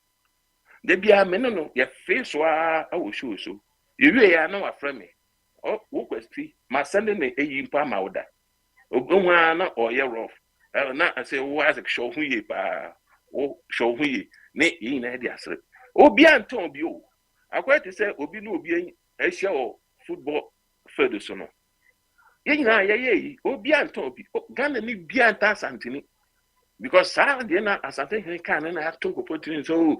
de bia me no ye face wa awo show so yewe ya na wa frame me wo kwesti ma send me eyi mpa ma oda ogunwa na oye rough na say wo as show hu ye pa wo show hu ye ne yi na de asre obi anton bi o akwati say obi na obi ehia o football field so no ye nyina ye obi anton bi Ghana ni bia anta santini because saa de na asante kan na ya to opportunity so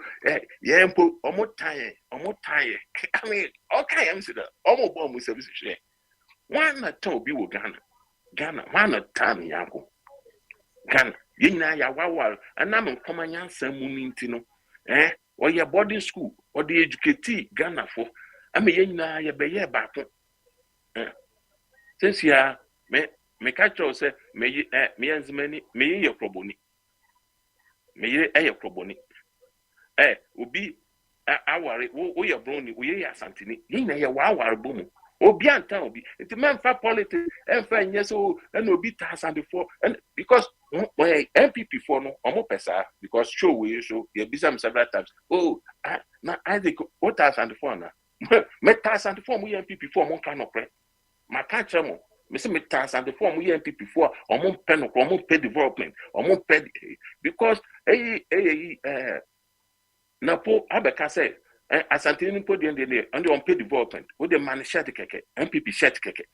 mpo omo tan I mean okay am say that omo bo mu service share one na ton bi wo Ghana one na tan yanko Ghana yina ya wawal anam nkomanya nsam mu ninti no o ye boarding school o de educate Ghana for am yina ya be ye ba ko since ya me catch you say me enzmani me ye proboni me ye proboni obi aware wo ye broni wo ye asantini ye na ye wa aware bomu obi anta obi it men fa politics enfa nye so na obi ta asantefo because MPP for no omo pesa because show we so ye bisam several times na I think what asantefo na me ta asantefo mo ye MPP for mo kan no pre ma ka chemo me say me task and the form we MPP for on pen on pay development on pay because na po abeka say asante ni po de and on pay development we dey manage shirt keke MPP shirt keke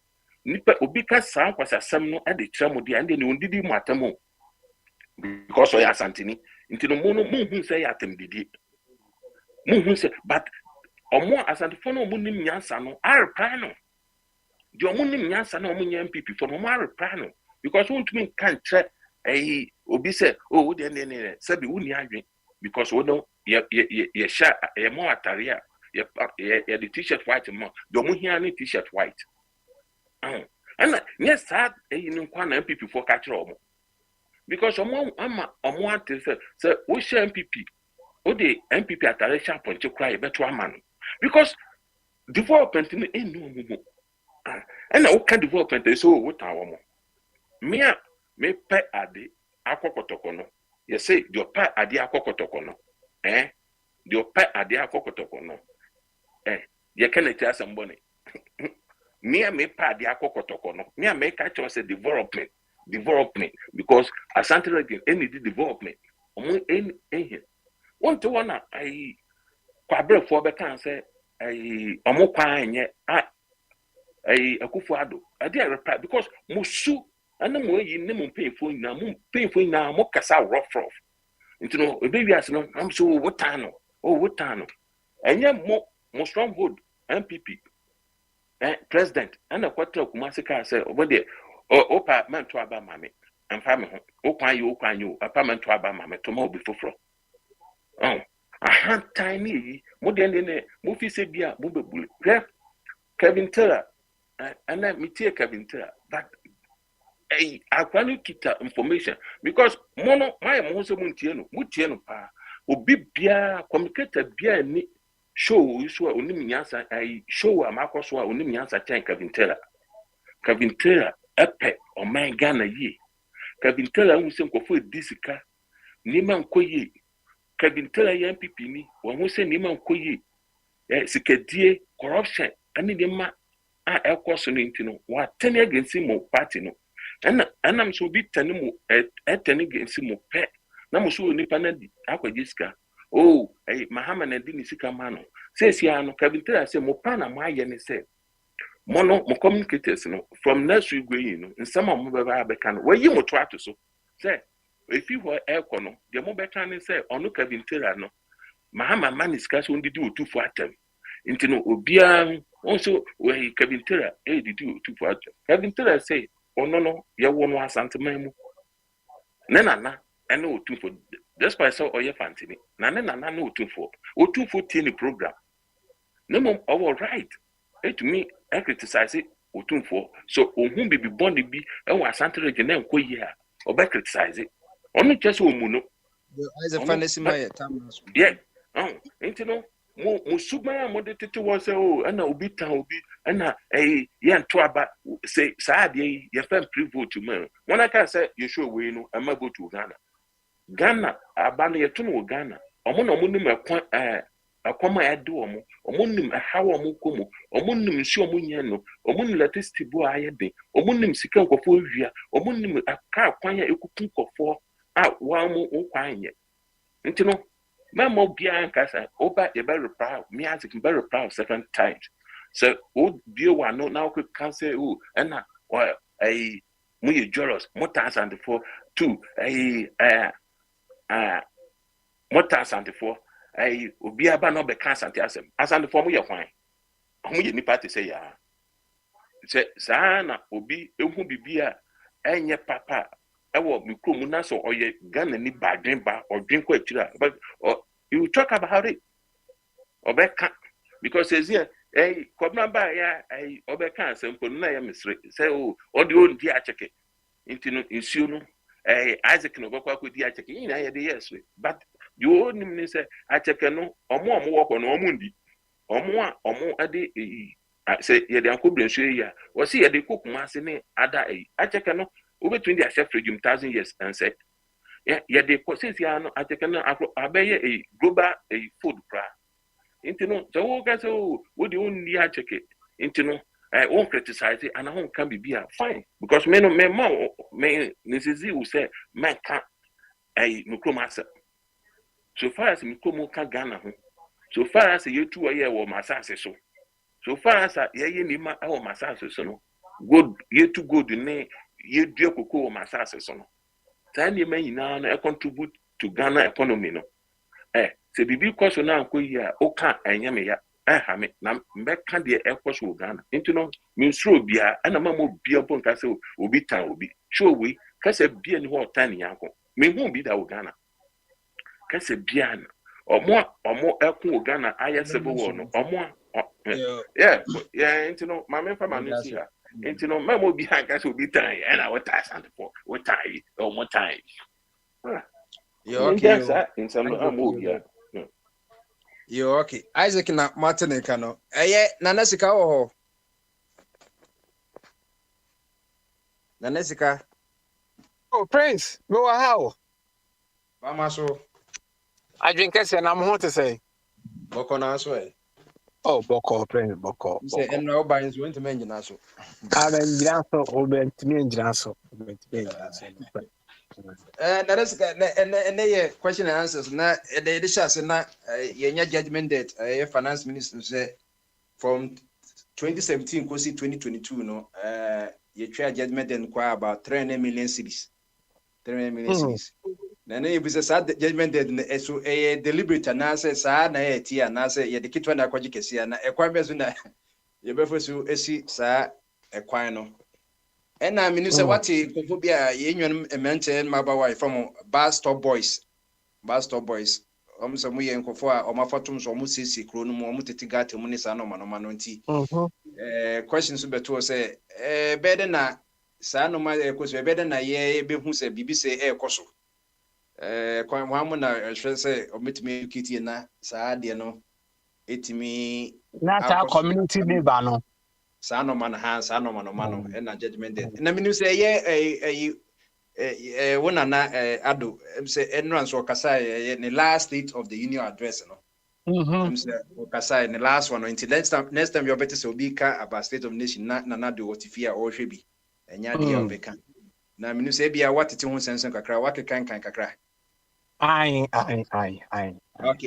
nipa obi ka san kwasa asem no e dey kira mo de and ni ondidi mu atamo because we asante ni nti no mo hu say atem didi mo hu say but omo asante for no mo nim nyansa no areply no the omunim nyansa na omunya MPP for no reply no because won't mean can't check obi say wo de ne sabi wuni adwen because we know ye sha ye mo atare a ye the t-shirt white mo the omuhia ni t-shirt white and yes sad ni nkwa na MPP for catch omo because omo ama omo ate say we share MPP o de MPP atare sha ponche kwa ye beto ama no because development ni enu omo and I can development so what our me pe ade akokotoko no you say the pe ade akokotoko no the pe ade akokotoko no you can tell somebody near me pa the akokotokono, near me catch us a development, because Asante Region any development. Any one to one I kwabre for be can say omo kwan nye Akufo-Addo I dey reply because musu and mo yi ne mo painful na mo kasa rough into no baby as no I'm so what time and yeah mo stronghold MPP president and a quarter of Kumasi say over there opa man to aba mame and family okwan you apartment to aba mame to mo be foforo a hand tiny mo den mo fi se bia mo bebule Kevin Taylor and let me take Kevin Taylor but I can't keep that information because mono my monso mutieno pa obi bia communicator bia ni show so onim nyansa I show amako so onim nyansa chen Kevin Taylor epe o man Ghana yi Kevin Taylor hu se nkofo edisika nima nkoyi Kevin Taylor ya MPP ni wo hu se nima nkoyi sikadie corruption ani nima a ekoso no ntino wa tani against mo party no and I'm so bit tani mo etani against mo pe na mo so nipa na di akwajiska Mahama na di ni sika mano say sia no Kevin Taylor say mo pa na mo aye ne say mo communicators no from next week going no nsama mo be ba kan we yi mo to ato so say if you were ekono de mo be kan say onu Kevin Taylor no Mahama man iska so ndidi otufu atem ntino obia also we Kevin Taylor did you otufu atem Kevin Taylor say no ye wo no Asante Mamu na ene otufu despite so oye fantini na otufu tie ni program no all right to me I criticize it otufu so ohun bibi bond bi e wa Asante Region na nkoyi a oba criticize it onu chese omuno as a fantasy my time yeah ntino mo subaya mo de tete wo say ana obi tan obi ana ye nto aba say saade ye fam pre-vote man when I can say you show we no am go to Ghana aba no ye to no Ghana omo no mo nim akoma ya de omo nim hawo mo komo omo nim nsi omo nya no omo nim electricity bo aye de omo nim sika nkofo wia omo nim aka kwan ya ekuku nkofo wa mo kwan ye ntino Memo bia nkasa oba e very proud me as can very proud second times so bio wa no now could can say and mu ye jealous motas and for two motas and for obi aba no be cancer asem asande for mu ye kwan mu ye nipa te say ya say sana obi ehu bibia enye papa ewo mikro na so oye Ghana ni badwen ba odwen kwa tira but you talk about it obeka because says here kwabna ba ya obeka asempo na ya misre say odi on di acheke intino insuo no Isaac no gokwa ko di acheke ina ya de yes but you only mean say acheke no omo woko no omo ndi omo ade say ye de ankobrenso ya wo say ye de kokuma ase ne ada acheke no between the chef regime 1,000 years and said yeah they says ya no atekana abeye global food pra intino so wo ka so wo di only acheke intino won't criticize it and I won't can be fine because me necessary will say man can mikromasa so far as mikromo can Ghana ho so far as you two a year wo masase so far as ye ni ma wo masase so no good ye to good ne ye dua koko o masase so no tani man yina na contribute to Ghana economy no se bibi kwaso na ankoyi a o ka anyame ya ha me na mbeka de ekwaso Ghana nti no minsuro bia ana mamo bia bon ka se obi tan obi show we ka se bia ni ho tan yanko me hu bi da Ghana ka se bia na omo ekun Ghana ayesebo wo no omo yeah nti no ma me fa ma no si ha nti no mamo bi han ka se obi tan na what I for what I or more time okay in some amoya you okay Isaac na Martin kano nana sika wo ho nana sika Prince me wa how mama so adwen kese na mo ho te say boko na so Oh, Boko, Prince Boko, Say Boko. and no by is going to mention also. I'm Grasso, Obent, me and Grasso. That is and they question and answers. Now the shots and not your judgment that a finance minister say from 2017 to 2022, no, you try judgment and inquire about 300 million cities. 300 million cities. Then you be sad judgment that so a deliberate and answer, sad, na tea and answer, yet the kid when I quite see and a quite best you better so see, sir, a quino. And I mean, you say what he could be a union mentioned my boy from Bar Stop Boys. Some way and Kofa or my photos almost 60 chronum or mutitigati munisano manomanti. Questions better say, better na Sanoma was better than a year, who said BBC air coso. Quite one I shall say, omit me kitty na sad, you know, it me. Not our community neighbor, no. Sano man has Sano mano and a judgment dead. And I mean, you say, yeah, one and Ado, say, entrance or Kasai in the last state of the union address, no. Kasai in the last one, until next time you're better so be about state of nation, not Nanado or Tifia or Shibi, and Yadia of a can. Now, I mean, you say, be a what it won't sense and cacra, what can cacra. Aye. Okay,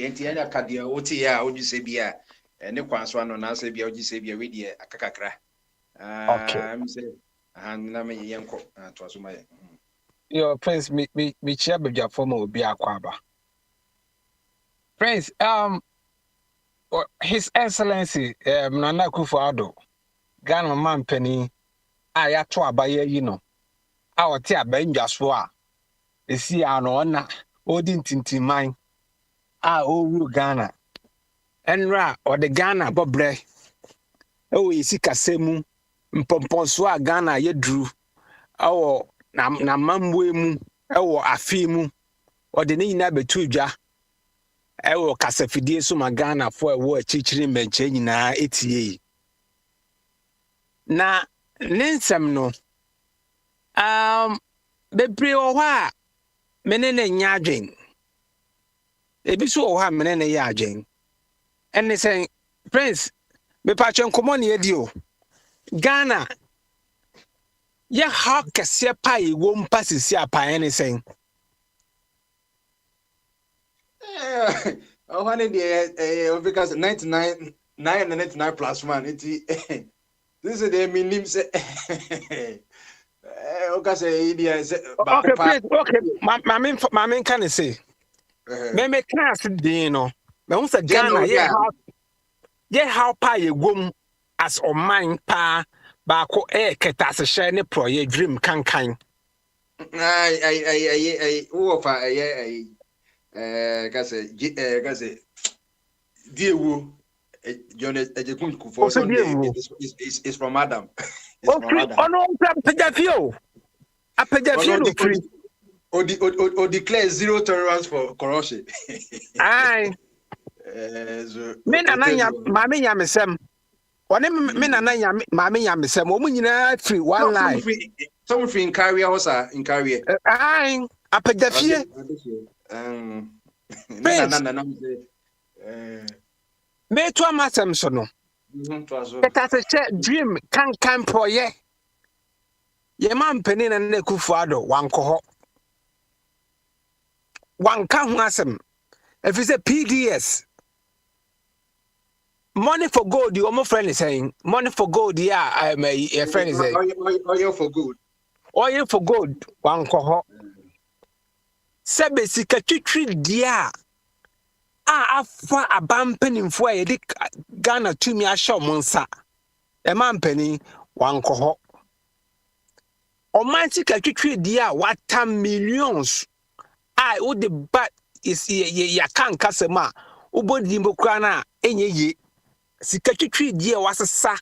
and Tiana Cadia, Otia, would you say, be a and the one on us, be a Gisabia with a cacra. I'm saying, and Nami Yanko, twas my. Your Prince, me chair with your former will be a quaba. Prince, His Excellency, Nana Kufuado, Ghana man penny, I at to abaye, you know. Our tea benjas wa. The sea an honor, Odin Tinti mine. O Ghana. Enra or the Ghana Bobre. Oh, is it Kasemu? Mpomponswa Ghana ye drew. Oh, na mamwe mu. Oh, afimu. Or the nina betuja. Oh, Casafidie suma Ghana for a war teaching mention na 88. Na Ninsam no. Bebre owa menene nyadwen. Ebiso owa menene yadwen. And they say, Prince, me patch on common yedio. Ghana, ya how casia pie won't pass his ya pie anything. Oh, honey, because 99 plus 1. This is the minimum. Okay, my main can say, me class dino. Me who say Ghana, yeah, how pie womb as or mine pa bako ketas share ne pro ye dream can. Dear woo, John is from Adam. Oh, no, Pedafio. A pedafio or declare zero tolerance for corruption. Aye. Men and I am Mammy Yamisem. One men and I am Mammy Yamisem, woman in free one life. Some free in carrier also in carrier. Aye, a pedafio. Me to a massam sono. Let us dream can pro ye. Ye man penin and Nekufado, one cohort. One can wasm. If it's a PDS, money for gold, your more friend is saying, money for gold, yeah, I'm a friend is saying, oil for gold. Oil for gold, one cohort. Sebesika tree, dear. Afa a bumping in for a dick Ghana to me a show monsa. A man penny, one cohort. Or man, tree, dear, what 10 millions. I would the bat is ya can't customer. Ubo Dimbocrana, any ye. Sikatri dear was a sa.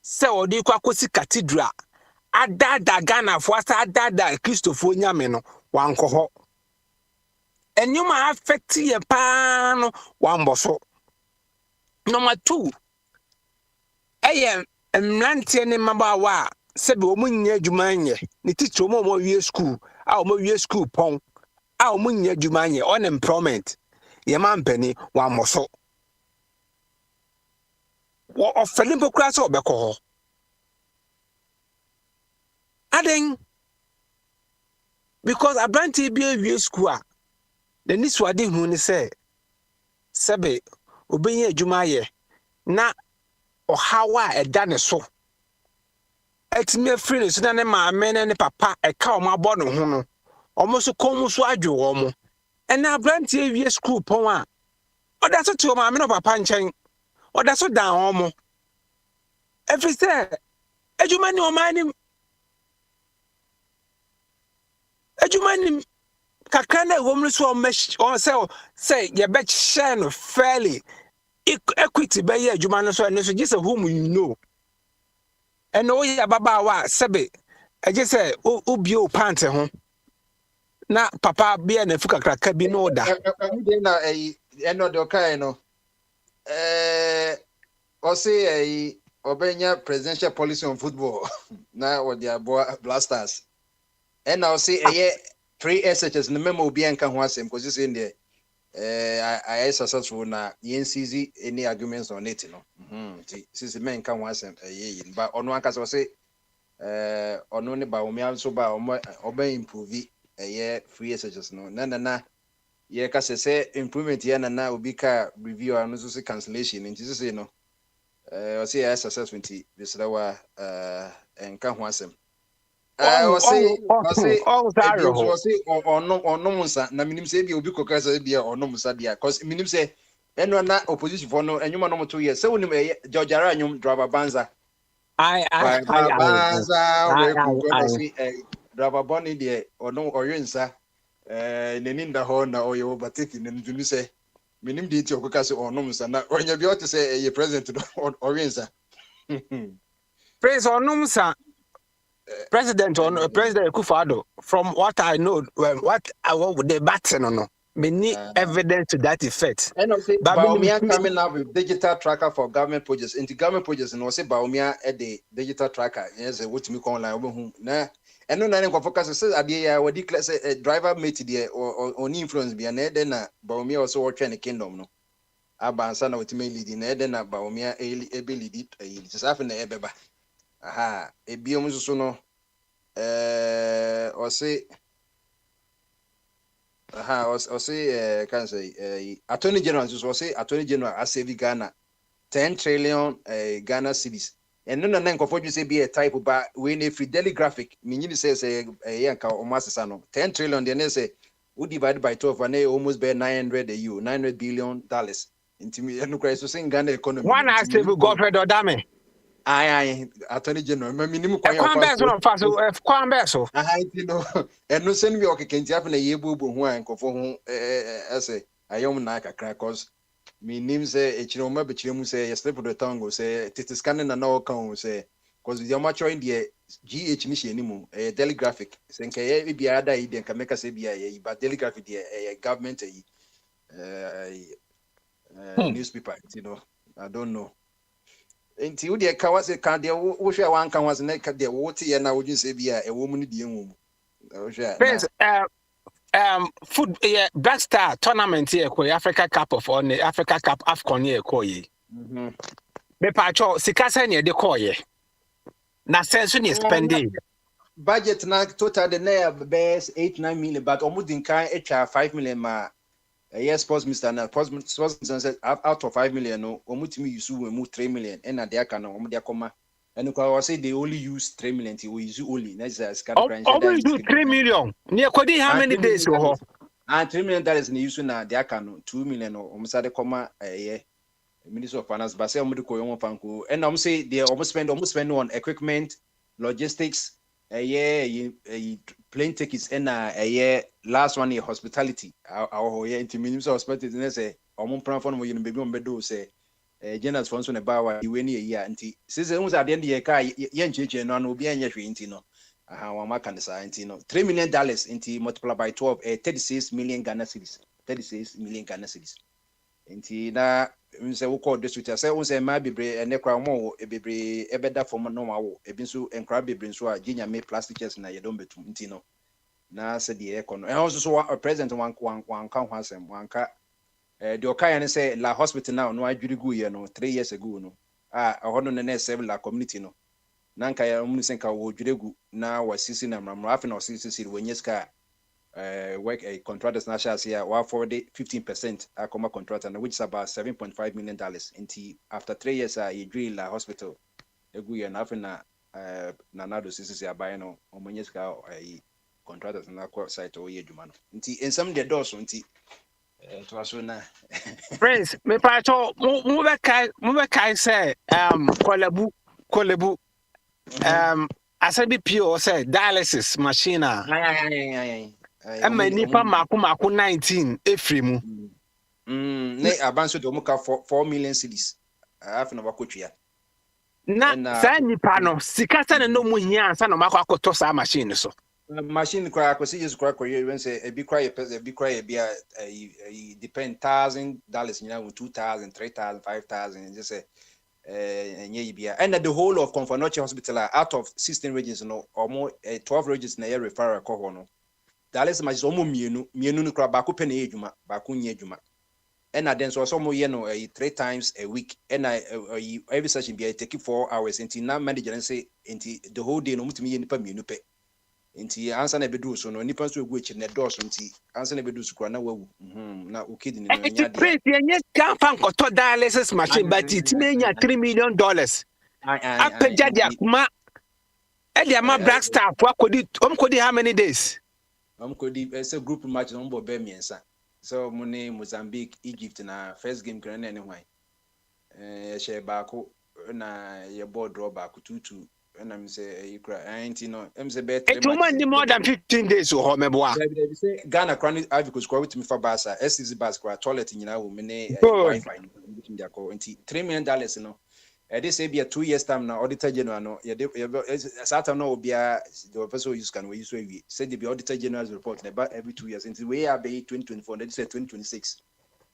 So de Quacosi Cathedral. I died that Ghana for us. I died that Christopher Yameno, one cohort. And you might affect your pan one bosso. Number 2. I am a Nantian in Mabawa, said woman near Jumania, the teacher more year school, our more year school pong. Our munya jumanye unemployment. Your man penny one more so. of Felipe Crass or Beco. Adding because a brand TB school, the Niswadi who say, Sabe, Obey Jumaye, na or how I done so. It's me free, so then my men and papa, a cow my bottom, almost a como swaju almost. And now brand TV school power. Oh, that's what to my men of a punching. Oh, that's what down almost. Every say, Ejumani or mine. Ejumani Kakana woman so mesh or say, you bet shine fairly. Equity by ye, Jumano, so and just a whom you know. And oh, yeah, Baba, Sabe. I just say, oh, Ubio Panther, home. Na papa be an Fuka cracker be no da. Eno de okay no. O say Obenya presidential policy on football. Na what their blasters. And I'll say free SHS no memo be anka ho asem because in there I successful na NCZ any arguments on it no. Since men kan ho asem but ono anka so say ono ne ba omi so ba oba improve free SHS no na ye ka say improvement ya na obi ka review and so say cancellation nti say no o say successful nti this wa enka ho asem I say Onomusa na minim say bi obi kokasa bi Onomusa dia cause minim say eno na opposition for no enyuma no 2 years say wonim George Ara anyum driver Banza Banza we ko say driver Bonny dia ono oyensa neninda ho na oyo bateki nenu say minim di ti okokasa Onomusa na onya bi o to say ye president oyensa Praise Onomusa President Akufo-Addo, from what I know, what the batten no, many evidence to that effect. And I say Baumia coming up with digital tracker for government projects. Into government projects, and I say Baumia at the digital tracker. Yes, what me call like na. And no none focus says I would declare a driver mate there or influence be an then Baumia also work in the kingdom no. Abansa na ultimately leading then Baumia ability it is happening ebeba. Aha, ebiom so no or say or say can say Attorney General so say Attorney General as save Ghana 10 trillion Ghana cedis. And no na nkofo you say be a type but when a Fidelity graphic meaning says yanka o masesa no 10 trillion then say we divide by 12 and almost be 900 $900 billion into me no cry so saying Ghana economy one has to go for the dame. I Attorney General minimum Kwambeso. You know, and no send me okay can happen a yebu who and kofo as a young naka crackers. Me name say a chiloma bichimu say a slip of the tongue say titis cannon and all can say because the amateur in the GH mission anymore a telegraphic saying be other idea can make us say but telegraphic a government newspaper, you know. I don't know. Nti wo de ka wase ka de wo hwe wan ka wase na ka de wo te ye na wo dwun se bia e wo mu ne de enwu wo hwe food Black Star tournament here ko Africa Cup of on Africa Cup AFCON here ko yi me pa cho sika se ne de ko ye na sense ne spending budget na total the na best 8-9 million but omudin kan etwa 5 million ma yes, sports Mr. Na sports said out of 5 million, no, omutimi use we move 3 million, and at their canon, their comma. And I say they only use 3 million, we use only. That's a scan. Only do 3 million. Near Kodi, how many days? And $3 million in the use na their canon, 2 million or almost at the comma a year. Minister of Finance, but say Fanku, and I'm say they almost spend on equipment, logistics, a year, plane tickets, and a year. Last one year hospitality. Our year into minimum hospitality. And say, "Omo plan for no you be on bedo say, general sponsor na bawa you any year anti." Since almost at the end of the year, yen cheche no no be anya hwe inti no. Wa maka ne sa inti no. $3 million inti multiply by 12, 36 million Ghana cedis. 36 million Ghana cedis. Inti na say we call district say we say ma bebre ene kra mo bebre ebeda form no ma wo. Ebi nso enkra bebre nso a ginya me plastic chairs na ye don betum inti no. Na said the econo and also so president one can hasem one ka the okaya say la hospital now no adwiri gu ye no 3 years ago no ahono ne serve la community no nanka ya mu senka wo dwiregu na wasisi na mramra afi na wasisi wenye ska work a contractors na share here wa for the 15% akoma contractor which is about $7.5 million after 3 years you drill la hospital egu ye na afi na nado sisi abaye no omonye ska contractors na kwa site o ye dwuma no in some the doors to aso na Prince me pa cho mu be kai say kolebu asabi pio say dialysis machine ama nipa mako 19 efremu ne abanso de omuka 4 million cedis afi na bakotwia na sa nipa no sika sa no mu hia ansa no mako akoto sa machine so machine kwa akosi yesu kwa koye when say e bi kwa e bia depend $1,000 nyina $2,000 $3,000 $5,000 just say enye bia and the whole of Comfort Hospital out of 16 regions no almost 12 regions na ye referral ko ho no dialysis machine omo mienu no kra ba ko pe na edwuma ba ko nya edwuma and then so some ye no 3 times a week and every session be take 4 hours until na manager say until the whole day no mutumi ye nipa mienu pe until answer na bedu so no nipa so egu echi na do so until answer na bedu so kra na wawu na ukidi ni nya de Prince yenye kampa nkoto dialysis machine but it menya $3 million apeja dia kuma Ediama Black Star kodi how many days kodi a group match no mbo be miensa so muni Mozambique Egypt na first game kran na hwan share baako na ye board draw baako 2-2 and I'm say ikra anti no em say bet it woman ni more than 15 days ho meboa they say Ghana chronic Ivory Coast kwa witimi fa basa SCC bas kwa toilet nyina wo me ne wifi witimi dia ko anti $3 million no they say be a 2 years time now auditor general no sata no obia the person use can we use we said the auditor general's report about every 2 years until we are be 2024 they say 2026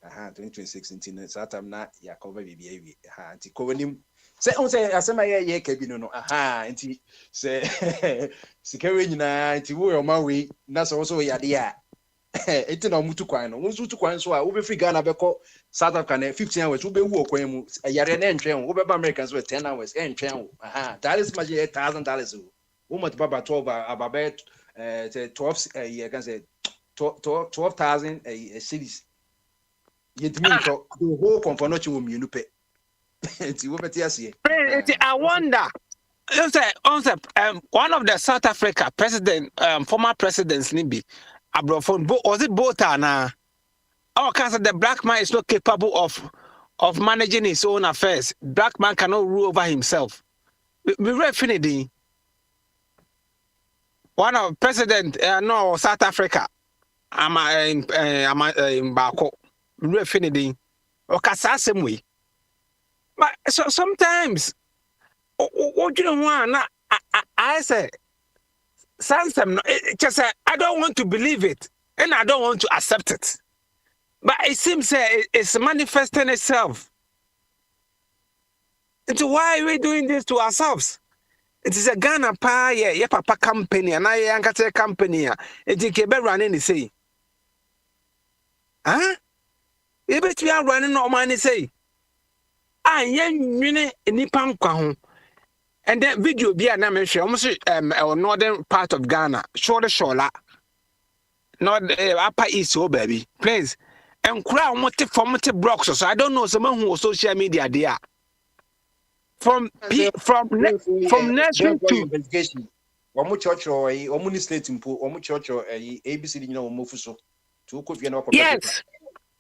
2026 until sata na ya cover be anti covenim say on say asema ye kabi no anti say sikawe nyina anti wo ma we na so ya dia eti na omutu kwan no omutu kwan so a wo be free Ghana be ko South Africa na 15 hours wo be wu okwan mu yare na entwen wo be ba Americans with 10 hours entwen that is much $1,000 wo mot baba 12 ababe 12 you can say 12,000 cities yetimi so the whole Comfort wo mienu pe enti wo beti ase I wonder one of the South Africa president former presidents nibi Abrofon was it Botana? Our cancer, the black man is not capable of managing his own affairs. Black man cannot rule over himself. We refinity. One of president no South Africa. I'm in Bako. Refinity. Or Kasasem. But so sometimes what you don't want I say Sansam, just I don't want to believe it and I don't want to accept it. But it seems it's manifesting itself. And so why are we doing this to ourselves? It is a Ghana pa ye papa company and I yankate company. It is keep running the say. Huh? You bet we are running no money say. Yen nipa nkwa ho. And that video be na me almost northern part of Ghana, shola. Not upper east, so baby. Please. And crowd formative blocks. So I don't know someone who social media there. From nursery to investigation. Omu church or omu state impo, omu church or ABC you know omu fuso. To could be no yes.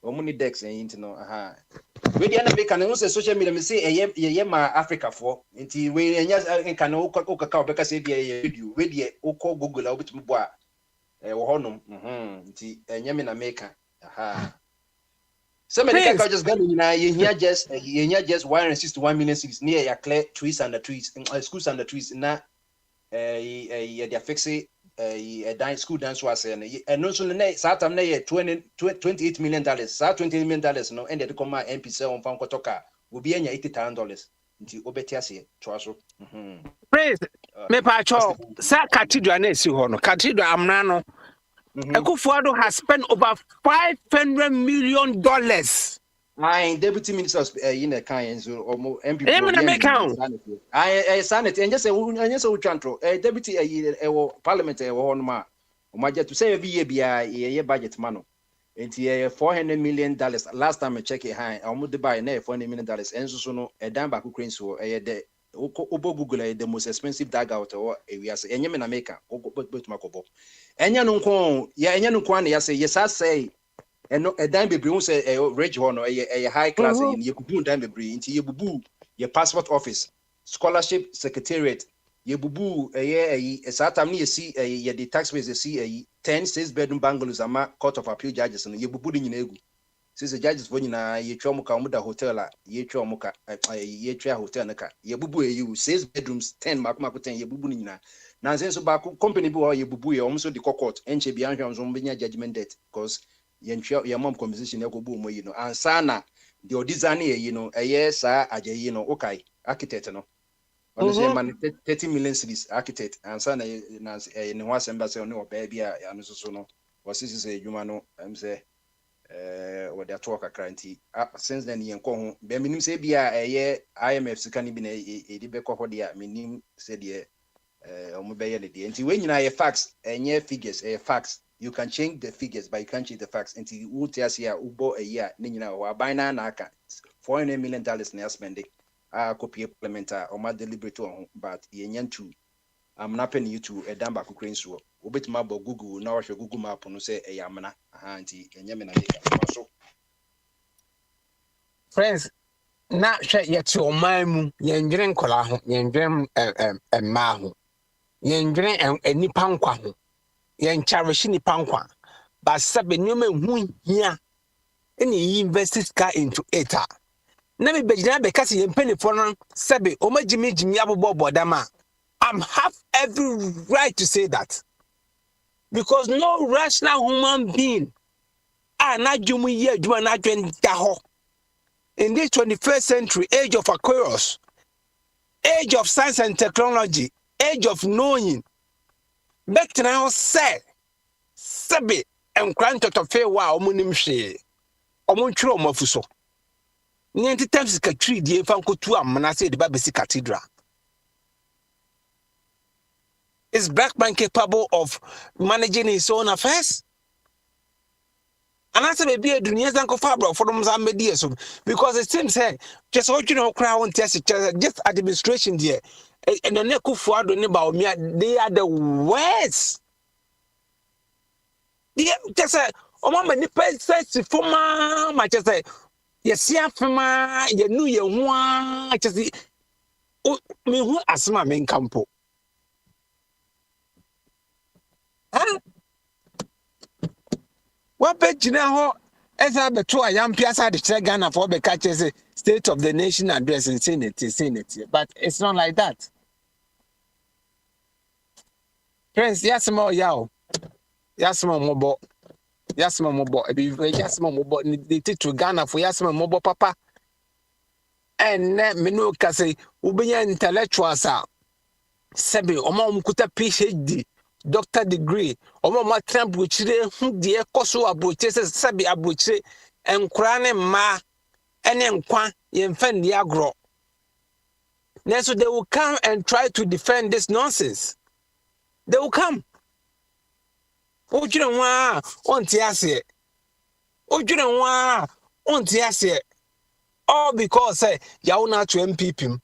Omu ni dex and no we the other can also social media me say ye ma Africa for nti we enya can o ka beka say the video we the o call Google obetumi bo a wo honom nti enya me na maker so many can just go you hear just 161 million cities near ya clear trees and the trees schools and the trees na they fix it a school dance was and also Satam na $28 million. Sa $28 million no and they come MP say on fan kotoka will be enya $80,000 nti obetiase twaso praise me pa cho sa cathedral na esi ho no cathedral amna no Akufo-Addo has spent over $500 million I deputy ministers in a kind so or MP I'm gonna make count. I sanity and just a chantro a deputy parliament on my jet to say every year budget mano. And $400 million. Last time I check it high, I'm to buy $400 million. And so no a damn back Ukraine so a Google the most expensive dugout or areas and Yemen America but Macobo. And Yanukon, Yanuquan, yes, I say. And no a dime be bring say a rich one or a high class in you could dime be into your boo, your passport office, scholarship secretariat, your boo a year a satam near see a the taxpayers see a 10 6-bedroom bungalows ama court of appeal judges and you boo in egu. Since the judges when you chomuka muda hotel ye chomuka ye tria hotel naka ye boo you 6 bedrooms 10 makuma 10 ye boo in na sense back company boo ye boo ye almost the court and she be on judgment debt because your mom composition and sana the design okay architect no man 30 million cities architect and sana in one embassy no baby so no was this is a human I'm say what they talk currently since then yen ko be minim say bia IMF sika ni bi na e di be ko dia minim say de omo be ye le de nti we nyina facts enye figures facts. You can change the figures, but you can't change the facts. Until you will tell us here, Ubo a year, Nina, or by now, $400 million now spending. I copy implementer or my deliberate one, but yen too. I'm not paying you to a damn back Ukraine so. Ubit map or Google, now your Google map on say a yamana, auntie, and Yamina. Friends, not shut yet to my moon, yen drink cola, yen dream a mahu, yen drink a nipankwa. Yen cherish ni pankwa, but sabe nyome hu hia any invested car into it. Na me bejina be kasi yen penny for no sabe o ma jimi abobo dama. I'm have every right to say that because no rational human being na jumu ye juma na dwen da ho in this 21st century, age of Aquarius, age of science and technology, age of knowing. Back now, say, Sabi, and grant of fair wow, monim she, or montro mofuso. Ninety times a tree, dear Fanco Tuam, and I say the Babisi Cathedral. Is Black Man capable of managing his own affairs? And I say, maybe a Dunia Uncle Fabro for them some medias because it seems, hey, just what you know, crown test just administration there. And the Neku Fuado about me, they are the worst. They just say, oh, Mamma, the person for my just say, yes, yeah, for my, you knew you want just me who as my main campo. Huh? What bet you know? As I bet to a young Piazza the Ghana for the catches State of the Nation address in Senate, but it's not like that. Friends, Yasmo Yao, Yasmo Mobo, Yasmo Mobo, they teach to Ghana for Yasmo Mobo Papa. And Menu Kase, Ubian intellectuals are Sebi, Omo Mukuta PhD, doctor degree, Omo Trump, which dear Koso Abuche, Sabi Abuche, and Krane Ma, and Enkwan, Yenfen Yagro. Next, they will come and try to defend this nonsense. They will come. Oh, you don't want on Tiasia. Oh, you don't want on Tiasia. All because you're not to MPP.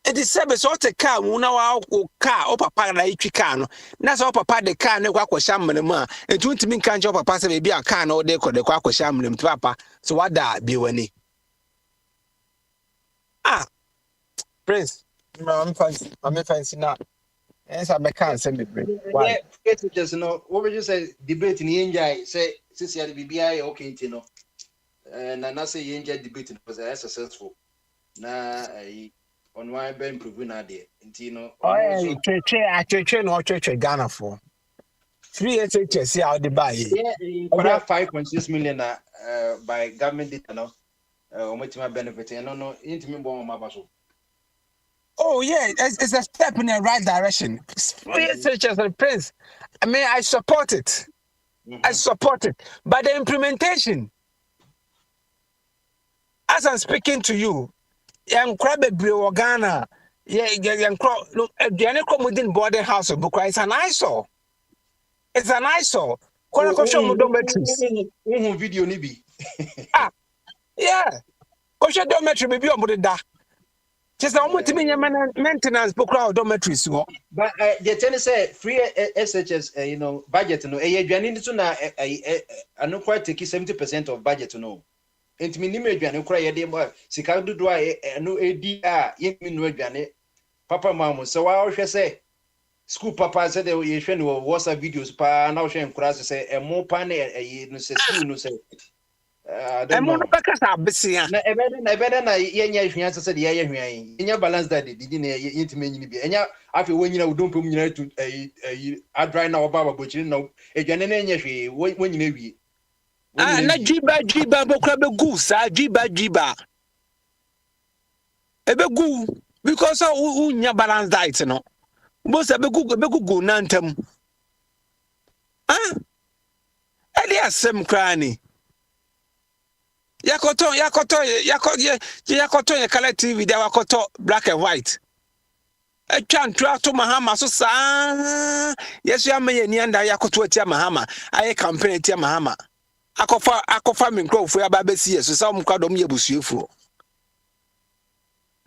It is seven sort of car, Muna car, or papa, and I chicano. That's all papa the car, no quack shaman, and 20 min can't job a pass maybe a can or they could the quack shaman, papa. So what that be when Prince. I'm fancy now. Yes, I can't send it. Why? Just know what would you say? Debate in India, say, since you had the BBI, okay, you know. And I say India debate was successful. Now, on why Ben improving out there, you know. Oh, church Ghana for 3 years. See how they buy it. Yeah, 5.6 million by government data now. My benefit, and no, intimate bomb my basel. Oh yeah, it's a step in the right direction. 3 years as a prince. I mean, I support it. I support it. But the implementation, as I'm speaking to you, young Crabbe Ghana, young crop, look, the within boarding house of Bukra, it's an eyesore. It's an eyesore. Kosho dormitories. Video nibi. Ah, yeah. Kosho dormitory, maybe on da. Just I want to be maintenance Bukra dormitories. But the tennis say free SHS, you know, budget, no, a to na I know quite take 70% of budget, no. And minimum, you cry a day more. Sika do dry, no ADR, you Papa Mamma, so I shall say. School papa said you should know WhatsApp videos pa now share class say a more pan no say school no say I don't know. Na better na yenya hwia say the yenya hwia yenya balance that did na yentime nyini bi enya afi wonyina udom pom nyina to adry na oba babochiri na edwane na yenya hwe wonyina wie. Ah na jiba bokra be gu sa jiba ebe gu because unya balance diet no. Most of the go nantam. Ah, Elia Sem Cranny. Yakoto, ya color TV, they were koto black and white. A chant to Mahama, so sa. Yes, you are me and Yakoto Tia Mahama. I campaign Tia Mahama. Ako farming crow for your baby, so some crowd of me a bushifu.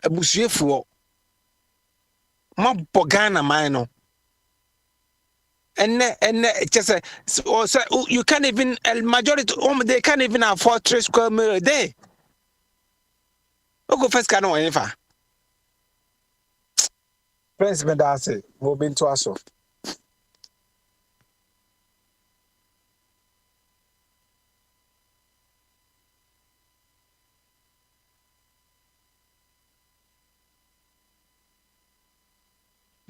A bushifu. Pogana mino. And just so you can't even majority they can't even afford 3 square meal a day. Go first can ever. Prince Medase, we've been to us.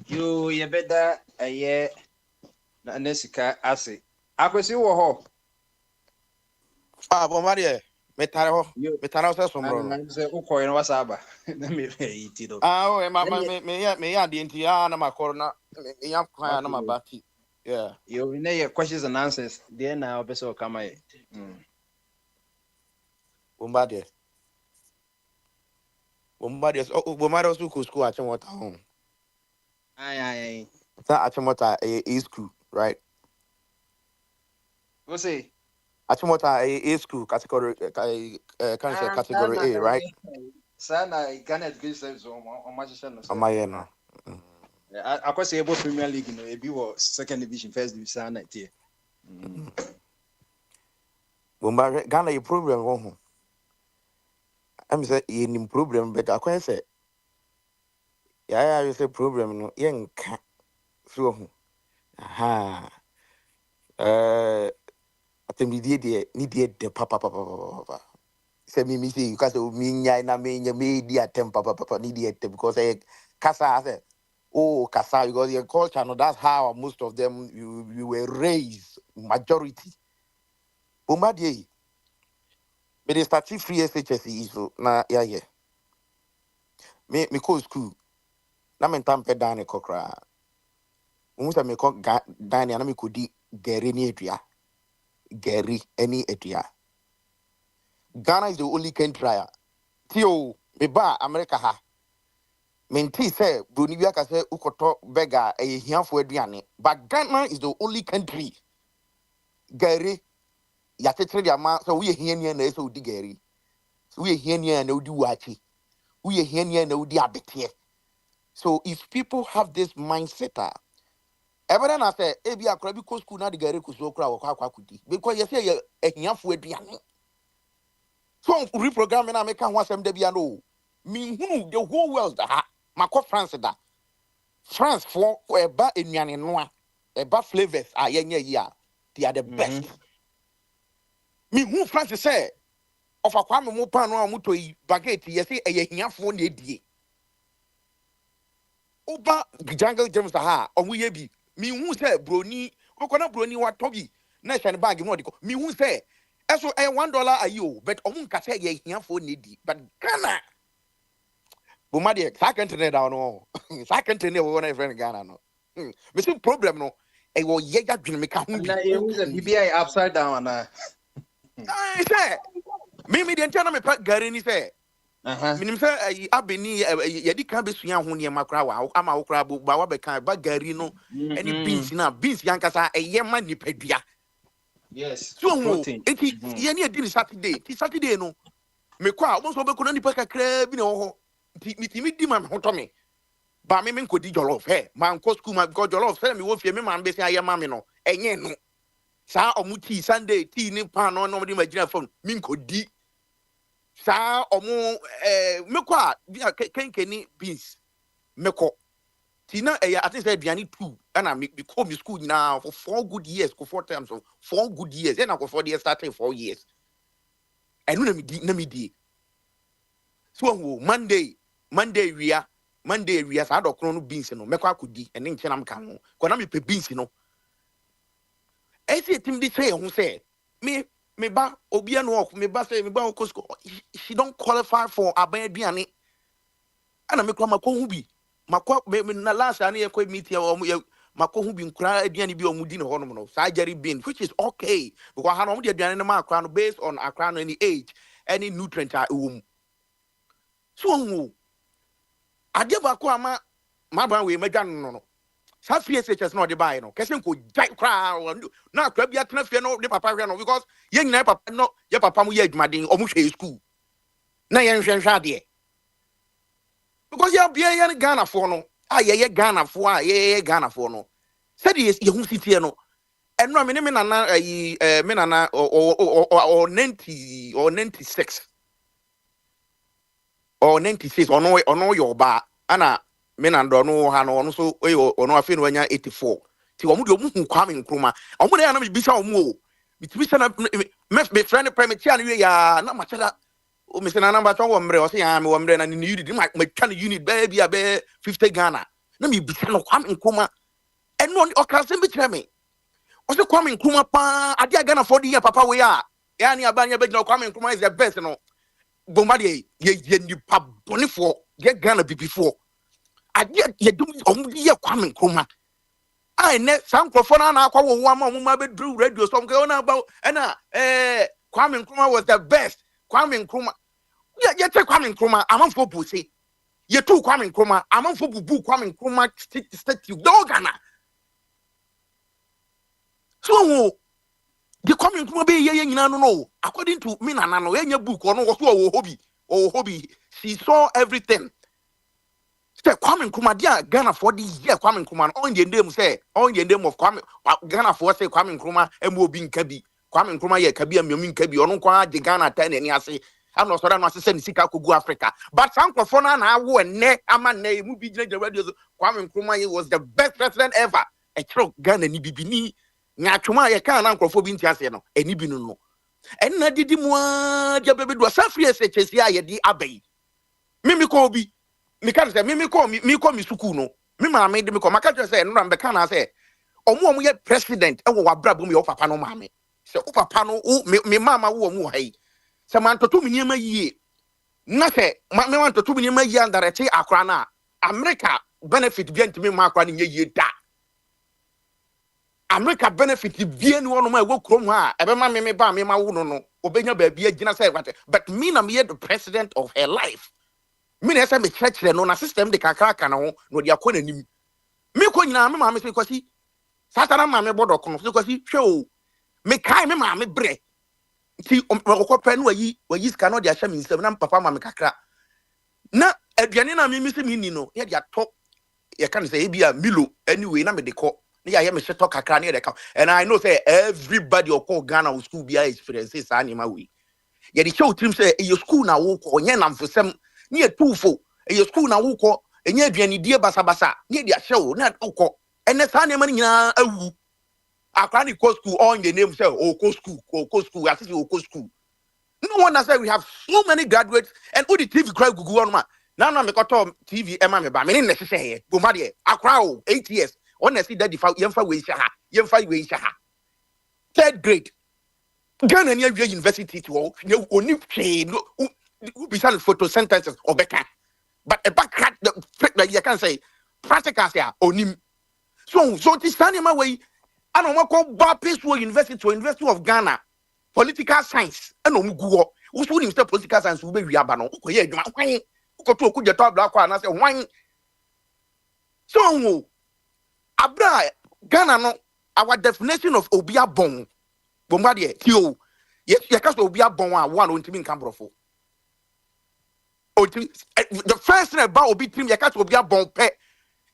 You better a year na nesika ase. Akwesi wo ho. Ah, bon Marie, metare ho. Metare ho sombro. Na se ukoye no wasaba. Na me yiti do. Ah, oh, me ya di enti na makoro na me ya kwa na mabati. Yeah. You know your questions and answers. There now person come here. Bombardie. Oh, Bombardie school at what home. Aye. That Achimota is school, right? What's it? Achimota is school category category A, right? Sana Ghana Education Service on my channel. On my end. I could say about Premier League, you know, a bit second division, first division, night here. Bombardie Ghana your problem home. I'm saying in problem, but I can't say. Yeah, you say problem no yen ka so aha atemidie de papa say me say you cause me nyai na me di atem papa ni di atem because kasa say oh kasa because your culture no that's how most of them you were raised majority bombardie but they start free SHS so na yeah me go school na me tampe dane kokra umusa me ko dane na me kodi gari ni edua gari any edua. Ghana is the only country tio me ba America ha menti say broni bia ka say ukoto bega e hiafo aduane but Ghana is the only country gari ya tetre dia ma so we hiania na so di gari so we hiania na odi wachi we hiania na odi abete. So if people have this mindset, everyone I say, "Ebi akora bi ko school na de gare kuso kura wakwa kudi." Because you say ehiafo aduane. So reprogramming na make kan wasem da bia no. Me hunu the whole world ha. Mako France da. France for eba enuane noa. Eba flavors yenye yi a they are the best. Me who France say of akwa me mo pan no amuto yi baguette you say ehiafo na edie. Oba jungle James ha omu ye bi mi hu say broni okona broni wa tobi na hye ne bag mo de ko mi hu say eso $1 ayo but omu nka say ye hiafo nedi but Ghana bomade second ne da no second ne wo na friend Ghana no me see problem no e wo ye ya dwene me ka ho bi na you the BBI upside down na say me de ntana me pa gari ni say minim say abeni ye di kan besua ho ne makra wa ama wo kra ba wa be kan ba gari no any beans na beans yankasa eye ma nipadua yes so protein enti ye ne edi ni Saturday no me kwa wo so be ko na nipa kakra bi na ho nti mi di ma ho to me ba me nkodi jollof man ko school ma go jollof say me wo fie me man be say aye ma me no enye no sa omuti Sunday tea ni pan no no di magina phone mi nkodi sa omu me kwa kenkeni beans me ko tina I think say aduane 2 and me call me school now for 4 good years for 4 times of 4 good years and for 4 years starting 4 years and na me di so Monday we sa dokro no beans no me kwa akodi ene nche na mka ho ko na me pe beans no esi etim di say ho say me ba obia no me ba say me ba okosko she don't qualify for aban aduane ana me kwa makohu bi makwa me na last ani ekwa meet ya makohu bi nkura aduane bi omudi ne honom no surgery bin which is okay because ha no mo de aduane no ma akra no based on akra no any age any nutrient a ewum so ade ba ko ama maban we madwa no sa FSHS no de buy no kese ko jai kra na akra bia tena fie no de papa hwe no because ye nyina papa no ye papa mo ye adwumaden o mo hwe school na ye nhwe ade because ya bia ye Ghana for no ye Ghana for ye Ghana for no said ye hu sitie no enno me ne nana me nana o 90 or 96 or 96 ono yo ba ana me na ndo no ha no so ono afi no anya 84 ti omu de omu hu Kwame Nkrumah omu de ya na me bisa omu o bitibisa na me friend permit ya na we ya na machada o me se na number 2 wo mre o se ya me wo mre na ni unit ma twa na unit baby a be 50 Ghana na me bisa no Kwame Nkrumah eno o ka se bi kire me o se Kwame Nkrumah pa ade Ghana for the year papa we ya ni abanya be no Kwame Nkrumah is the best no bombardie ye nipa bonifo ye Ghana bibifo ade ye dum ye Kwame Nkrumah ai ne sankrofo na akwa wo ama mo ma be dru radio so mke ona about na Kwame Nkrumah was the best Kwame Nkrumah ye te Kwame Nkrumah amanfo bose ye tu Kwame Nkrumah amanfo bubu Kwame Nkrumah statue do Ghana so the Kwame Nkrumah be ye nyina no according to me nana no ye nya book ono wo so hobby she saw everything say Kwame Nkrumah dia Ghana for the year Kwame Nkrumah on the name of Kwame Ghana for say Kwame Nkrumah emu obi nka bi Kwame Nkrumah ye ka bi amiomi nka bi ono kwa de Ghana tan ani ase am no so da no ase se ni sika kogu Africa but sankrofo na awo enne ama na emu bi gina radio Kwame Nkrumah was the best president ever e kiro Ghana ni bibini nya twoma ye kan na nkrofo bi ntiase no eni bi no en na didi mo ja bebe do safri SHS ya ye di abai mimi ko bi mi kan se mimi ko mi suku no mi ma me de mi ko maka se no na be kan na se omo ye president e wo wabrabo mi o papa no ma me se o papa no mi mama wo mu hai se man toto mi niam yie na se me man toto mi niam yie andarete akra na America benefit bi antimi ma akra ne yie da America benefit bi eni wono ma e wo krom ha e be ma me ba me ma wo no obenya ba bi agina say what but me na me the president of her life me na say me church no na system de kakaka na ho no de akọ nanim me ko nyina me ma me say kwasi satana ma me bodo kono say kwasi hwe o me kai me ma me bre ti okopɛ no wayi ska no de ahya me nsam na papa ma me kakra na aduane na me se me ni no ye de atɔ ye kan say e bia Milo anyway na me de kɔ na ya me sheto kakra na de ka and I know say everybody okɔ Ghana school bia experiences anima we ye de show trim say e school na wo kɔ onye namfosem na ye tufo e school na wo kɔ enye aduane die basabasa na de ahya wo na okɔ ene sa anima nyina awu akra ni ko school on the name say oko school as if oko school no one say we have so many graduates and all the TV cry gugu on ma na me koto TV ema me ba me ne hye hye bomade akra o 8 years on na see that yemfa we hye ha third grade Ghana ni awie university to oni hwe no be sal photosynthesis obeka but a back the you can say practical say onim so this anima way ana ɔmo akɔ ba Peaceworld University of Ghana political science ɛna ɔmo gu hɔ woso nim sɛ political science wo be wi aba no wokɔyɛ adwuma hwan wokɔto okugye tɔ abla akɔ anasɛ hwan so abra Ghana no our definition of obi abon bomba de tio yes yɛka sɛ obi abon a one ontimi nka brɔfo the first thing about obi trim yɛka sɛ obi abon pɛ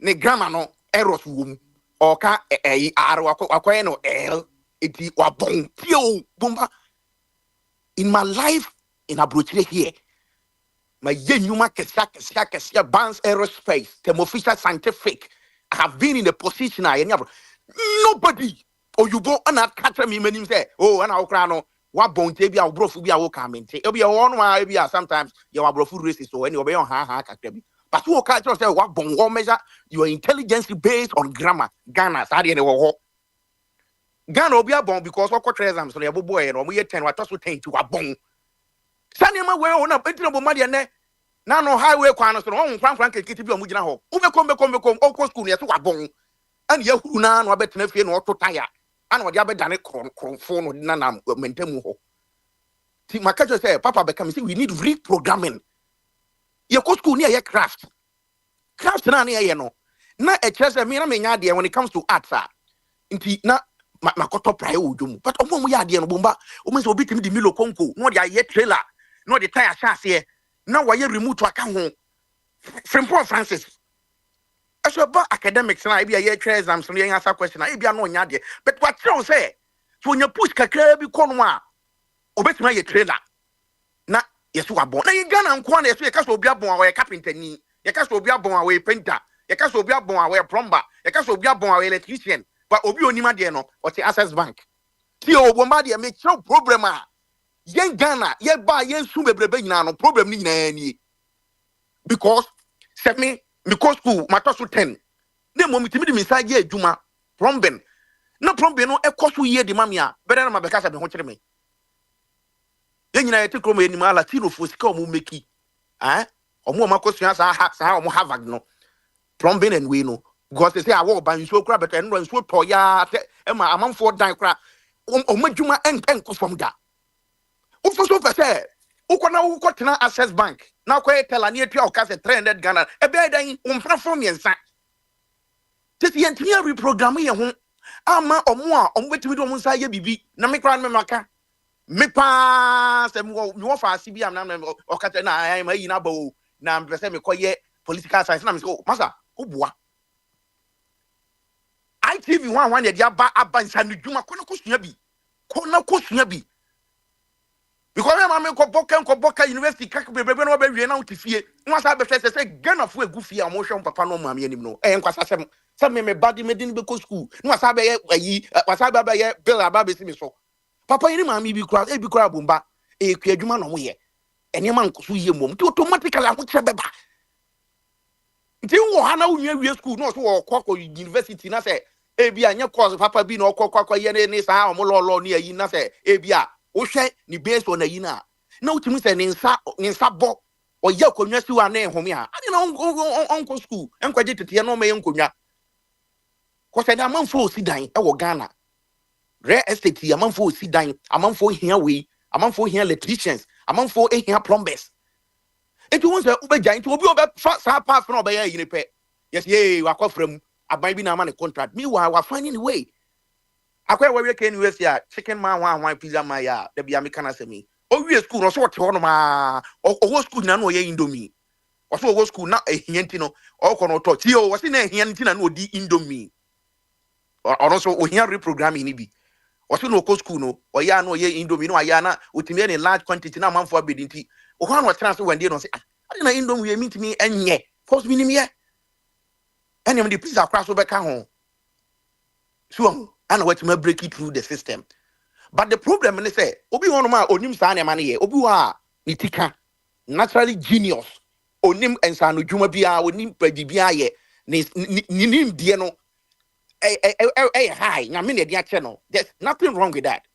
ne grammar no errors wo mu ɔka r akɔyɛ no l eti wabon tio bomba in my life in abrochire here my yenuma kesia bounce aerospace thermofisher scientific I have been in a position nobody or you go and catch me many say oh and I'll cry no what bone be our bro be our comment it'll be a one way be sometimes your bro food racist or any obey on ha but who catch yourself what bone one measure your intelligence based on grammar Ghana study any Ghana will be a bone because what exams so your boy and we 10 what also 10 to a bone Sanima way on a bit of money and now no highway corner so on Frank kitty be on Mujina ho come all school near to a bone and Yahuna no bet nefi no to tire and what yabe dane kron phone na na mentemu ho ti makajo say papa become say we need reprogramming ye ko school near ye craft na ye no na e chese me na menya de when it comes to arts nti na makoto praye odum but omo ya de no bomba omo say obi timi di milo konko no de aye trailer no de tire chase na waye remote aka ho Frimpon Francis so about academics na be a try exam so yen answer question na e bia no nya de but what you say so nya push kakra bi kono a obetima ye trailer na yeso abon na ye Ghana nko na yeso ye ka so obi abon a we carpenter ni ye ka so obi abon a we painter ye ka so obi abon a we plumber ye ka so obi abon a we electrician but obi onima de no o te Access Bank ti o bomba de make show problem a yen Ghana ye ba yen su bebrebe nyina no problem ni nyina ni because set me because school matter so 10 na mo mitimi de mensa ye adwuma plumbing na plumbing no ekoso ye de mamia bere na mabeka sa be ho kire me ye nyina ye tikro me ni mala tino fo sika o mo meki omo makosua sa omo Harvard no plumbing and we no because they say awo ban so kura better no so to ya e ma amanfo dan kura o madwuma enko from da o fo so say ukona ukotena Access Bank na kwa tella na etua okase 300 Ghana e be dan umfra from yensa tete yentimi reprogram ye ho ama omo a omo betimi do omo nsa ye bibi na me kra me maka me pa se me wo fa ase bi am na okate na ai ma yi na ba o na mpese me koye political science na me say masa oboa ITV one ye dia ba abansa no dwuma kono kosua bi because my man ko university kak bebe no be wie na utifie nwa sa be say Ghana fo egufie a mo hwe papa no maame anim no nkwasa sem me body medin be ko school nwa sa be yi wasa be ye bill aba be simi so papa yini maame bi kura bomba ku adwuma no mo ye enema nkoso ye mom ti automatically aho kire beba nti wo ha na unwa wie school no so wo ko university na say bia anya course papa bi na okwa ye ne sa o mo lolo ni ayi na say bia o hwe ni based on ayi na utimi say ni nsa bo o ya konwa si wa na ehome a ade na onko school enkwaje tete no me enkonwa ko say na manfo osi dan e wo Ghana real estate ya manfo osi dan amanfo hia we amanfo hia electricians amanfo hia plumbers enti won say ubeja enti obi obe sa pass na obe ya yini pe yes ye wa kofram aban bi na ma ne contract me wa finding a way akwa we can university a chicken man one pizza man ya da bia me kana semi o wie school no so wote ho no ma o school na no ye indomie o so o school na ehianti no o ko no to ti o wo se na ehianti na no odi indomie o no so o hia reprogramming ni bi o so no ko school no o ya na o ye indomie no aya na otimi in large quantity na manfo abedinti o ho na trans when dey no say ade na indomie mitimi enye force minim ye enyem the pizza crash be ka ho so and what may break it through the system. But the problem is say, Obi one ma onim sa na man ye, Obi wa itika naturally genius. Onim ensano dwuma bia, onim bibia ye, nim die no high. Na me na dia che no. There's nothing wrong with that.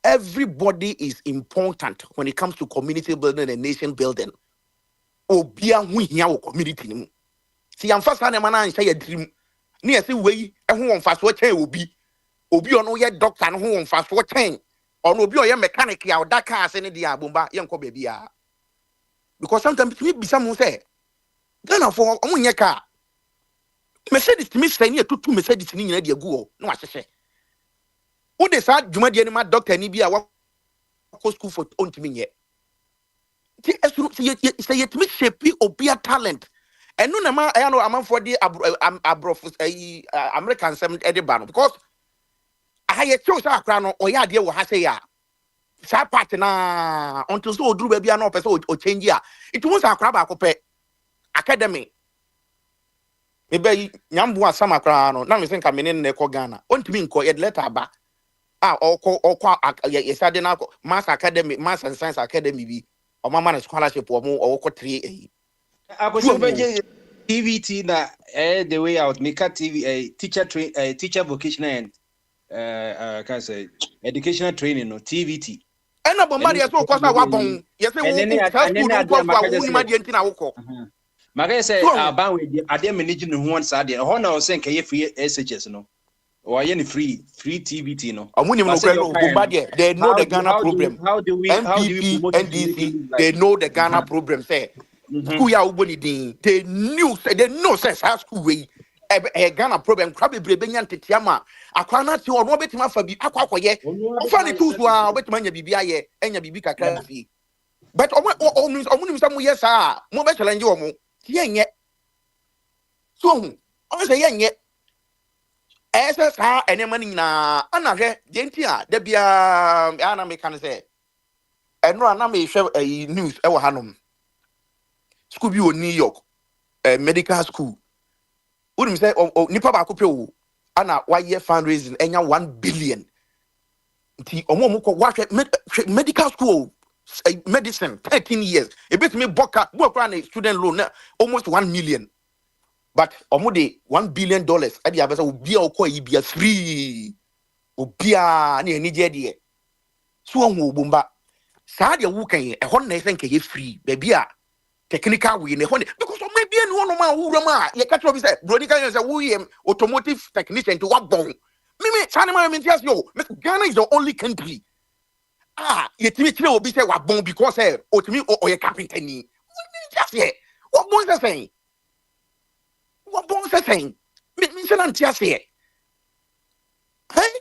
Everybody is important when it comes to community building and nation building. Obia hu hia wo community ni mu. Si amfa sa na man an say dream Near say way and who on fast what chain will be. Obi on your doctor and who on fast what chain. Or no be your mechanic ya that car send the abumba young baby. Because sometimes me be someone say, Ghana for on your car. Mercedes to me say near to Mercedes in the go. No, I say. Who decide Juma the animal doctor ni be a work school for on to me yet. Say it me shape or be a talent. And no nama I know I'm for the American 7 Edinburgh because I chose our crown or ya dear will say ya. Sa partner until so do baby no person or change ya. It was a crab academy. Maybe Yambua Sama Crown, now we think I'm in the Ghana. On to me, call it letter back. Or Mass Academy, Mass and Science Academy, or Mama scholarship or more or 3A. I was TVT na the way out make a TV teacher vocational and can say educational training no TVT. And a bombard as well, cause I wabon. Yes, Maga say about are they managing one side? Honor was saying free SHS no. Or any free TVT no. I wouldn't even know Bombardier. They know the Ghana problem. How do we promote NDC? They know the Ghana problem. Say, school ya uboni din. They know says how school way. A Ghana problem. Crabby Brebenyan Titiama. A corner to or Robert Mafabi. Aquaye. Funny tools were wet mania BBI and your Bibica crazy. But only some years are more better than you. Yet. So, I say yet. SSR and money na anake dentia de bia ana me kan say enro na me hwe news e wo hanom school bi o New York medical school unim say nipa ba ko pe o ana why fundraising enya 1 billion nti omo ko wa medical school medicine 13 years e bit me boka na student loan almost 1 million. But omude $1 billion at the abasa ubia oko ibia free ubia ni enije de so hu bomba saa de wo kan e ho na esen ke free baby a technical we ne ho because o maybe any one ma wo ma ye ka tro bi say brody kan say wo yem automotive technician to what bon me chane ma me tias yo Ghana is the only country ye timi kire obi say wa bon because o timi o ye carpenter ni just here what bon say what bon saying? Me say na ntia say. Hey,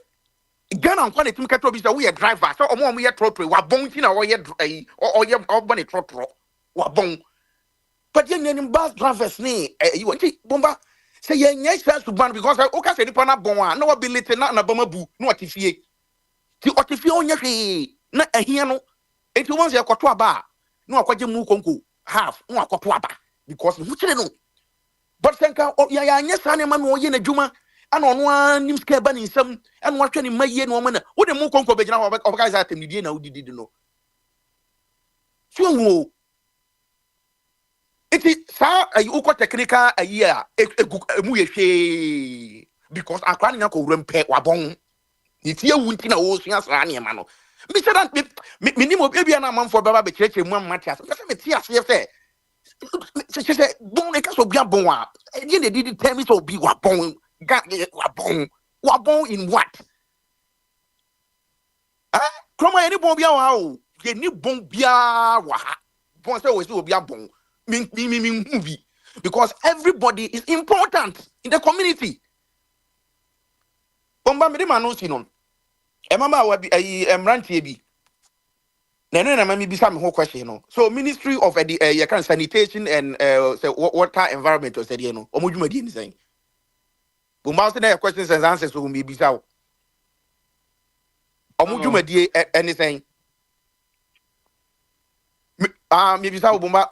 Ghana nkwa na tim ka tobi say we driver. So omo ye trotro wa bon ti na o ye bon trotro. Wa bon. But ye nyanim bus drivers ni you want bomba say ye nya chance to ban because o ka say nipa na bon a na ability na bama bu na otifie. Ti otifie onya hwe na ahia no. Enti won say akoto aba na akwaje mu konko half na akoto aba because who chire no. But senka ya nyesa ne ma no ye na dwuma ana ono anim ska ba ni nsam ana watwe ni maye no mana wo de mu konko be gina obaka za atemdie na udidi no so iti sa uko technical ayi a emu ye hwe because akra ne ko wurempe wabon ni tie wunti na wo sua sa ne ma no mi se dan mi ni mo bia na manfo baba be kireche mu amatias se me tie ase se c'est bon les cas sont bien bons il y a des termes sont bien bon in what comment il est bon bien waouh il est bon bien wa bon c'est aussi bien bon movie because everybody is important in the community bomba me de manusi non e mama wa bi emrantie bi na mami bisa me ho question no so Ministry of the sanitation and water environment or said you know omudwumadi ni saying but mouse na questions and answers so me bisa o omudwumadi anything me bisa o bomba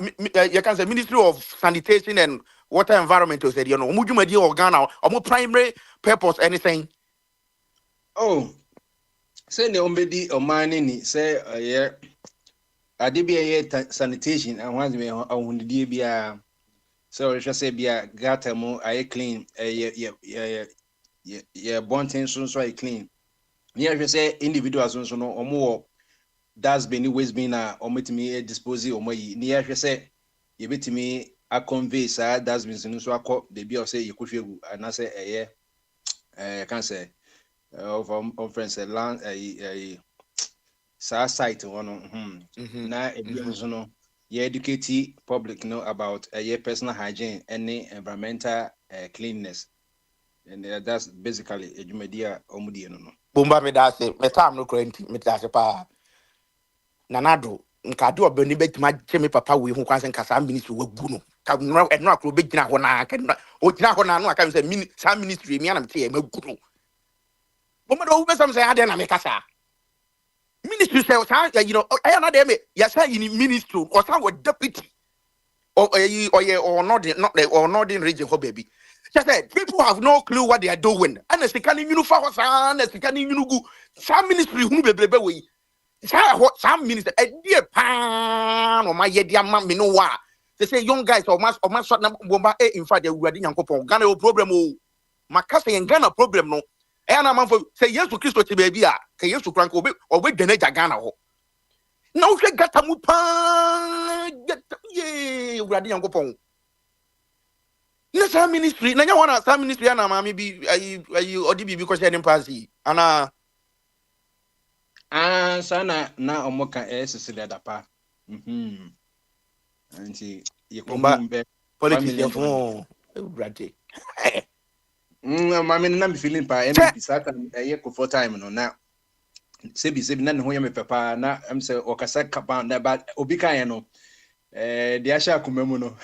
you can say Ministry of Sanitation and Water Environment or said you know omudwumadi organ omo primary purpose anything say ne ombedi omani ni say adibia sanitation and once me ahundie bia so we say bia gata mo aye clean bonten so aye clean near say individuals so no omo that's been waste been ometimi dispose omo yi near say ye betimi a convey saa dustbins no so akọ baby o say yekofie gu ana say can say of friends land site one na ebi nso no you educate public about personal hygiene and environmental cleanliness, and that's basically edumedia omudi no bomba me da se me time no current me da se pa nanado nka do obani betima cheme papa we hu kwanse nka sa ministry wagu no ka no akro begina ho na ka o gina ho na no aka say sa ministry mi anam te e magu no bomba do be some say ade na me kasa ministry say I na dem ya say in ministry or some deputy or not region ho baby. Just said people have no clue what they are doing. And as they can uniform as they can some ministry who be we some minister a dear pan or my yedia man me no wa. They say young guys or mass shot number bomba in fact they were in Yankopon Ghana problem Makasa and Ghana problem no. And I'm for say yes to Christo baby can yes to crank or wait the next Ghana ho. No she got a mupan ye ready Yankopon. Yes, our ministry. Now you want some ministry and mami be are you ODB because you're in Pasi. Ana sana na omoka SSL dapa. Anti you come politics for brate. Mami na me feeling pa NDP saka ko for time no na. Sebi na ne ho ya me papa na am say okasa kapa na ba obi kan no. The Asha Kumemu no.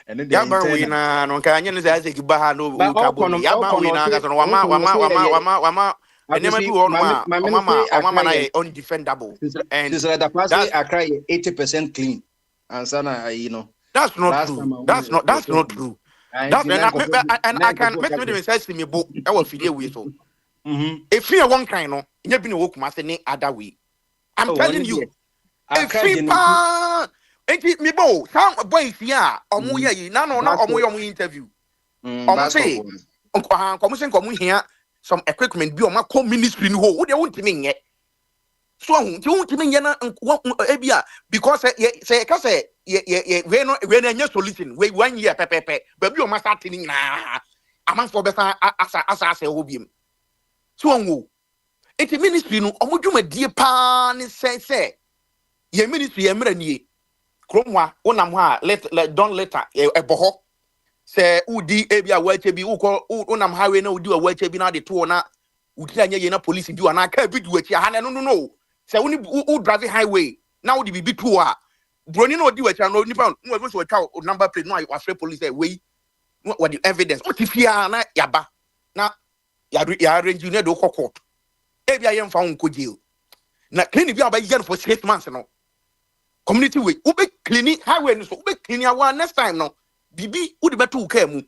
And then Yaba wina no kanya ne say gibaha no ukabo. Yaba wina ka so wama and never do on mama na undefendable. And this is the past I cry 80% clean. And sana that's not true. That's not true. And I can make me say me book I will feel we so. If you one kind no, you be no work must any other way. I'm telling you. If you enti mi bo some boys here omo ye na omo interview omo say komo here some equipment bi omo come ministry no ho wo de wontimi nye so hu ti wontimi nye na ebia because say ka say we no nya solution we 1 year pepepe ba bi omo start ni na amanfo be san asa ho biem so hu enti ministry no omo dwumadie pa ne say ye ministry ye mra nie kromwa onam ha don later eboho se udi ebia wachebi uko onam highway na udi wachebi na de to na udi anya ye na police bi na ka bi du achi ha no se uni u drive highway na udi bi to a broni na odi wachi no nipa no we so twa number plate no afre police we what the evidence otifia na yaba na ya arrange you do court ebia ye mfa unko jail na clinic bi aba yen for 6 months no community way ube cleaning highway no so ube cleaning our next time no bibi udi betu uka mu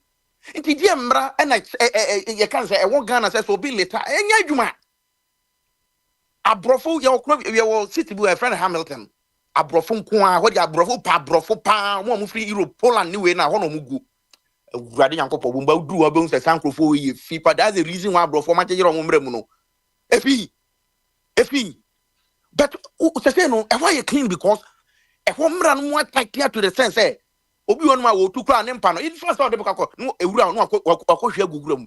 nti die mra na ye kan say e won Ghana say so be later enya adwuma abrofo ye okro ye wo city bu friend Hamilton abrofo nko a ho di abrofo pa mo free Europe Poland ni we na ho no mugu awurade Yankopɔ bomba du wa be say sankrofo ye fi pa that's the reason why abrofo ma kegere mo mra mu no efi but say no e why you clean because e homra no attack to the sense obi won ma wo tu kra ne mpa no it first of the kakọ no ewura no akọhwe agugura mu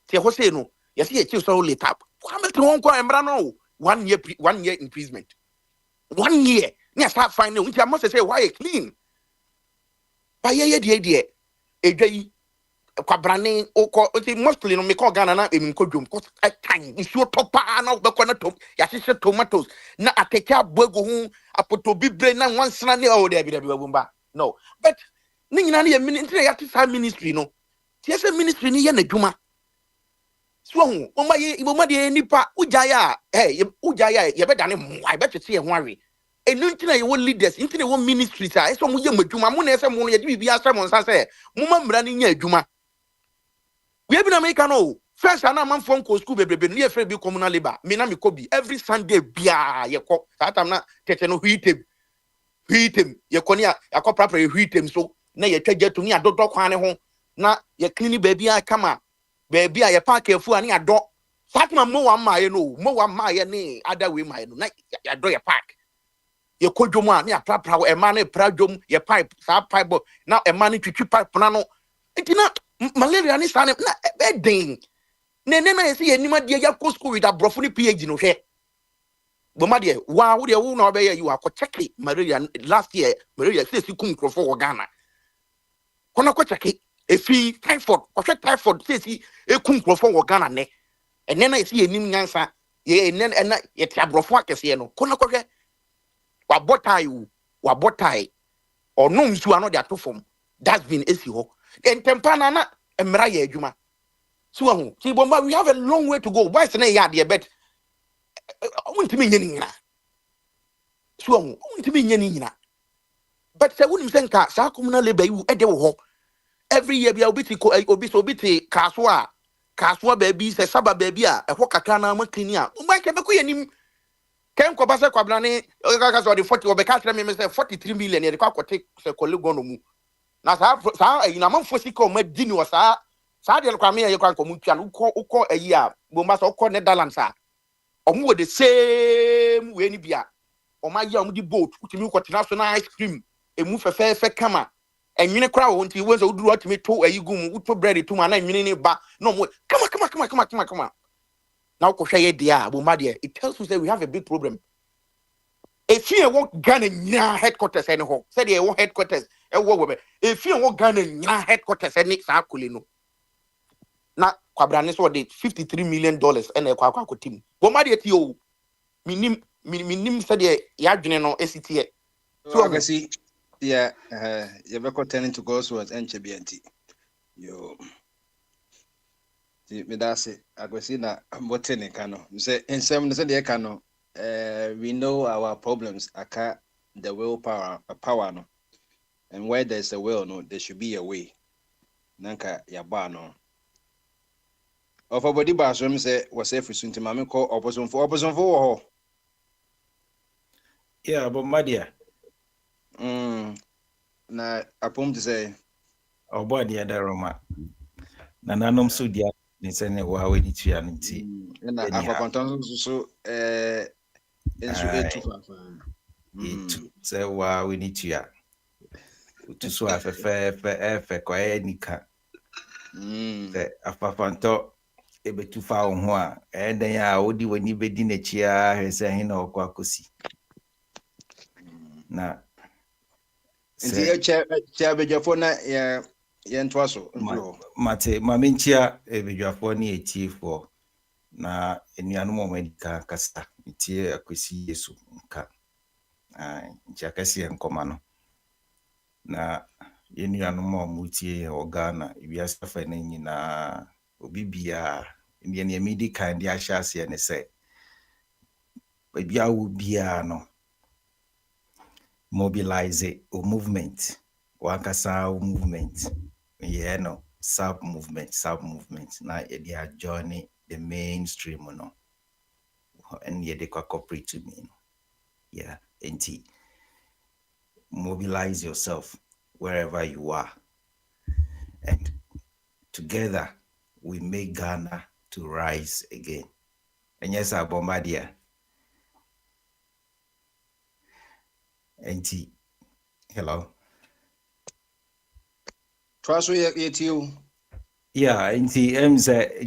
ti e ho say no ye say e so late up Hamilton won ko emra no 1 year imprisonment 1 year ni start finding we must say why clean ba ye de edwai kwabrane okọ ti mostly no me call Ghana na emi nkodwom cause I time isuo topa na obekọ na tom ya hye tomatoes na ateke abogo hu apoto bibre na wansana ne o de bi bumba no but ni nyina na ye ministry ya tisa ministry no ti ese ministry ni ye na dwuma so hu o ma de nipa ujaya ye be dane mwai be twete ye ho awe enu ntina ye wo leaders ntina ye wo ministry sa eso mo ye madwuma mo na ese mo no ye de bibia asem nsa se mo ma mra ni nya adwuma we have been American no first and man from school bebrebe no ye free be communal labor me na me kobi every Sunday bia ye ko that time na tete no hwitem ye ko ni akọ prapra hwitem so na ye twaje to ni adodo kwan ne ho na ye clean baby a kama baby a ye park afu ani ado that man mo wa ma ye no mo wa ma ye ni other way ma ye no na ya do ye park ye kodwom a ne aprapra e ma ne pra dwom ye pipe sa pipe na e ma ne twitwi pipe na no ntina malaria ni sa ne na e den ne na ye se ye nima de ya ko school with abrofo ni PhD no hwe boma de wa wo de wo na obe ye you akọ check malaria last year malaria say si kum krofo wo Ghana kono ko check efi typhoid ko typhoid say si e kum krofo wo Ghana ne ene na ye se ye nim nyansa ye ene na ye ti abrofo akese no kono ko hwe wa botai or no nsu ano de atofom that's been esi ho entempa na emra ye adwuma so ahu ti bomba we have a long way to go why say na ya de bet wontimi nya ni nyina so ahu wontimi nya ni nyina but say wonim senka sa communal labor you e de wo ho every year bia obi ti kaso ba bi say saba ba bi a ehwo kakra na makini a mba ke be ko yanim ken ko basa kwa blane ka so de 40 obeka tell me say 43 million ye de kwa kote se kolego no mu na sa ina man fosi ko ma dini wa sa de kwa me ye kwa ko mu twa no uko ayi a bo ma so uko Netherlands a omu wo the same we ni bia o ma ya omu di boat utimi ko national ice cream emu fefe kama enwene kra wo nti wo so uduru otimi to ayi gum uto bread to ma na enwene ni ba no mo kama now ye dia bo ma dia it tells you that we have a big problem. If you want Ghana nya headquarters any ho said you want headquarters e wo we if you want Ghana nya headquarters any sa akole no na kwabrane so de $53 million and e kwa team bo ma dia ti o minim said ya dwene no esitie so I see yeah you be turning to God's words and chebianti yo me da say agwesi na mbotene kano say ensem no say de kano we know our problems aka the willpower power no and where there's a will no there should be a way nanka ya ba no of body ba so me say was say frisunti ma me call opposition for wo ho yeah but madia na apom to say obodi ada Roma na nanom so dia ni se ne wa we ni tua nti na afakonton so ensu etu fafa etu se wa we ni tua utu so afefe kwa enika se afakonton ebetu fa wo ho a eden ya odi wani bedi na chia hese hin na okwa kosi na nti e chia bejafo na ye ntwaso mate mamenchia ebedwafo ne etiefo na enuanom omedika kasa tie akwesi Yesu nka ntia kase enkoma no na enuanom omutie Ghana ibiasa fa na nyina obibia ne emedika ndi ahyase ne se bia wo bia no mobilize a movement wakasa movement no sub movement na they are joining the mainstream no and they cooperate to me no yeah and mobilize yourself wherever you are and together we make Ghana to rise again. And yes, our bombardier and hello. Trust you. Yeah, and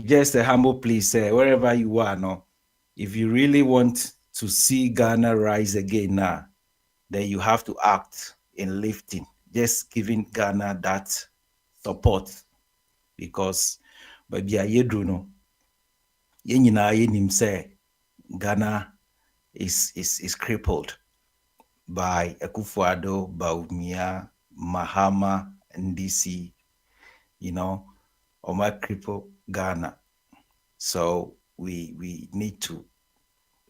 just a humble please, wherever you are now, if you really want to see Ghana rise again now, then you have to act in lifting, just giving Ghana that support, because baby ayedru no yenyina yenim say Ghana is crippled by Akufo-Addo, Bawumia, Mahama, NDC, might cripple Ghana. So we need to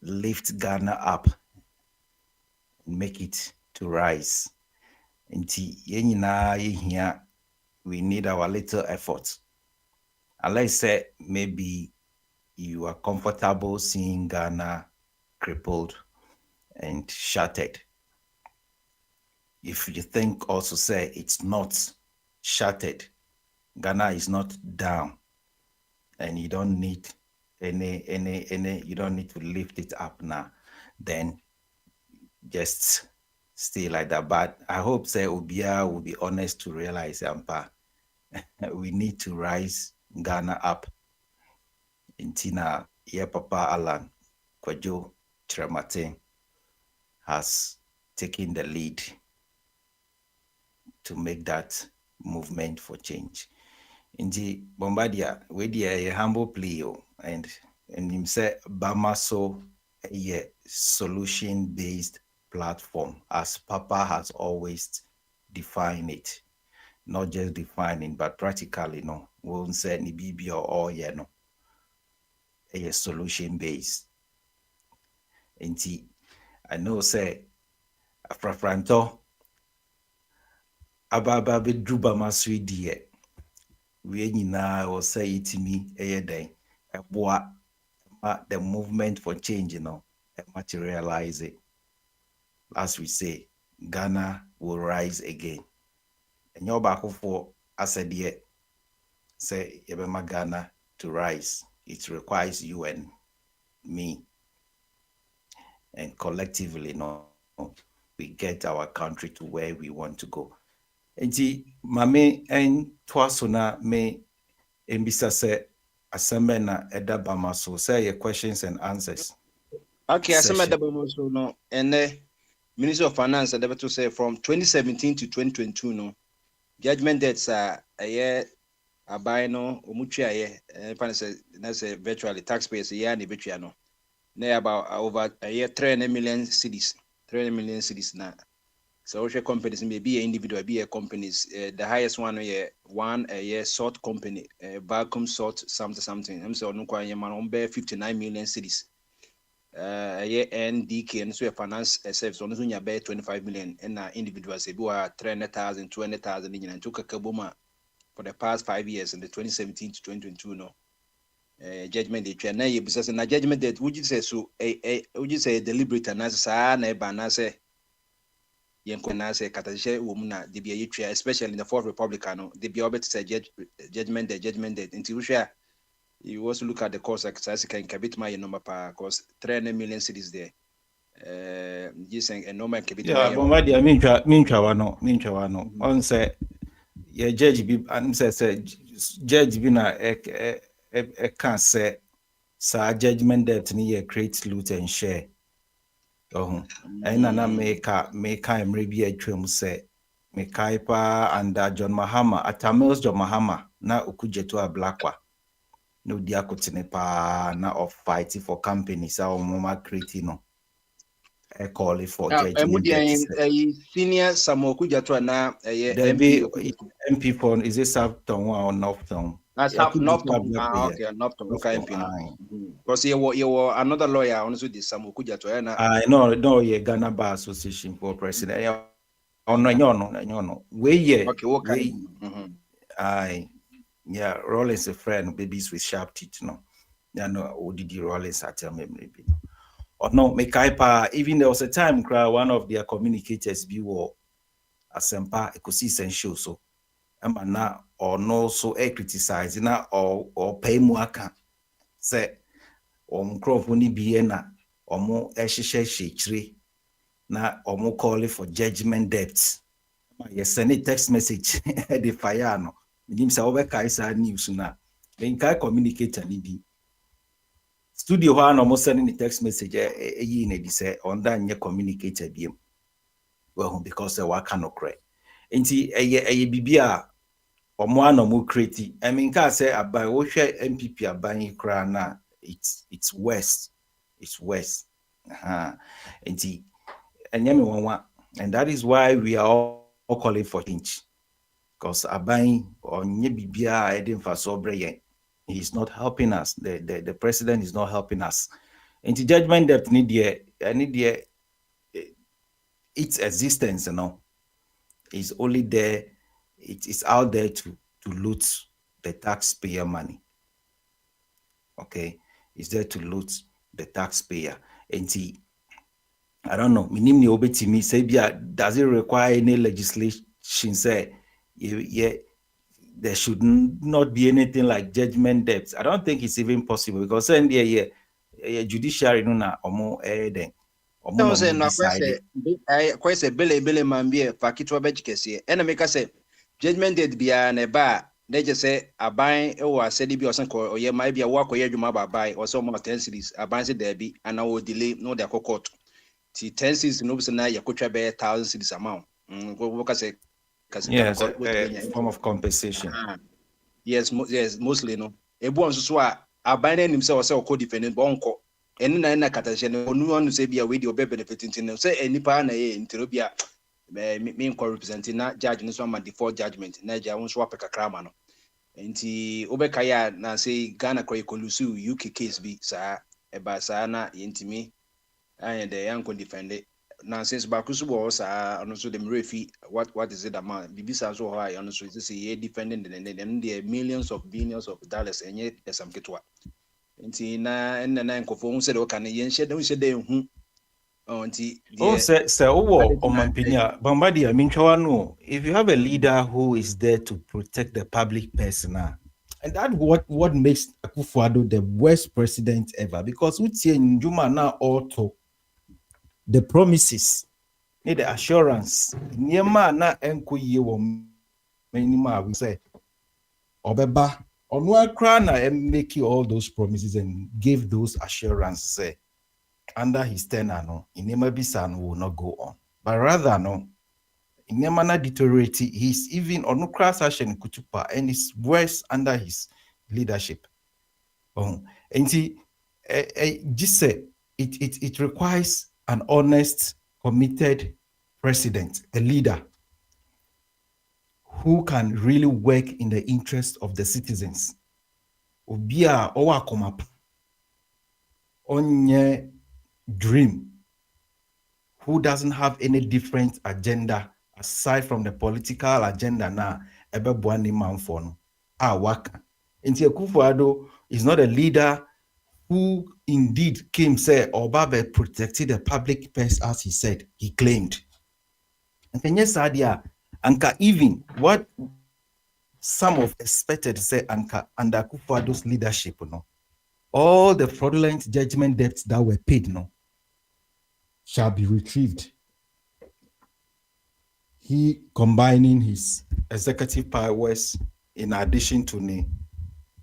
lift Ghana up and make it to rise. We need our little efforts. And let's say maybe you are comfortable seeing Ghana crippled and shattered. If you think also say it's not shattered, Ghana is not down, and you don't need you don't need to lift it up now, then just stay like that. But I hope say Obia will be honest to realize we need to rise Ghana up. Intina ye Papa Alan Kwajo Trematin has taken the lead to make that movement for change. Inji Bombardier, we a humble plea, and him say Bama so a solution-based platform, as Papa has always defined it. Not just defining, but practically, no. We won't say ni bibi or no. A solution-based. Inji, I know say Afrafranto Ababa bedru Bama so die. We nyina will say it me den the movement for change, materialize it. As we say, Ghana will rise again. And you're back for as a dear say Yabema Ghana to rise. It requires you and me. And collectively, we get our country to where we want to go. Enti mame en twasona me embisa se assemble na eda Bama so say your questions and answers. Okay, assemble eda Bama so no, and Minister of Finance and to say from 2017 to 2022 no judgment debts are a year abino omuchi aye na say virtually taxpayers a year ni betua no na about over a year 300 million cedis na. So companies may be individual, be a companies. The highest one a year sort company, vacuum sort something. I'm so no quite man 59 million cedis. A year NDK and so finance service on the bear 25 million and individuals they are 300,000, 200,000 and took a kabuma for the past 5 years in the 2017 to 2022 no. Judgment date and now because na judgment date would you say so would you say deliberate and as say especially in the Fourth Republic, they be able to say judgment day. Until we share, you also look at the cost exercise can bit my number per cost 300 million cities there. You saying a normal cabit. Yeah, Bombardier, minchawano. On say, yeah, judge be and say judge be na can't say sa judgment debt ni ye create loot and share. Na make emre bi atwam se mekai pa under John Mahama Atamils John Mahama na okujeto a Blackwa no di akotene pa na of fighting for companies a mama create no e call for judgment senior Samoku Jato na MP for is it Southtown or Northtown? Okay, Northtown. Because you were another lawyer also this Samoku Jato na I know ye Ghana Bar Association for president no we ye okay yeah Rollins a friend babies with sharp teeth no Odidi Rollins at memory or no make even there was a time one of their communicators be war Asempa ecosystem show so na or no so criticize na or pay muaka say microphone bi na omo ehihye na omo call for judgment debt yes send a text message the fire no nim say obeka isa news na then kai communicator ni bi studio ha no mo send the text message yi na di say on that nye communicator bi well because we can okre enti eye bibia omo anomo create I mean ka say abai wo hwe MPP abai kra na it's west enti enyame wonwa and that is why we are all calling for change because abai onye bibia edin fa so breyen he is not helping us the president is not helping us enti judgment debt need there its existence is only there. It is out there to loot the taxpayer money. Okay, it's there to loot the taxpayer. And see, I don't know. Minimum obeti me say does it require any legislation? Say, yeah, there should not be anything like judgment debts. I don't think it's even possible because then judiciary no na omo then No, say no kwese bele man bi fa kitwa beji kese e na meka say judgment date bia na ba na je say aban e wo asedi bi osan ko oye ma bia wo akoye adwuma ba bai o so mo 10 series aban se da bi ana wo delay no de court ti 10 series no bi se na yakotwa be 1000 series amount wo ka say yes, a form of compensation. Yes, mostly no ebu on so a aban na nim say o say o co-defendant bo onko eni na katashe no onu onu say bia we dey obe benefit no say enipa na ye ntiro bia me nko representing na judge no so ma default judgment na ja won so apeka ma no enti obeka ya na say Ghana kro ekolusu UK case bi sa eba sa na yentimi and the yanko defend na since bakusu bo sa ono so dem refi what is it amount bibisa so high ono so say ye defending the millions of billions of dollars enye esam ketwa nti na nkofo hu se de o kan ye nhye de hu nti say omampinya bambadia minchwa no, if you have a leader who is there to protect the public persona, and that what makes Akufo-Addo the worst president ever, because utie njuma na auto the promises, the assurance niema na enko ye wo menima we say obeba onwa kra na make all those promises and give those assurances under his tenure no niema bisan will not go on, but rather no niema na deteriorate. He's even on kra session kutupa and it's worse under his leadership. And see, just say it requires an honest, committed president, a leader who can really work in the interest of the citizens. Obia owa komap onye dream, who doesn't have any different agenda aside from the political agenda na ebe buani manfono waka. Nti Akufo-Addo is not a leader who indeed came say Obabe protected the public purse as he said, he claimed. And yes, Adia, Anka even what some of expected say Anka under Akufo-Addo's leadership, no, all the fraudulent judgment debts that were paid, no, shall be retrieved. He combining his executive powers in addition to the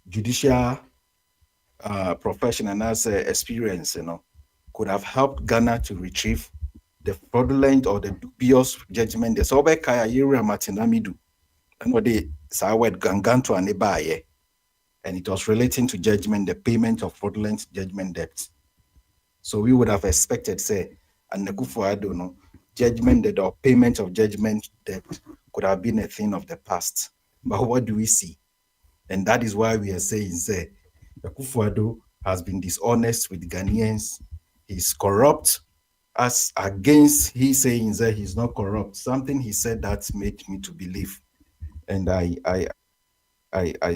judicial profession and as experience, could have helped Ghana to retrieve the fraudulent or the dubious judgment. The Sobe Kaya Yura Martinamidu, and what they Sawed Ganganto and Ebaye, and it was relating to judgment, the payment of fraudulent judgment debts. So we would have expected, say, and Akufo-Addo, no, judgment debt or payment of judgment debt could have been a thing of the past. But what do we see? And that is why we are saying, say, Akufo-Addo has been dishonest with Ghanaians. He's corrupt, as against he saying that he's not corrupt. Something he said that made me to believe. And I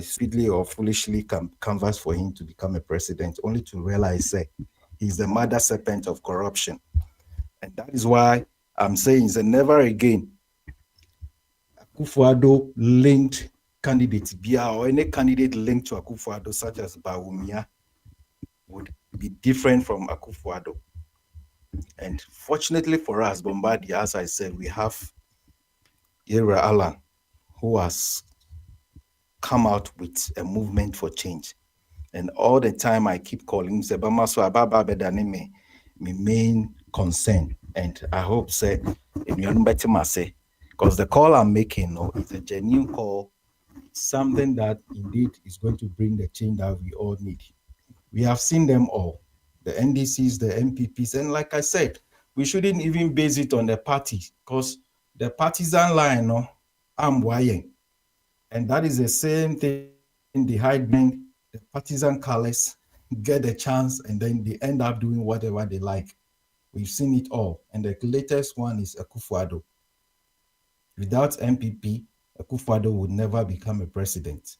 speedily or foolishly canvassed for him to become a president, only to realize that he's the mother serpent of corruption. And that is why I'm saying that never again Akufo-Addo linked candidates, Bia or any candidate linked to Akufo-Addo, such as Bawumia, would be different from Akufo-Addo. And fortunately for us, Bombardier, as I said, we have Yera Allan, who has come out with a movement for change. And all the time I keep calling him, my main concern. And I hope, say, because the call I'm making is a genuine call, something that indeed is going to bring the change that we all need. We have seen them all, the NDCs, the MPPs, and like I said, we shouldn't even base it on the party, because the partisan line, I'm wying. And that is the same thing they hide behind the partisan colors, get a chance, and then they end up doing whatever they like. We've seen it all. And the latest one is Akufo-Addo. Without MPP, Akufo-Addo would never become a president.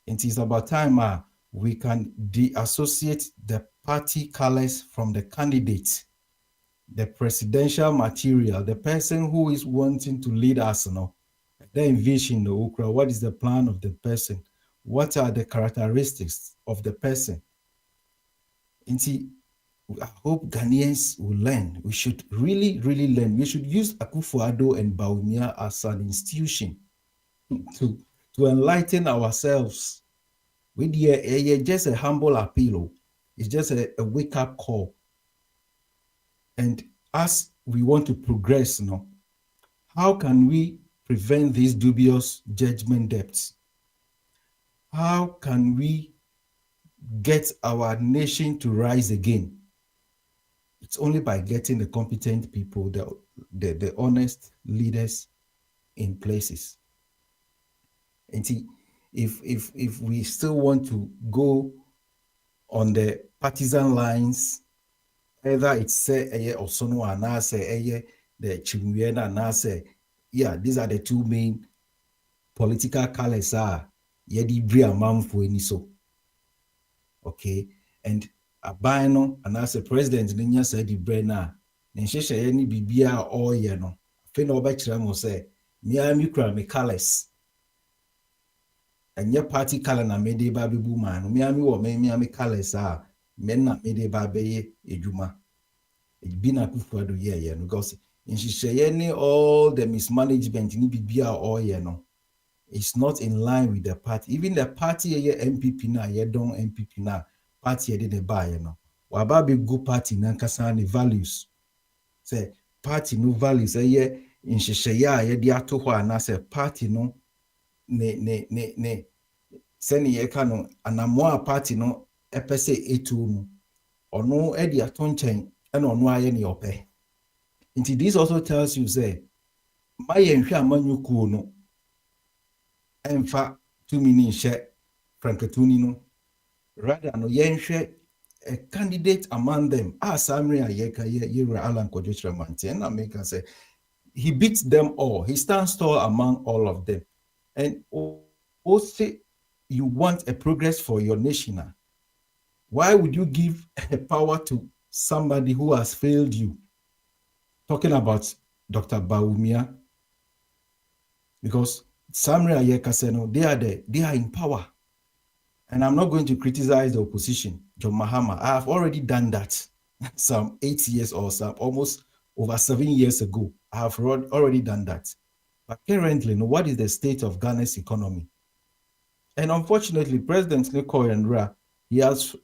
It is about time we can deassociate the party colors from the candidate, the presidential material, the person who is wanting to lead us, the envision, what is the plan of the person? What are the characteristics of the person? I hope Ghanaians will learn. We should really, really learn. We should use Akufo-Addo and Bawumia as an institution to enlighten ourselves. It's just a humble appeal. It's just a wake-up call. And as we want to progress now, how can we prevent these dubious judgment debts? How can we get our nation to rise again? It's only by getting the competent people, the honest leaders in places. And see, if we still want to go on the partisan lines, either it's say or sono and say the Chimwena and say, yeah, these are the two main political colors are yedi bria mamfo any so. Okay, and abano and as a president ninya said the brena nsheshe any bibia all ye no fe no obachira mo say me kura me colors and your party color na mede ba bebu man me wo me colors are men na mede ba be ejuma it be na Akufo-Addo ye no because nsheshe any all the mismanagement ni bibia all ye no. It's not in line with the party. Even the party ye MPP na ye don MPP na party ye didn't buy you know. Waba be good party na kasani values. Say party no values ye in shesheya ye di ato ho na say party no ne seni ye kano anamwa party no epese etu no ono e di ato nchen e no ono aye ni ope. Inti this also tells you say ma ye nhwe amanyuku no emfa 2 minutes share frankatuni no rather no yenhwe a candidate among them Samri Ayeka Yera Alan Kojochra Mantian America say he beats them all, he stands tall among all of them. And also you want a progress for your nation. Why would you give a power to somebody who has failed you? Talking about Dr. Bawumia, because Samri Ayeka said, no, they are in power. And I'm not going to criticize the opposition, John Mahama. I have already done that some 8 years or some almost over 7 years ago. I have already done that. But currently, what is the state of Ghana's economy? And unfortunately, President Nkoy and Ra, he has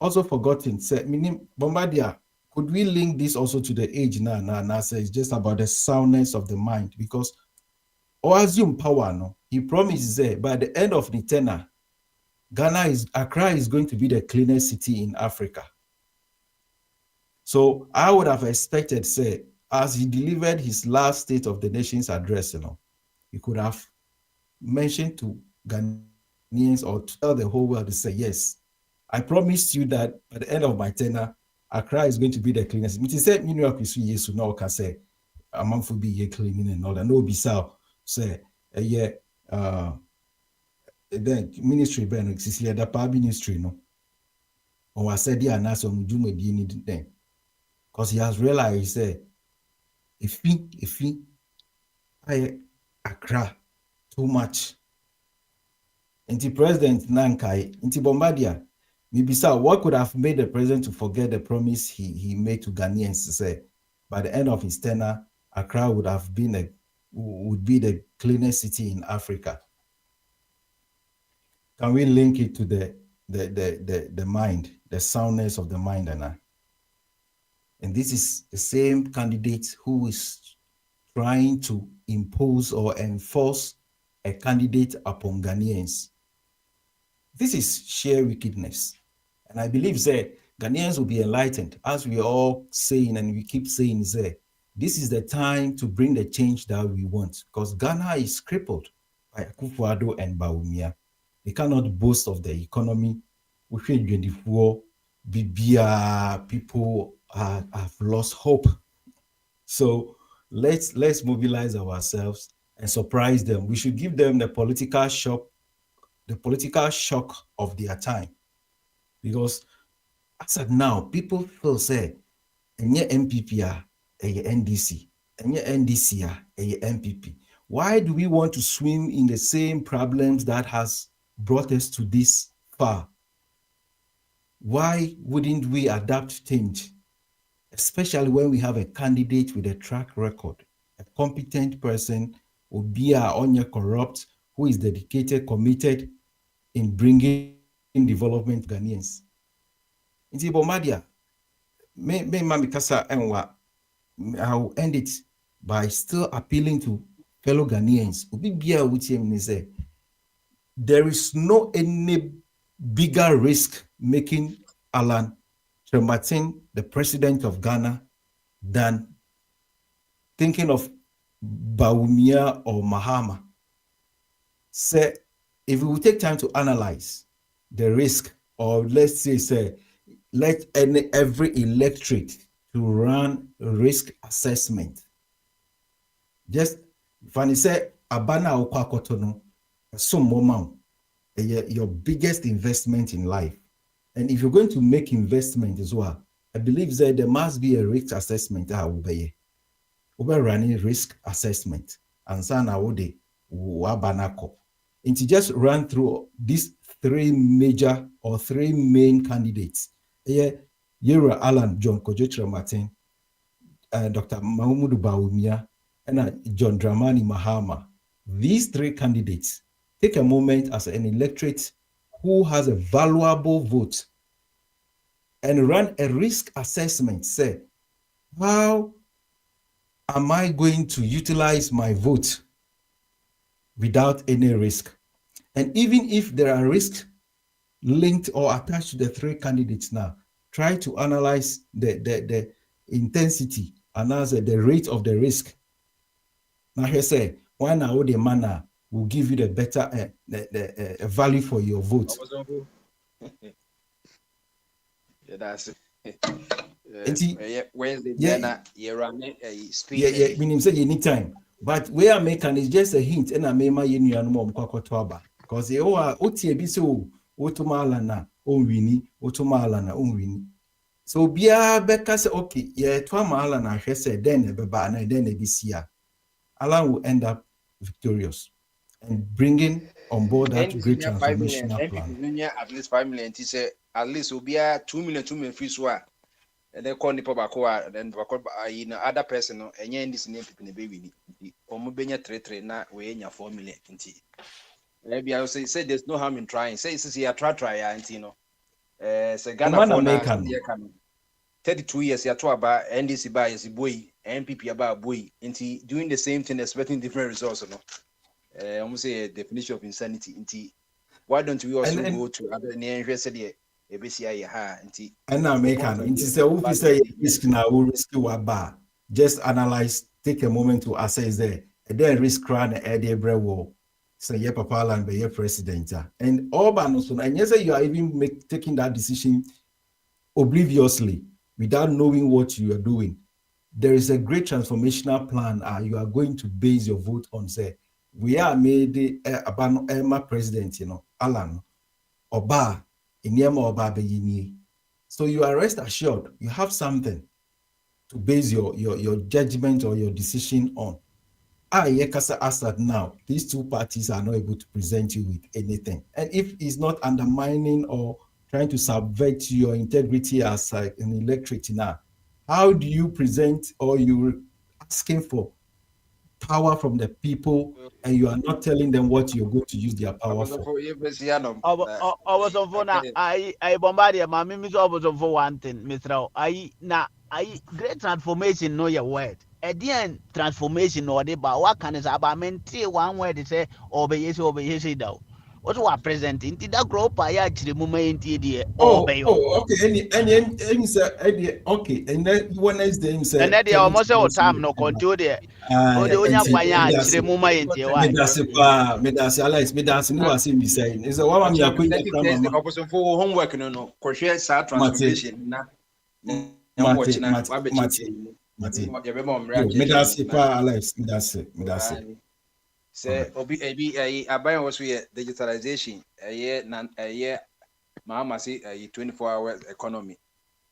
also forgotten, said, meaning Bombardier, could we link this also to the age now? Now, say it's just about the soundness of the mind, because or assume power, no. He promises that by the end of the tenure, Accra is going to be the cleanest city in Africa. So I would have expected, say, as he delivered his last State of the Nation's address, he could have mentioned to Ghanaians or to tell the whole world to say, yes, I promised you that by the end of my tenure, Accra is going to be the cleanest. It said, New York is yes, no, can say, a month will be cleaning and all that. No, be so. Say then ministry ben Sicily the power ministry no or I said yeah na so mujuma bi ni then because he has realized say if I Accra too much anti president Nankai anti Bombardier maybe so what could have made the president to forget the promise he made to Ghanaians to say by the end of his tenure Accra would be the cleanest city in Africa. Can we link it to the mind, the soundness of the mind? And this is the same candidate who is trying to impose or enforce a candidate upon Ghanaians. This is sheer wickedness. And I believe that Ghanaians will be enlightened, as we are all saying and we keep saying, this is the time to bring the change that we want, because Ghana is crippled by Akufo-Addo and Bawumia. They cannot boast of the economy. People have lost hope. So let's mobilize ourselves and surprise them. We should give them the political shock of their time. Because as of now, people feel say, enye MPP a NDC, enye NDC a MPP. Why do we want to swim in the same problems that has brought us to this far? Why wouldn't we adapt change? Especially when we have a candidate with a track record, a competent person, Obia Onya corrupt, who is dedicated, committed in bringing development to Ghanaians. Inti Bomadia, me mami kasa enwa, I'll end it by still appealing to fellow Ghanaians. Obi bia wuti ni say, there is no any bigger risk making Alan Martin the president of Ghana than thinking of Bawumia or Mahama. Say, if we will take time to analyze the risk, or let's say let every electorate to run risk assessment. Just Fanny say Abana Okwakotono, some moment, your biggest investment in life. And if you're going to make investment as well, I believe that there must be a risk assessment. We're running risk assessment. And sana wode wabanako. And to just run through these three main candidates. Yera Alan John Kojo Martin, Dr. Mahmoud Bawumia, and John Dramani Mahama. These three candidates take a moment as an electorate who has a valuable vote and run a risk assessment. Say, how am I going to utilize my vote without any risk? And even if there are risks linked or attached to the three candidates now, try to analyze the intensity and also the rate of the risk. Now he say, why now the manner will give you the better the value for your vote. Yeah, that's it. Wednesday, meaning say anytime. But where I make is just a hint, and I may my union mom kwakotwaba. Because they are OTB so Otomalana, Onwini, Otomalana, Onwini. So Bia Becca say, okay, yeah, Twamalana, she said, then a baba, and then a BCA. Alan will end up victorious and bringing on board that great transformational plan. At least 5 million. He said, at least will be a 2 million free swap. And then call Nipo Bakoa, then in other person, and yen this name in the baby. Omubenya 3 na we in your 4 million. Maybe I will say there's no harm in trying. Say it's a try, and you know. Say Ghana for 32 years, you are about NDC by as a boy, MPP about boy, and doing the same thing, expecting different results. No, almost say a definition of insanity. Why don't we also go to other interested here? And now make an say risk now risk bar. Just analyze, take a moment to assess there, and then risk crown Eddie Brewo. Say yeah, Papa Land be your president. And Orban also, and yes, you are even taking that decision obliviously without knowing what you are doing. There is a great transformational plan. You are going to base your vote on. Say we are made Emma president, you know, Alan Oba. So you are rest assured you have something to base your judgment or your decision on. Yekasa Assad now, these two parties are not able to present you with anything. And if it's not undermining or trying to subvert your integrity as an electorate now, how do you present, or you asking for power from the people and you are not telling them what you're going to use their power for? I was on phone. I bombarded my mimis. I was on for one thing, Mr. I great transformation. Know your word. At the end, transformation or the but what can is about maintain one word to say obey yes though. What we are presenting did that grow by actually movement the okay. Any sir, okay. And then one is the same. And then they almost all time no control there. Oh, the only one actually movement here. Why? Medasi Alex, Medasi no was him saying. Is a woman you are going to opposite for homework no. Crochet transformation na. Medasi Alex, Medasi. Say obi abayan was we digitalization mama say 24-hour economy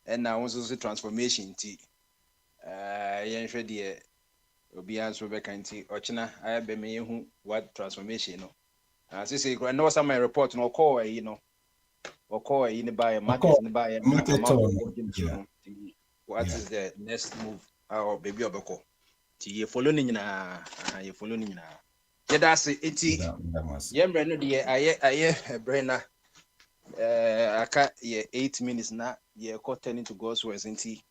and now also transformation ti yen hwe de obi answer be kan ti ochina ayabe me hu what transformation no say no some report no call you know Oko in buy market Oko, in buy market amount of on. Yeah. what Yeah. is the next move our baby obeko ti ye follow ni nyina ye follow ni nyina ye da se eti That must. ye mre no de aye brainer aka ye 8 minutes na ye call turning to God's words nti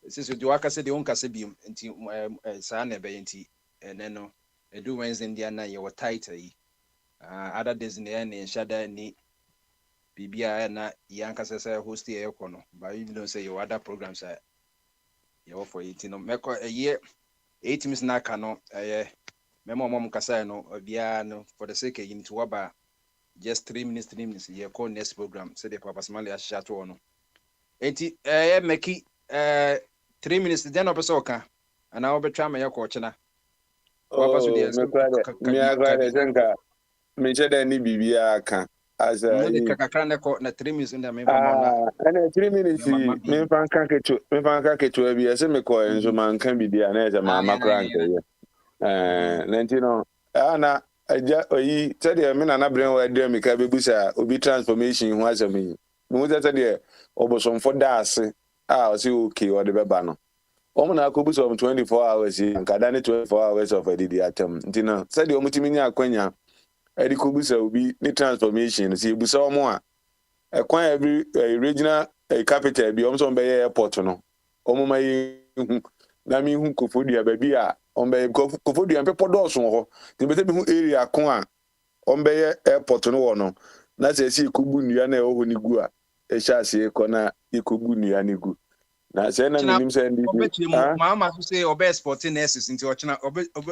since you waka say the on kase bi nti sa na be nti ene no edu Wednesday ndia na ye wo tight yi other days ne ne shada ni bibia na yankasa say host ye kono but you know say your other programs are you for it no meko a year 8 minutes na ka no memo mom kasa no bia no for the sake you need to waba just 3 minutes ye call next program say the papa smally asha to no enti meki 3 minutes then opeso ka ana obetwa me ye ko chena wapa so Oh, the me kwade. Me akwade senka. Me chede ni bibia ka. As mo de a kakakra ne ko na 3 minutes nda me fa mo na and 3 minutes mama me bi fan ka ketu bi ese me ko enso man kan bibia na ese mama kra nke ye. Nantino ana aja oyi tede me na bren wa de me ka bebusa obi transformation ho asem yi. Me wo tede obosomfo da ase o se okay o de beba no. Omo na akobusa 24 hours yi nkada ne 24 hours of edidi atem. Ntino tede omutimi nya akwanya edi kobusa obi ni transformation si ebusa omo a ekwan every regional capital bi omso be airport no omo mai na mi hu Kofodia ba bi a ombe Kofodia mpe podoso ho ti be bi hu area ko a ombe airport no wo no na se si kubu nua na ho ni gu a e sha se ko na ikubu nua ni gu na se na minim se ndi mama so say obe sporting nurses nti ochina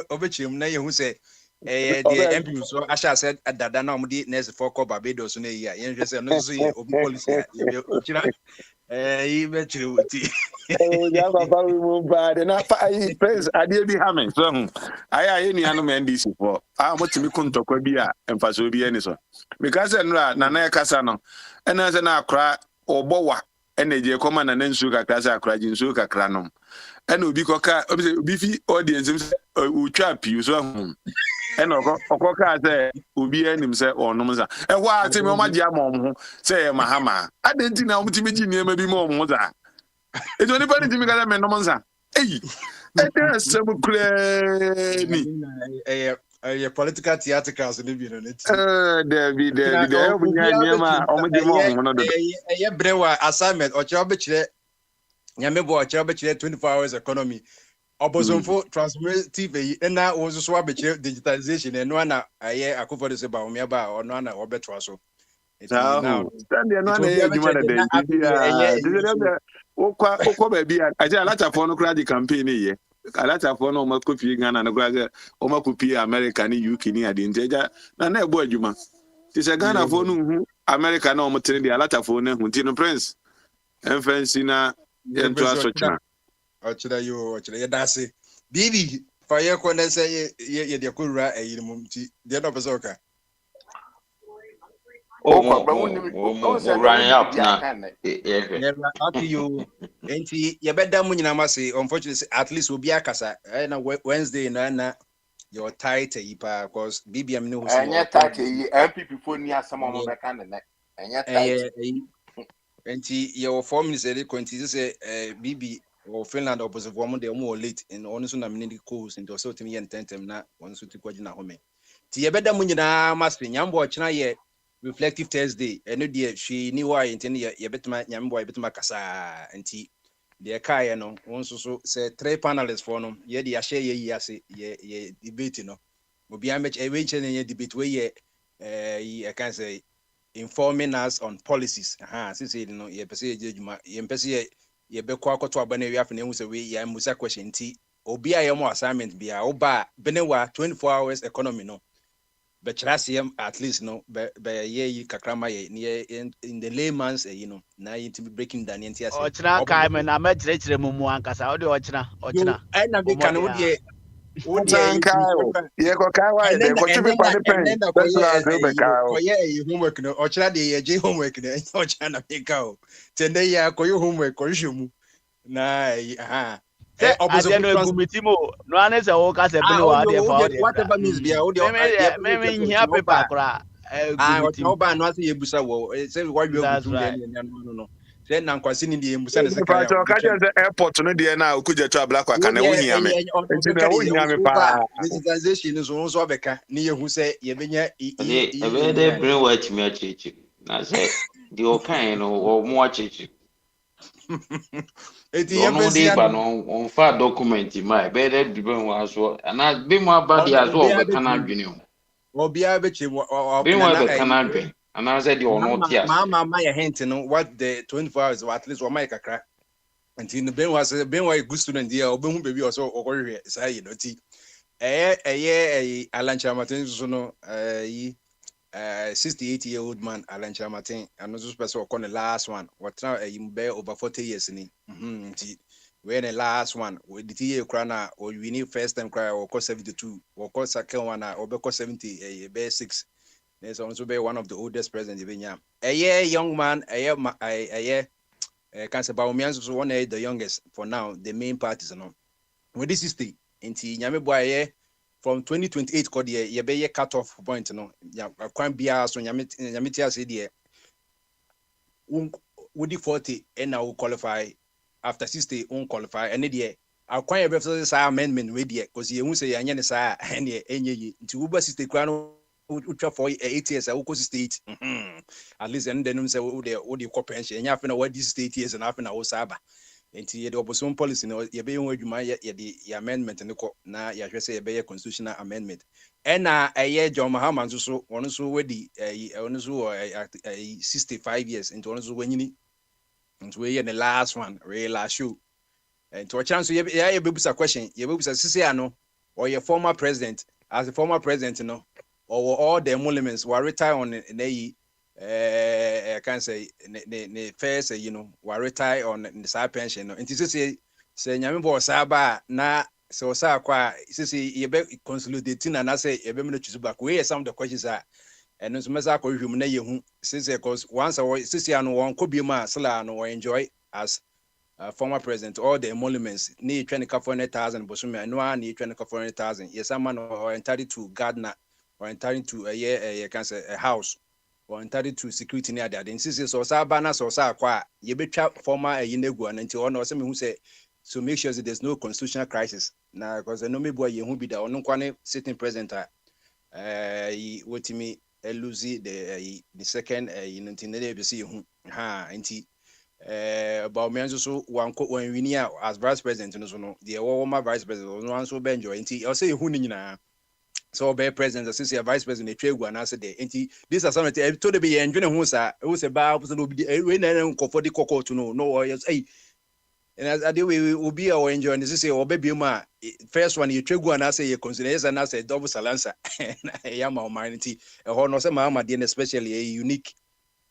obechirem na ye hu say the MP so asha said dada na omdi nurse for ko Barbados na yi a yen hwe say no so ye obi policy a ochina yi bechire wuti ya papa we move bad na friends ade bi ha me so aya ye nua no NDC for motimi kuntokwa bi a emfaso bi ani so because no na e kasa no ena se na akra obowa ena je koma na nsu kakra se akra ji nsu kakra no ena obi koka obi fi audience utwa pi so ena okoka se obi anim se onom za ehwo ati me omagye amom ho se e mahama adenti na omtimi ji niema bi mo omho za it's only funny to me that men no manza. Hey, ete sem kreni. A political theatricals ni bi no net. David, e obunya niema omde mo ho no do. Brewa assignment o cha obechire nyame bo o cha obechire 24 hours economy. Obosonfo transformative na wozo so abechire digitalization eno na aye akofo de se ba omia ba ono na obetwa so. Now, stand there no na e juma na den dia. Okwa ba bia aja alata fo no kra di campaign ye alata fo no ma kopi Ghana na kra o ma kopi America ni UK ni ade nteja na ebo adwuma ti se Ghana fo no hu America na o mo tene di alata fo no hu ti no prince enfancy na ento asochina o chira ye dase bibi fa ye ko na se ye de ko rura ayi mum ti de no pese oka Enti beda mu nyina mase unfortunately at least obi akasa na Wednesday na your tight yipa cause BBM no so anya tight yi MPP phone ni asama mo beka ne anya tight enti your 4 minutes e konti say BB or Finland opposite woman dey mo late and on so na mini calls into so timi yententem na on so ti kwagina home ti beda mu nyina mase nyambo ochina ye reflective Thursday eno de hwe ni wa enti ye betuma nyambo ye betuma kasa enti de kai no wonso so say 3 panelists for no ye de ahye ye yi ase ye debate no obi am we chene ye debate we ye I can say informing us on policies since no ye pese ye juma ye pese ye be kwa akoto aba na wi afa na hu say we ye musa question ti obi a ye mo assignment bia oba benewa 24 hours economy no but trasium at least no be ye kakrama ye in the layman's na to be breaking down enti ase ochina kai me na mechire mu ankasa o de ochina na be kan wo de ye ko kai wa de ko chupi pa ne pen personal se be kai o ye homework no ochina de ye je homework no ochina na be ka o tende ya ko yo homework ko hwemu na opposite no gumiti mo no ane se wo ka se bene wa de fa o de whatever means bia o de me here paper kra what no ban not the Ebusa wo. Say what you That's go right. no. Say nan kwasi ni the Ebusa na Fa cho ka je se airport no de na okuja to abla kwa kana wo hia me. Enti na wo hia me pa. Digitalization is also beka ni yehu say ye benya Ade ebe de bring what me achichi. Na say the okan no or mo achichi. Eti ye Ono de besia ba no no on fa document ma ebe de bring wa so. Na be mo aba de aso obia obeka na bechi adwene o. obia bechi Be mo na obeka na adwene. Ana say de ono ti ase. ma ya hint no what the 24 hours or at least o mai kakra. Enti no ben was a good student there obehu baby also okorhwe say you know ti Alan Chamatin so no 68-year-old man Alan Chamatin and also person on the last one what now be over 40 years ni when the last one with the year crana or we need first time cry or cost 72 or cost second one or be cost 70 be 6. There's also be one of the oldest presidents in Kenya. Young man can't say Baumians so one the youngest for now the main parties no with this 60 inti nyame boy from 2028 code ye be ye cut off point no ya kwan bia so nyame tia say de would 40 and now qualify after 60 qualify and de akwan ye be say amendment we de cause ye hu say anya ne sa and ye enye yi nti wo ba 60 kwan utwa for 8 years wo 68 at least and then say wo de ko pension nya afena what this 8 years and afena wo saba enti ye de opposition policy no ye be yon adwuma ye de amendment ne ko na ya hwese ye be ye constitutional amendment ena John Mahama so ono so wedi ono so 65 years enti ono so wanyini enti we ye the last one real last show enti o chance ye be busa question ye be busa sisi ano or your former president as a former president no or all the emoluments were retire on I can say the first were retire on the side pension no nti say nyame bo saba na so sa kwa sisi ye be consolidating na say ye be me choose back we some of the questions are and no mesa ko hwum na ye hu sisi because once sisi ano won ko bi ma sala no enjoy as former president all the emoluments ni 20,000 bosumi no ni 20,000 yes man or entitled to gardener or entitled to a can say a house or entitled to security near that then since so sabana so sa kwa ye betwa former yinegu and until ono say me who say so make sure that there's no constitutional crisis na because no me boy ye hu bi da ono kwane sitting president wotimi lose the second ntinele be see hu ha nti about me so one win as vice president no so no the former vice president no so be enjoy nti I say hu ni nyina so be president since your vice president twegu and answer there nti this is something to the be enjoy hu sa who say ba so be we na nkofo di kokko to no yes hey and as we will be our enjoy and say or baby ma first one you twegu and answer you consider yes and answer double salansa ya ma humanity ho no say ma dey especially a unique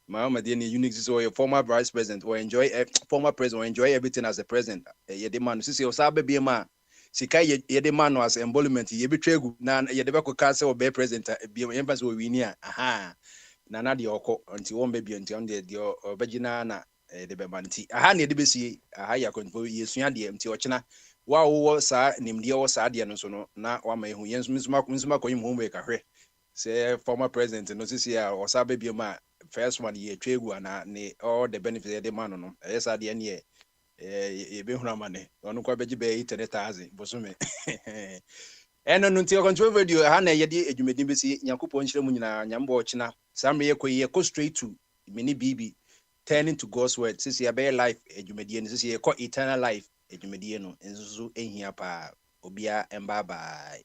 Mahama Dini unique so your former vice president or enjoy former president or enjoy everything as a president. Ye demand sisi osabe bi ma sika ye demand no as embodiment ye bi twegu na ye de beko ka say obe president bi emphasize o wini aha na de okọ unti won be bi unti on de obegina na de be manti aha na de be sie aha ya konfo yesua de mti ochina wa wo sa nimde wo sa de no so no na wa ma ehu yensu misuma ko yim homework ahwe say former president no sisi a osabe bi ma first one ye twegu ana ne all the benefits de man no yes ade ne ye be huna mane onu kwa beji be 10,000 bosume eno no nti control video ha na ye de adwumedi be si yakopon nhire mu nyina nyambo ochina samre ye ko straight to mini bibi turning to God's word sisi ya be life adwumedi ne sisi ye ko eternal life adwumedi no enzuzu ehia pa obia emba bye.